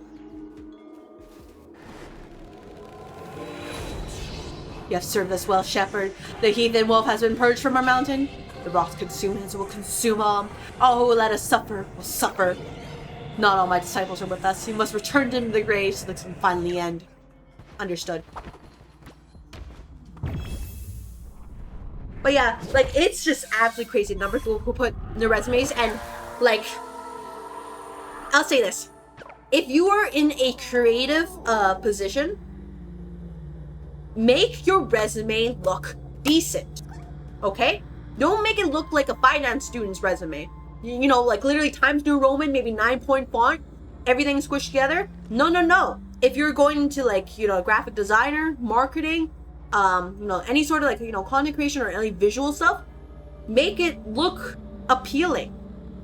You have served us well, shepherd. The heathen wolf has been purged from our mountain. The wrath consumes will consume all. All who let us suffer will suffer. Not all my disciples are with us. You must return them to the grave so they can finally end. Understood. But yeah, like, it's just absolutely crazy the number of people who put their resumes, and, like, I'll say this. If you are in a creative position, make your resume look decent, okay? Don't make it look like a finance student's resume. You know, like, literally Times New Roman, maybe 9-point font, everything squished together. No, no, no. If you're going into, like, you know, graphic designer, marketing, you know, any sort of, like, you know, content creation or any visual stuff, make it look appealing.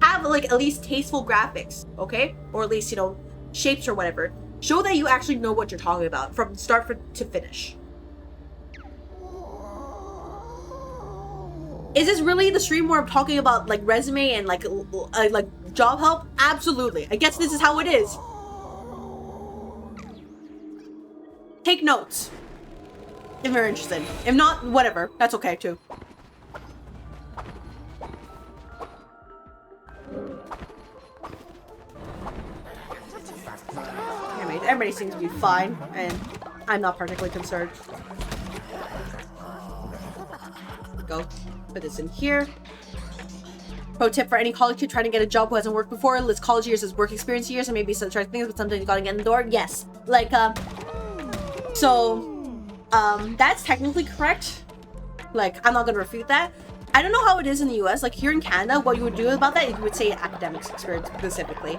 Have, like, at least tasteful graphics, okay? Or at least, you know, shapes or whatever. Show that you actually know what you're talking about from start to finish. Is this really the stream where I'm talking about, like, resume and, like job help? Absolutely. I guess this is how it is. Take notes if you're interested. If not, whatever. That's okay, too. Anyways, everybody seems to be fine, and I'm not particularly concerned. Go. Put this in here. Pro tip for any college kid trying to get a job who hasn't worked before: list college years as work experience years, and maybe some try things, but sometimes you gotta get in the door. Yes. Like, that's technically correct. Like, I'm not gonna refute that. I don't know how it is in the US. Like, here in Canada, what you would do about that is you would say academics experience specifically.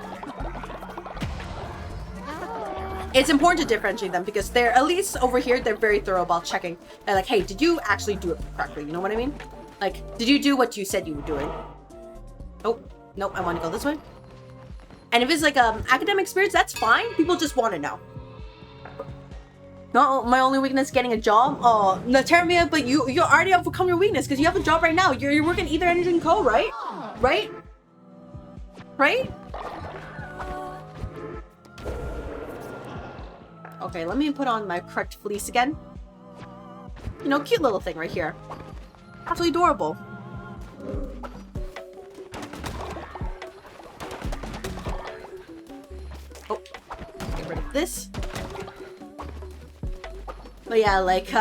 It's important to differentiate them because they're, at least over here, they're very thorough about checking. They're like, hey, did you actually do it correctly? You know what I mean? Like, did you do what you said you were doing? Oh, nope, I want to go this way. And if it's like academic experience, that's fine. People just want to know. No, my only weakness getting a job. Oh, Natermia, but you already overcome your weakness because you have a job right now. You're working Ether Energy & Co, right? Right? Right? Okay, let me put on my correct fleece again. You know, cute little thing right here. Absolutely adorable. Oh, get rid of this. But yeah, like,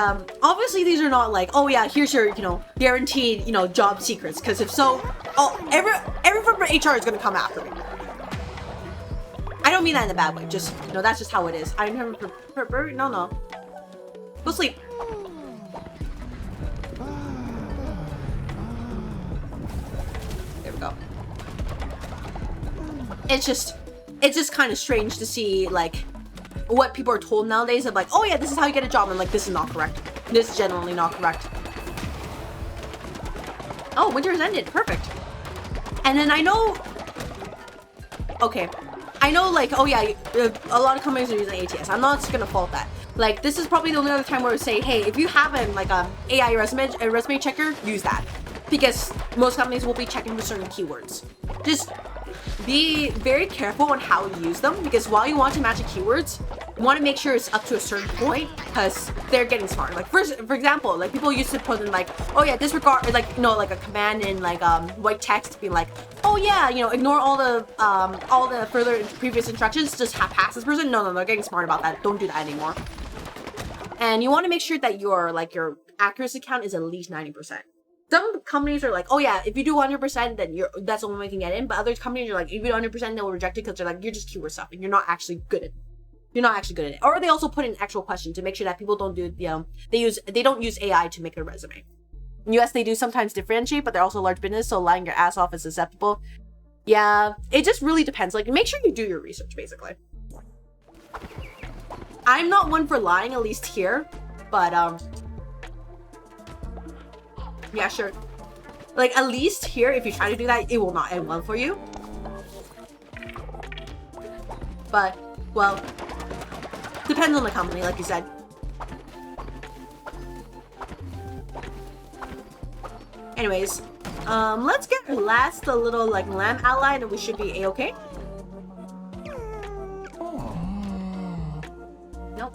obviously these are not like, oh yeah, here's your, you know, guaranteed, you know, job secrets. Because if so, oh, every firm for HR is gonna come after me. I don't mean that in a bad way. Just, you know, that's just how it is. I never no. Go sleep. There we go. It's just kind of strange to see, like, what people are told nowadays of like, oh yeah, this is how you get a job, and like, this is not correct. This is generally not correct. Oh, winter has ended. Perfect. And then I know, okay, I know, like, oh yeah, a lot of companies are using ATS. I'm not just gonna fault that. Like, this is probably the only other time where we say, hey, if you have like a AI resume checker, use that, because most companies will be checking for certain keywords. Just be very careful on how you use them, because while you want to match the keywords, you want to make sure it's up to a certain point, because they're getting smart. Like, for example, like, people used to put in like, oh yeah, disregard, like, you know, like a command in like white text, being like, oh yeah, you know, ignore all the further previous instructions, just pass this person. No, they're getting smart about that. Don't do that anymore. And you want to make sure that your accuracy count is at least 90%. Some companies are like, oh yeah, if you do 100%, then that's the only way you can get in. But other companies are like, if you do 100%, they'll reject it because they're like, you're just keyword stuff and you're not actually good at it. You're not actually good at it. Or they also put in actual questions to make sure that people don't do they don't use AI to make a resume. Yes, they do sometimes differentiate, but they're also a large business, so lying your ass off is acceptable. Yeah, it just really depends. Like, make sure you do your research, basically. I'm not one for lying, at least here, but yeah, sure. Like, at least here, if you try to do that, it will not end well for you. But, well, depends on the company, like you said. Anyways, let's get last a little, like, lamb ally, and we should be a-okay. Nope,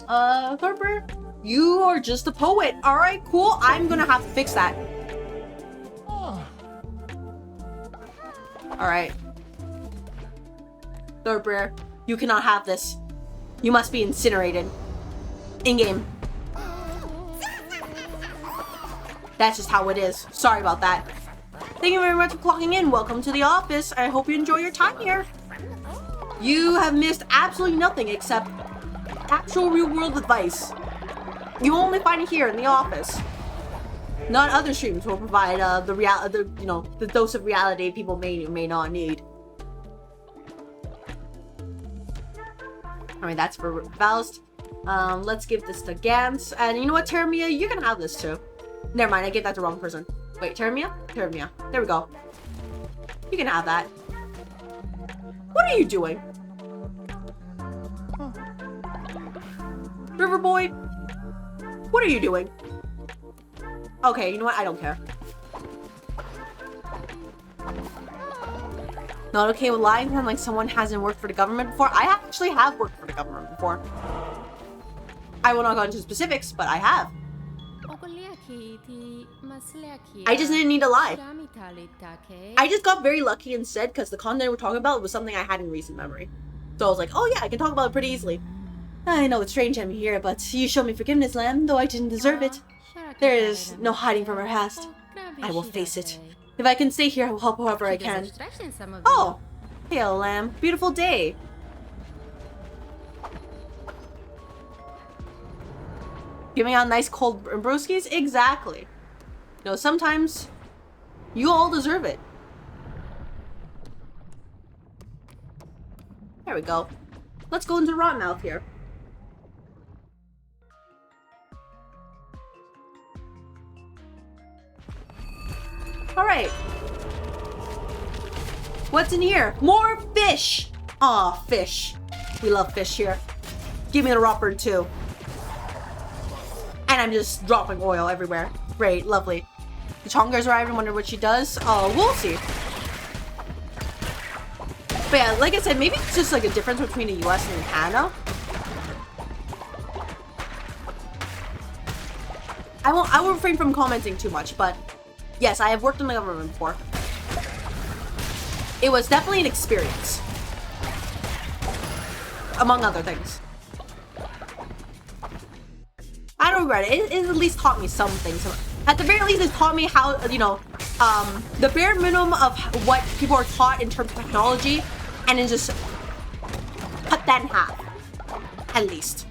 Thorper, you are just a poet. Alright, cool, I'm gonna have to fix that. Alright. Thoroughbred, you cannot have this. You must be incinerated. In-game. That's just how it is. Sorry about that. Thank you very much for clocking in. Welcome to the office. I hope you enjoy your time here. You have missed absolutely nothing except actual real-world advice. You only find it here in the office. Not other streams will provide the dose of reality people may or may not need. Alright, that's for Faust. Let's give this to Gantz. And you know what, Terramia? You're gonna have this too. Never mind, I gave that to the wrong person. Wait, Terramia? Terramia. There we go. You can have that. What are you doing? River Boy? What are you doing? Okay, you know what? I don't care. Not okay with lying when like someone hasn't worked for the government before. I actually have worked for the government before. I will not go into specifics, but I have. I just didn't need to lie. I just got very lucky instead because the content we're talking about was something I had in recent memory. So I was like, oh yeah, I can talk about it pretty easily. I know it's strange I'm here, but you showed me forgiveness, Lamb, though I didn't deserve it. There is no hiding from our past. I will face it. If I can stay here, I will help however I can. Oh! Hail, Lamb. Beautiful day. Giving out nice cold brewskis? Exactly. No, sometimes you all deserve it. There we go. Let's go into Rotmouth here. Alright. What's in here? More fish! Aw, fish. We love fish here. Give me the Rotbird too. And I'm just dropping oil everywhere. Great, lovely. The Chonga's arrived. I wonder what she does. Oh, we'll see. But yeah, like I said, maybe it's just like a difference between the US and Canada. I will refrain from commenting too much, but yes, I have worked in the government before. It was definitely an experience. Among other things. I don't regret it. It at least taught me some things. At the very least, it taught me how, you know, the bare minimum of what people are taught in terms of technology, and then just cut that in half. At least.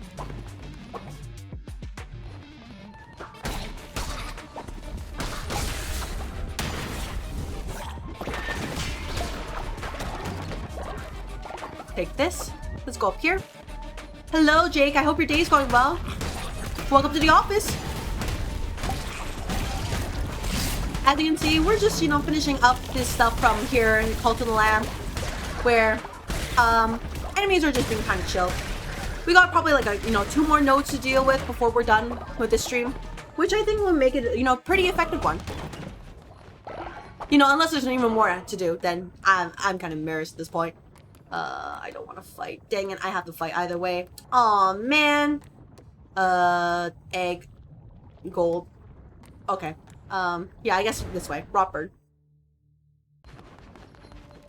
Take this. Let's go up here. Hello, Jake. I hope your day's going well. Welcome to the office. As you can see, we're just, you know, finishing up this stuff from here in Cult of the Lamb, where enemies are just being kind of chill. We got probably like a, you know, 2 more nodes to deal with before we're done with this stream, which I think will make it, you know, pretty effective one. You know, unless there's even more to do, then I'm kind of embarrassed at this point. I don't want to fight. Dang it, I have to fight either way. Aw, man. Egg. Gold. Okay. Yeah, I guess this way. Rotbird.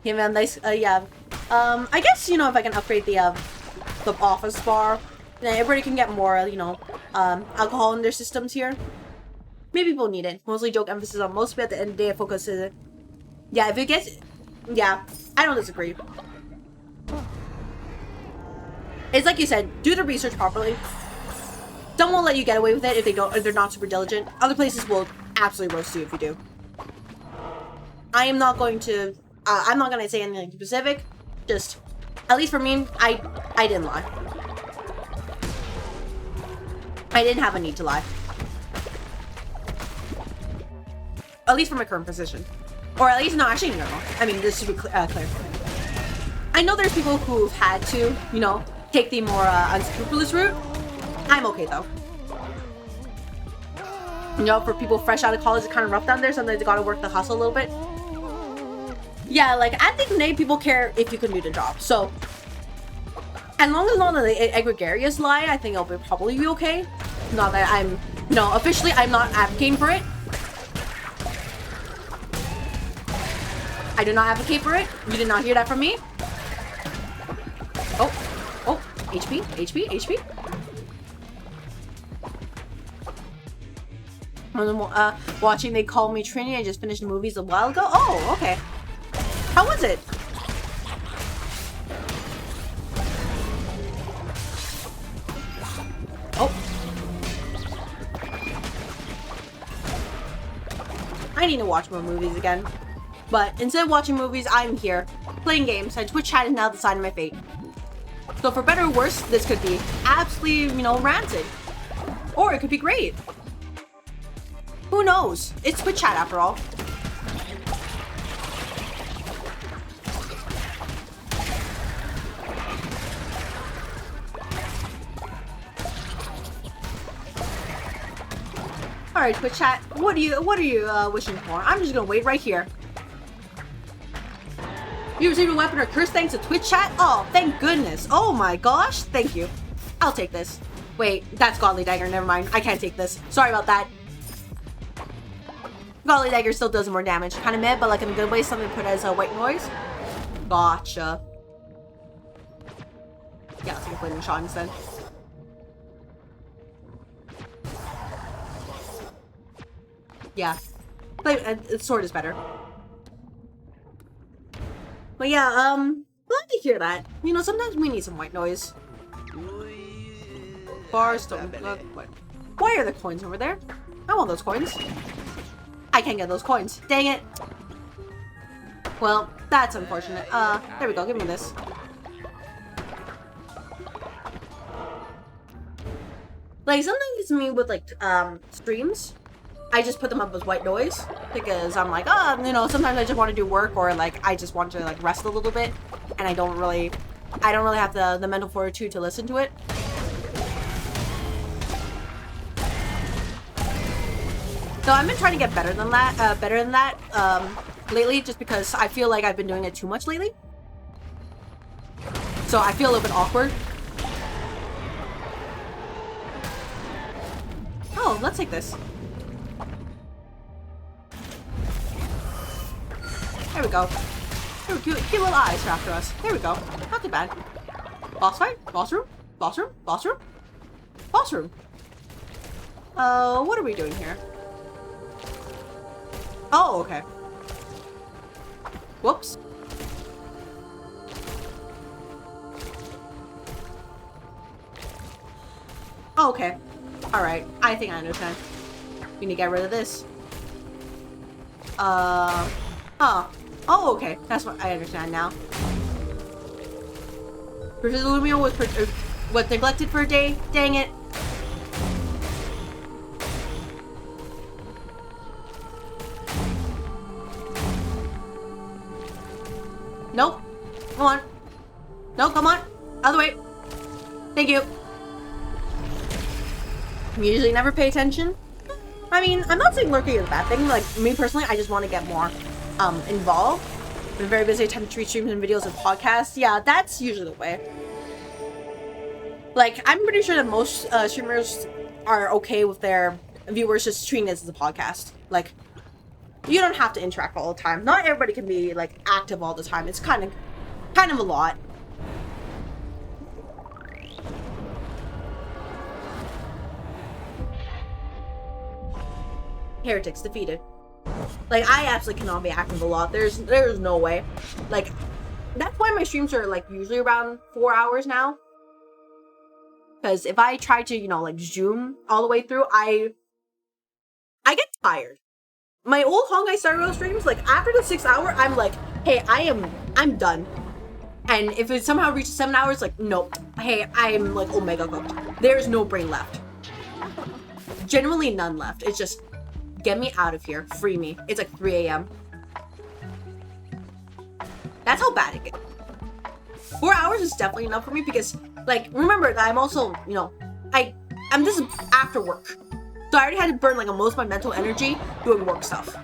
Yeah, man, nice, yeah. I guess, you know, if I can upgrade the office bar, then everybody can get more, you know, alcohol in their systems here. Maybe people need it. Mostly joke emphasis on most, but at the end of the day, focus is... Yeah, if it gets... Yeah, I don't disagree. It's like you said, do the research properly. Some won't let you get away with it if they're not super diligent. Other places will absolutely roast you if you do. I am not going to, I'm not going to say anything specific. Just, at least for me, I didn't lie. I didn't have a need to lie. At least for my current position. Or at least, no, actually, no. I mean, this should be clear. I know there's people who've had to, you know, take the more unscrupulous route. I'm okay though. You know, for people fresh out of college, it's kind of rough down there. Sometimes they gotta work the hustle a little bit. Yeah, like I think many people care if you can do the job. So, as long as none of the egregarious lie, I think it'll probably be okay. Not that I'm, you know, officially I'm not advocating for it. I do not advocate for it. You did not hear that from me. Oh, oh, HP, HP, HP. Watching They Call Me Trini. I just finished the movies a while ago. Oh, okay. How was it? Oh. I need to watch more movies again. But instead of watching movies, I'm here, playing games, and Twitch chat is now the sign of my fate. So for better or worse, this could be absolutely, you know, rancid. Or it could be great. Who knows? It's Twitch chat after all. Alright, Twitch chat, what are you wishing for? I'm just gonna wait right here. You received a weapon or curse thanks to Twitch chat? Oh, thank goodness. Oh my gosh, thank you. I'll take this. Wait, that's Godly Dagger, never mind. I can't take this. Sorry about that. Godly Dagger still does more damage. Kind of meh, but like in a good way, something to put as a white noise. Gotcha. Yeah, let's go Flaming Shot instead. Yeah. Sword is better. But yeah, glad to hear that. You know, sometimes we need some white noise. Bars don't. Why are the coins over there? I want those coins. I can't get those coins. Dang it. Well, that's unfortunate. There we go. Give me this. Like, sometimes me with, like, streams, I just put them up as white noise because I'm like, oh, you know, sometimes I just want to do work or, like, I just want to, like, rest a little bit and I don't really have the mental fortitude to listen to it. So I've been trying to get better than that lately, just because I feel like I've been doing it too much lately. So I feel a little bit awkward. Oh, let's take this. There we go. Cute little eyes are after us. There we go. Not too bad. Boss fight? Boss room? Boss room? Boss room? Boss room. What are we doing here? Oh, okay. Whoops. Oh, okay. Alright. I think I understand. We need to get rid of this. Oh, okay. That's what I understand now. Princess Lumia was neglected for a day. Dang it. Nope. Come on. No, come on. Other way. Thank you. Usually never pay attention. I mean, I'm not saying lurking is a bad thing. Like, me personally, I just want to get more involved. I'm very busy attempting to treat streams and videos and podcasts. Yeah, that's usually the way. Like, I'm pretty sure that most streamers are okay with their viewers just treating this as a podcast. Like, you don't have to interact all the time. Not everybody can be, like, active all the time. It's kind of a lot. Heretics defeated. Like, I absolutely cannot be active a lot. There's no way. Like, that's why my streams are, like, usually around 4 hours now. Because if I try to, you know, like, zoom all the way through, I get tired. My old Honkai Star Rail streams, like, after the 6th hour, I'm like, hey, I'm done. And if it somehow reaches 7 hours, like, nope. Hey, I'm, like, omega cooked. There's no brain left. Generally none left. It's just, get me out of here. Free me. It's like 3 a.m. That's how bad it gets. 4 hours is definitely enough for me because, like, remember that I'm also, you know, I'm just after work. So I already had to burn, like, most of my mental energy doing work stuff.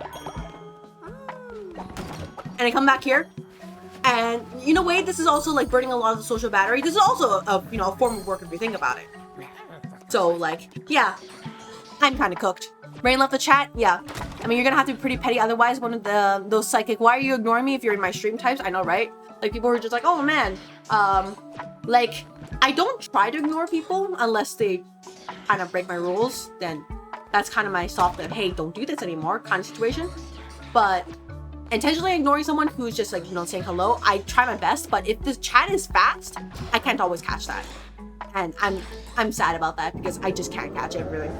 And I come back here, and in a way, this is also, like, burning a lot of the social battery. This is also, you know, a form of work if you think about it. So, like, yeah, I'm kind of cooked. Rain left the chat? Yeah. I mean, you're gonna have to be pretty petty, otherwise one of those psychic, why are you ignoring me if you're in my stream types? I know, right? Like, people were just like, oh man, like, I don't try to ignore people unless they kind of break my rules. Then that's kind of my soft, hey, don't do this anymore kind of situation. But intentionally ignoring someone who's just like, you know, saying hello, I try my best. But if the chat is fast, I can't always catch that, and I'm sad about that because I just can't catch everything.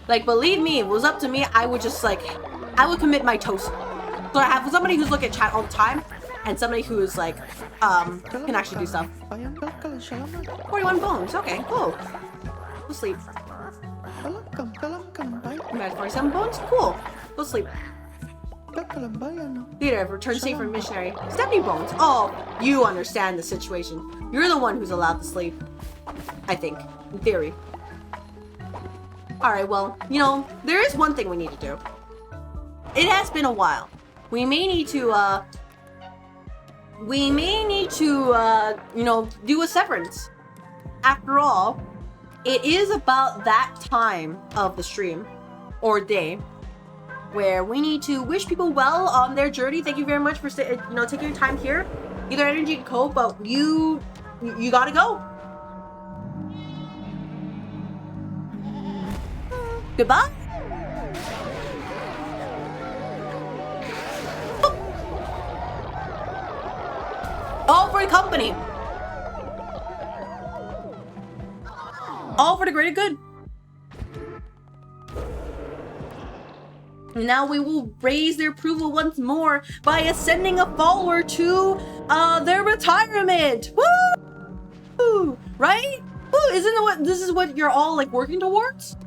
Like, believe me, if it was up to me, I would just like, I would commit my toast. So I have somebody who's looking at chat all the time, and somebody who's like, can actually do stuff. 41 bones, okay, cool. Go sleep. You got 47 bones? Cool. Go sleep. Leader, return safe from missionary. 70 bones. Oh, you understand the situation. You're the one who's allowed to sleep. I think, in theory. Alright, well, you know, there is one thing we need to do. It has been a while. We may need to, you know, do a severance. After all, it is about that time of the stream, or day, where we need to wish people well on their journey. Thank you very much for, you know, taking your time here. You got energy to cope, but you gotta go. Goodbye. All for the company. All for the greater good. Now we will raise their approval once more by ascending a follower to their retirement. Woo! Right? Woo! Isn't this is what you're all like working towards?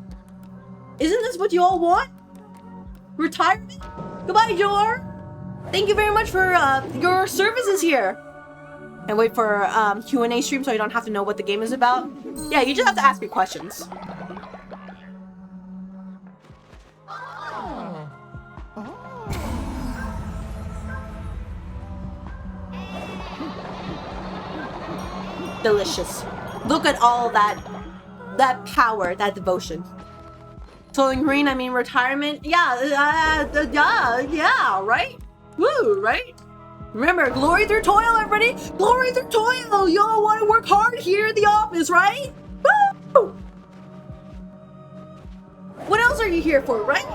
Isn't this what you all want? Retirement? Goodbye, Jor. Thank you very much for your services here. And wait for Q&A stream so you don't have to know what the game is about. Yeah, you just have to ask me questions. Delicious. Look at all that power, that devotion. So in green, I mean retirement. Yeah, yeah, right? Woo, right? Remember, glory through toil, everybody! Glory through toil! Y'all want to work hard here in the office, right? Woo! What else are you here for, right?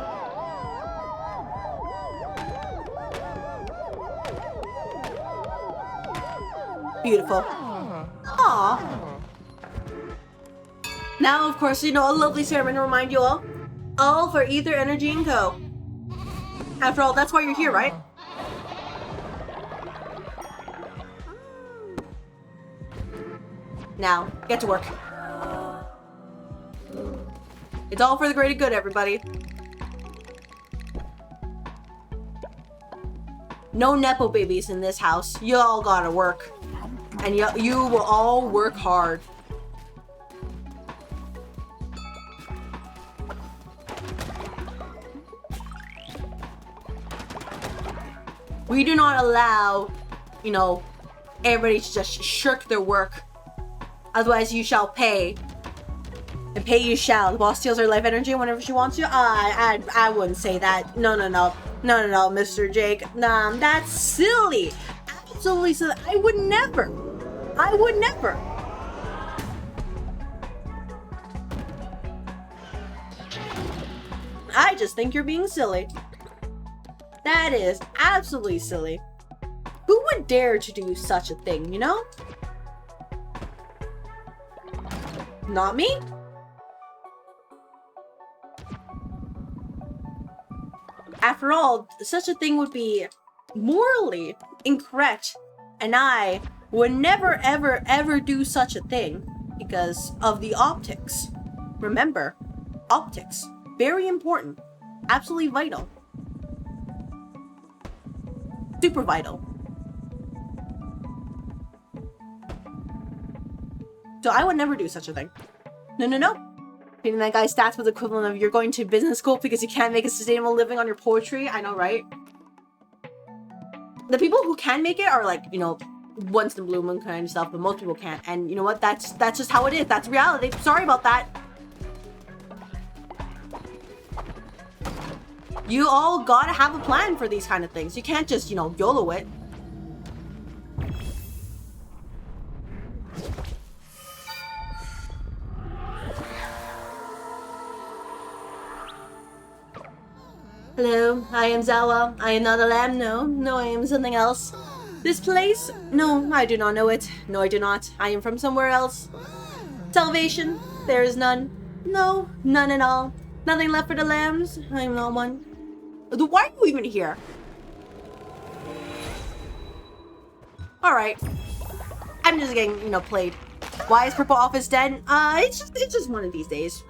Beautiful. Aww. Now, of course, you know, a lovely ceremony to remind you all for Ether, Energy, and Co. After all, that's why you're here, right? Now, get to work. It's all for the greater good, everybody. No Nepo babies in this house. You all gotta work. And you will all work hard. We do not allow, you know, everybody to just shirk their work. Otherwise, you shall pay. And pay you shall. The boss steals her life energy whenever she wants you. I wouldn't say that. No, Mr. Jake. Nah, that's silly. Absolutely silly. I would never. I just think you're being silly. That is absolutely silly. Who would dare to do such a thing, you know? Not me? After all, such a thing would be morally incorrect, and I would never ever do such a thing because of the optics. Remember, optics, very important, absolutely vital. Super vital. So I would never do such a thing. No. Getting that guy's stats was equivalent of you're going to business school because you can't make a sustainable living on your poetry. I know, right? The people who can make it are like, you know, once in a blue moon kind of stuff, but most people can't. And you know what? That's just how it is. That's reality. Sorry about that. You all gotta have a plan for these kind of things. You can't just, you know, YOLO it. Hello, I am Zawa. I am not a lamb, no. No, I am something else. This place? No, I do not know it. No, I do not. I am from somewhere else. Salvation? There is none. No, none at all. Nothing left for the lambs? I am not one. Why are you even here? Alright. I'm just getting, you know, played. Why is Purple Office dead? It's just one of these days.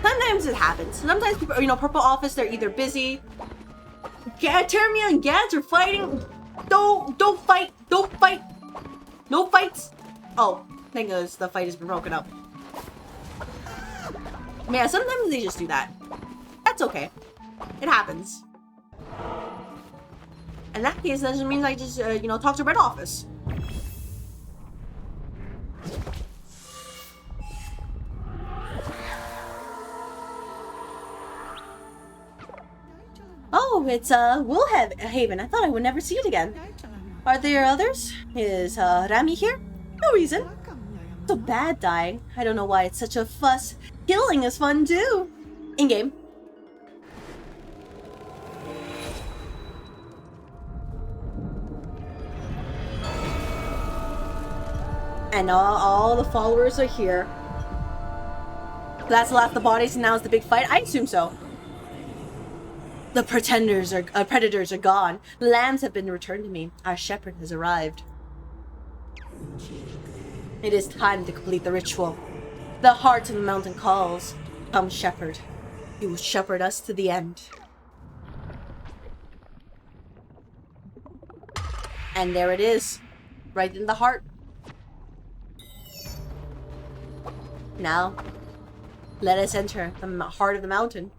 Sometimes it happens. Sometimes people, you know, Purple Office, they're either busy. Termia and Gans are fighting. Don't fight. Don't fight. No fights. Oh, thank goodness the fight has been broken up. Yeah, sometimes they just do that. That's okay. It happens. In that case, that just means I just, you know, talk to Red Office. Oh, it's, Woolhaven. I thought I would never see it again. Are there others? Is, Rami here? No reason. So bad dying. I don't know why it's such a fuss. Killing is fun, too. In-game. And all the followers are here. That's the last of the bodies, and now it's the big fight? I assume so. The predators are gone. The lambs have been returned to me. Our shepherd has arrived. It is time to complete the ritual. The heart of the mountain calls. Come, shepherd. You will shepherd us to the end. And there it is. Right in the heart. Now, let us enter the heart of the mountain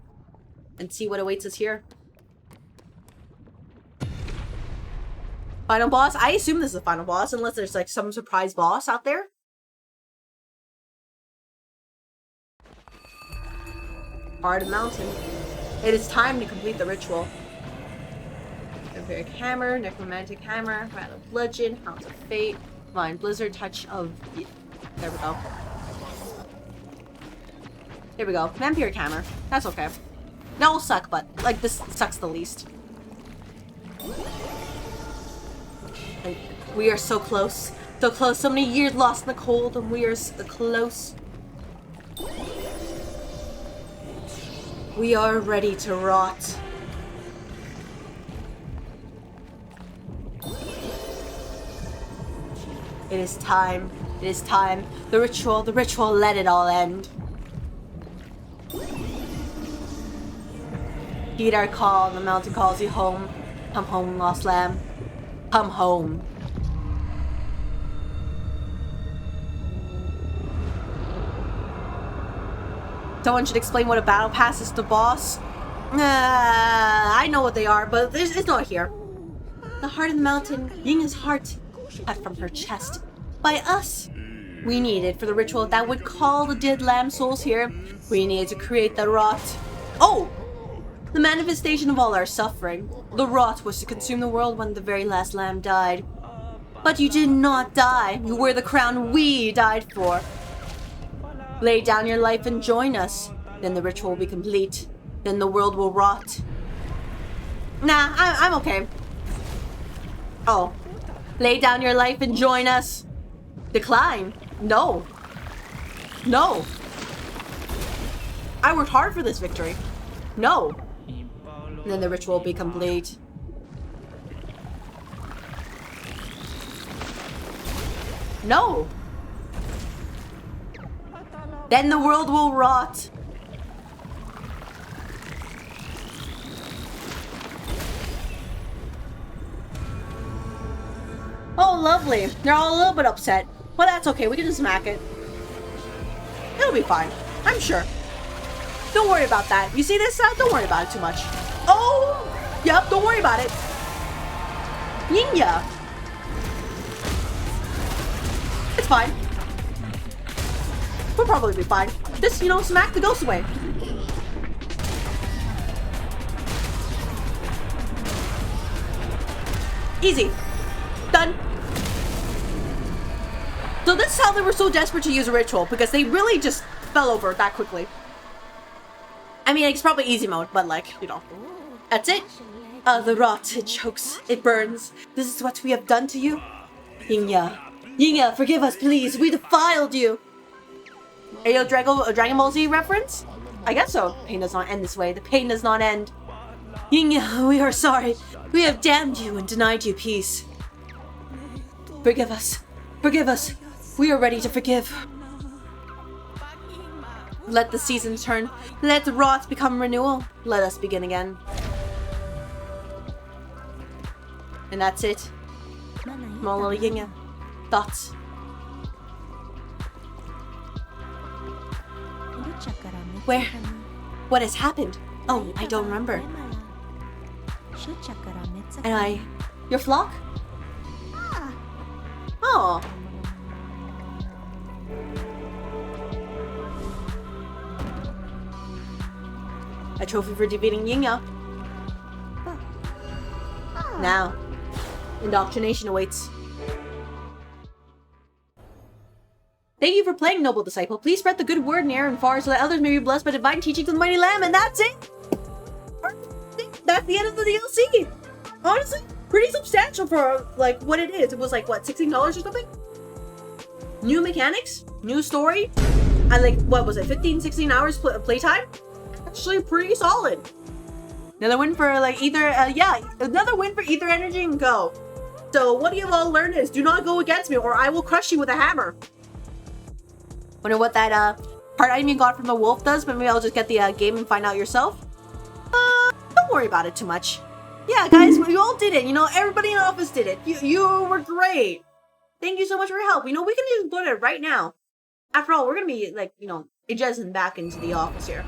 and see what awaits us here. Final boss? I assume this is the final boss, unless there's like some surprise boss out there. Heart of the mountain. It is time to complete the ritual. Vampiric hammer, necromantic hammer, rattle bludgeon, house of fate, divine blizzard, touch of. There we go. There we go. Vampiric hammer. That's okay. That will suck, but like this sucks the least. And we are so close. So close. So many years lost in the cold, and we are so close. We are ready to rot. It is time. It is time. The ritual, let it all end. Heed our call, the mountain calls you home. Come home, lost lamb. Come home. Someone should explain what a battle pass is to boss. I know what they are, but it's not here. The heart of the mountain, Yngya's heart, cut from her chest. By us. We needed for the ritual that would call the dead lamb souls here. We needed to create the rot. Oh! The manifestation of all our suffering. The rot was to consume the world when the very last lamb died. But you did not die. You were the crown we died for. Lay down your life and join us. Then the ritual will be complete. Then the world will rot. Nah, I'm okay. Oh. Lay down your life and join us. Decline. No. No. I worked hard for this victory. No. Then the ritual will be complete. No. Then the world will rot. Oh, lovely. They're all a little bit upset. Well, that's okay. We can just smack it. It'll be fine. I'm sure. Don't worry about that. You see this side? Don't worry about it too much. Oh! Yep, don't worry about it. Yngya! It's fine. We'll probably be fine. Just, you know, smack the ghost away. Easy. Done. So this is how they were so desperate to use a ritual, because they really just fell over that quickly. I mean, it's probably easy mode, but like, you know. That's it. The rot, it chokes, it burns. This is what we have done to you? Yngya. Yngya, forgive us, please. We defiled you. Are you a Dragon Ball Z reference? I guess so. Pain does not end this way. The pain does not end. Yngya, we are sorry. We have damned you and denied you peace. Forgive us. Forgive us. We are ready to forgive. Let the season turn. Let the rot become renewal. Let us begin again. And that's it. Small little Yngya. Thoughts? Where? What has happened? Oh, I don't remember. And your flock? Oh. A trophy for defeating Yngya. Now, indoctrination awaits. Thank you for playing, noble disciple. Please spread the good word near and far so that others may be blessed by divine teachings of the mighty lamb. And that's it. That's the end of the DLC. Honestly, pretty substantial for like what it is. It was like what, $16 or something? New mechanics, new story, and like what was it, 15-16 hours playtime? Actually pretty solid. Another win for like another win for Ether Energy and Go. So what you've all learned is do not go against me or I will crush you with a hammer. Wonder what that heart item you got from the wolf does, but maybe I'll just get the game and find out yourself. Don't worry about it too much. Yeah, guys, we all did it. You know, everybody in the office did it. You were great. Thank you so much for your help. You know, we can just go to it right now. After all, we're gonna be like, you know, adjusting back into the office here.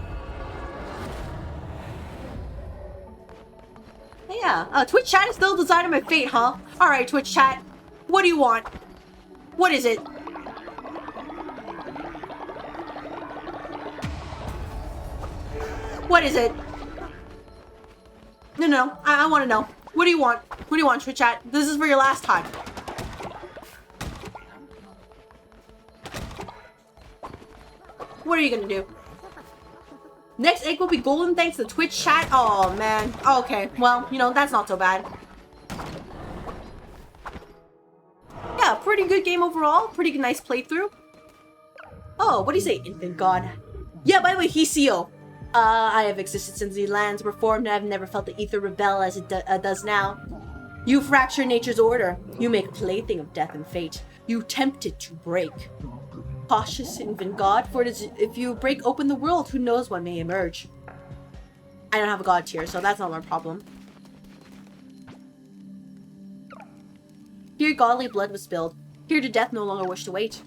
Yeah, Twitch chat is still deciding my fate, huh? Alright, Twitch chat. What do you want? What is it? What is it? No, I want to know. What do you want? What do you want, Twitch chat? This is for your last time. What are you gonna do? Next egg will be golden thanks to Twitch chat. Oh, man. Okay, well, you know, that's not so bad. Yeah, pretty good game overall. Pretty nice playthrough. Oh, what do you say, infant god? Yeah, by the way, he's CEO. I have existed since the lands were formed and I've never felt the ether rebel as it does now. You fracture nature's order. You make a plaything of death and fate. You tempt it to break. Cautious, infant god, for it is if you break open the world, who knows what may emerge. I don't have a god tier, so that's not my problem. Here godly blood was spilled. Here to death no longer wish to wait.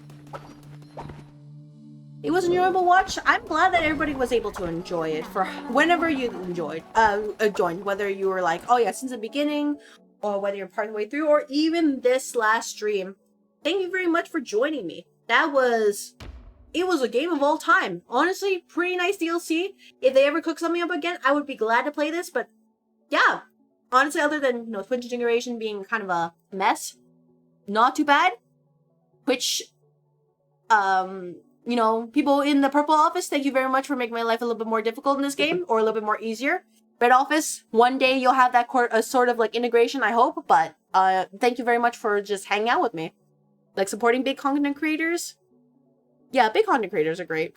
It was an enjoyable watch. I'm glad that everybody was able to enjoy it for whenever you joined, whether you were like, oh yeah, since the beginning, or whether you're part of the way through, or even this last stream. Thank you very much for joining me. It was a game of all time. Honestly, pretty nice DLC. If they ever cook something up again, I would be glad to play this, but yeah. Honestly, other than, you know, Twitch integration being kind of a mess, not too bad. Twitch, you know, people in the purple office, thank you very much for making my life a little bit more difficult in this game, or a little bit more easier. Red office, one day you'll have that sort of like integration, I hope, but thank you very much for just hanging out with me. Like supporting big content creators. Yeah, big content creators are great.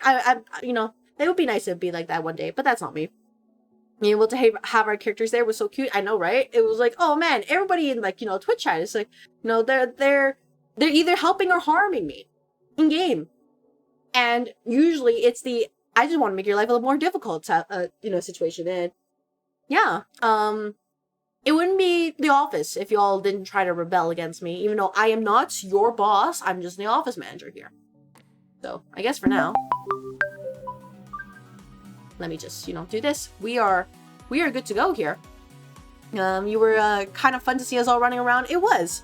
You know, it would be nice if it'd be like that one day, but that's not me. Being able to have our characters there was so cute. I know, right? It was like, oh man, everybody in like, you know, Twitch chat is like, you know, they're either helping or harming me in game. And usually it's the, I just want to make your life a little more difficult, you know, situation. And yeah, it wouldn't be The Office if y'all didn't try to rebel against me, even though I am not your boss. I'm just the office manager here. So I guess for now, let me just, you know, do this. We are good to go here. You were kind of fun to see us all running around. It was.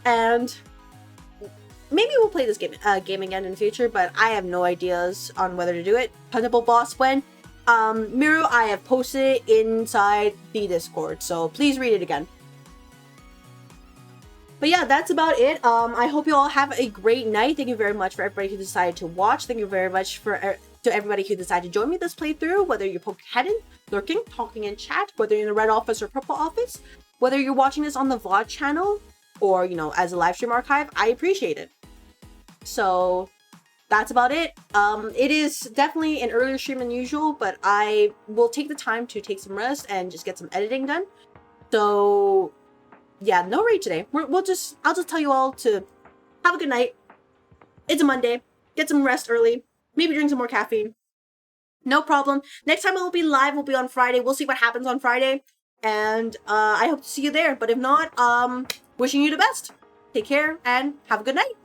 And maybe we'll play this game again in the future, but I have no ideas on whether to do it. Puntable boss when. Miru, I have posted it inside the Discord, so please read it again. But yeah, that's about it. I hope you all have a great night. Thank you very much for everybody who decided to watch. Thank you very much to everybody who decided to join me this playthrough, whether you're poking head in, lurking, talking in chat, whether you're in the red office or purple office, whether you're watching this on the VOD channel or, you know, as a live stream archive, I appreciate it. So that's about it. It is definitely an earlier stream than usual, but I will take the time to take some rest and just get some editing done. So yeah, no raid today. I'll just tell you all to have a good night. It's a Monday. Get some rest early. Maybe drink some more caffeine. No problem. Next time I will be live will be on Friday. We'll see what happens on Friday. And I hope to see you there. But if not, wishing you the best. Take care and have a good night.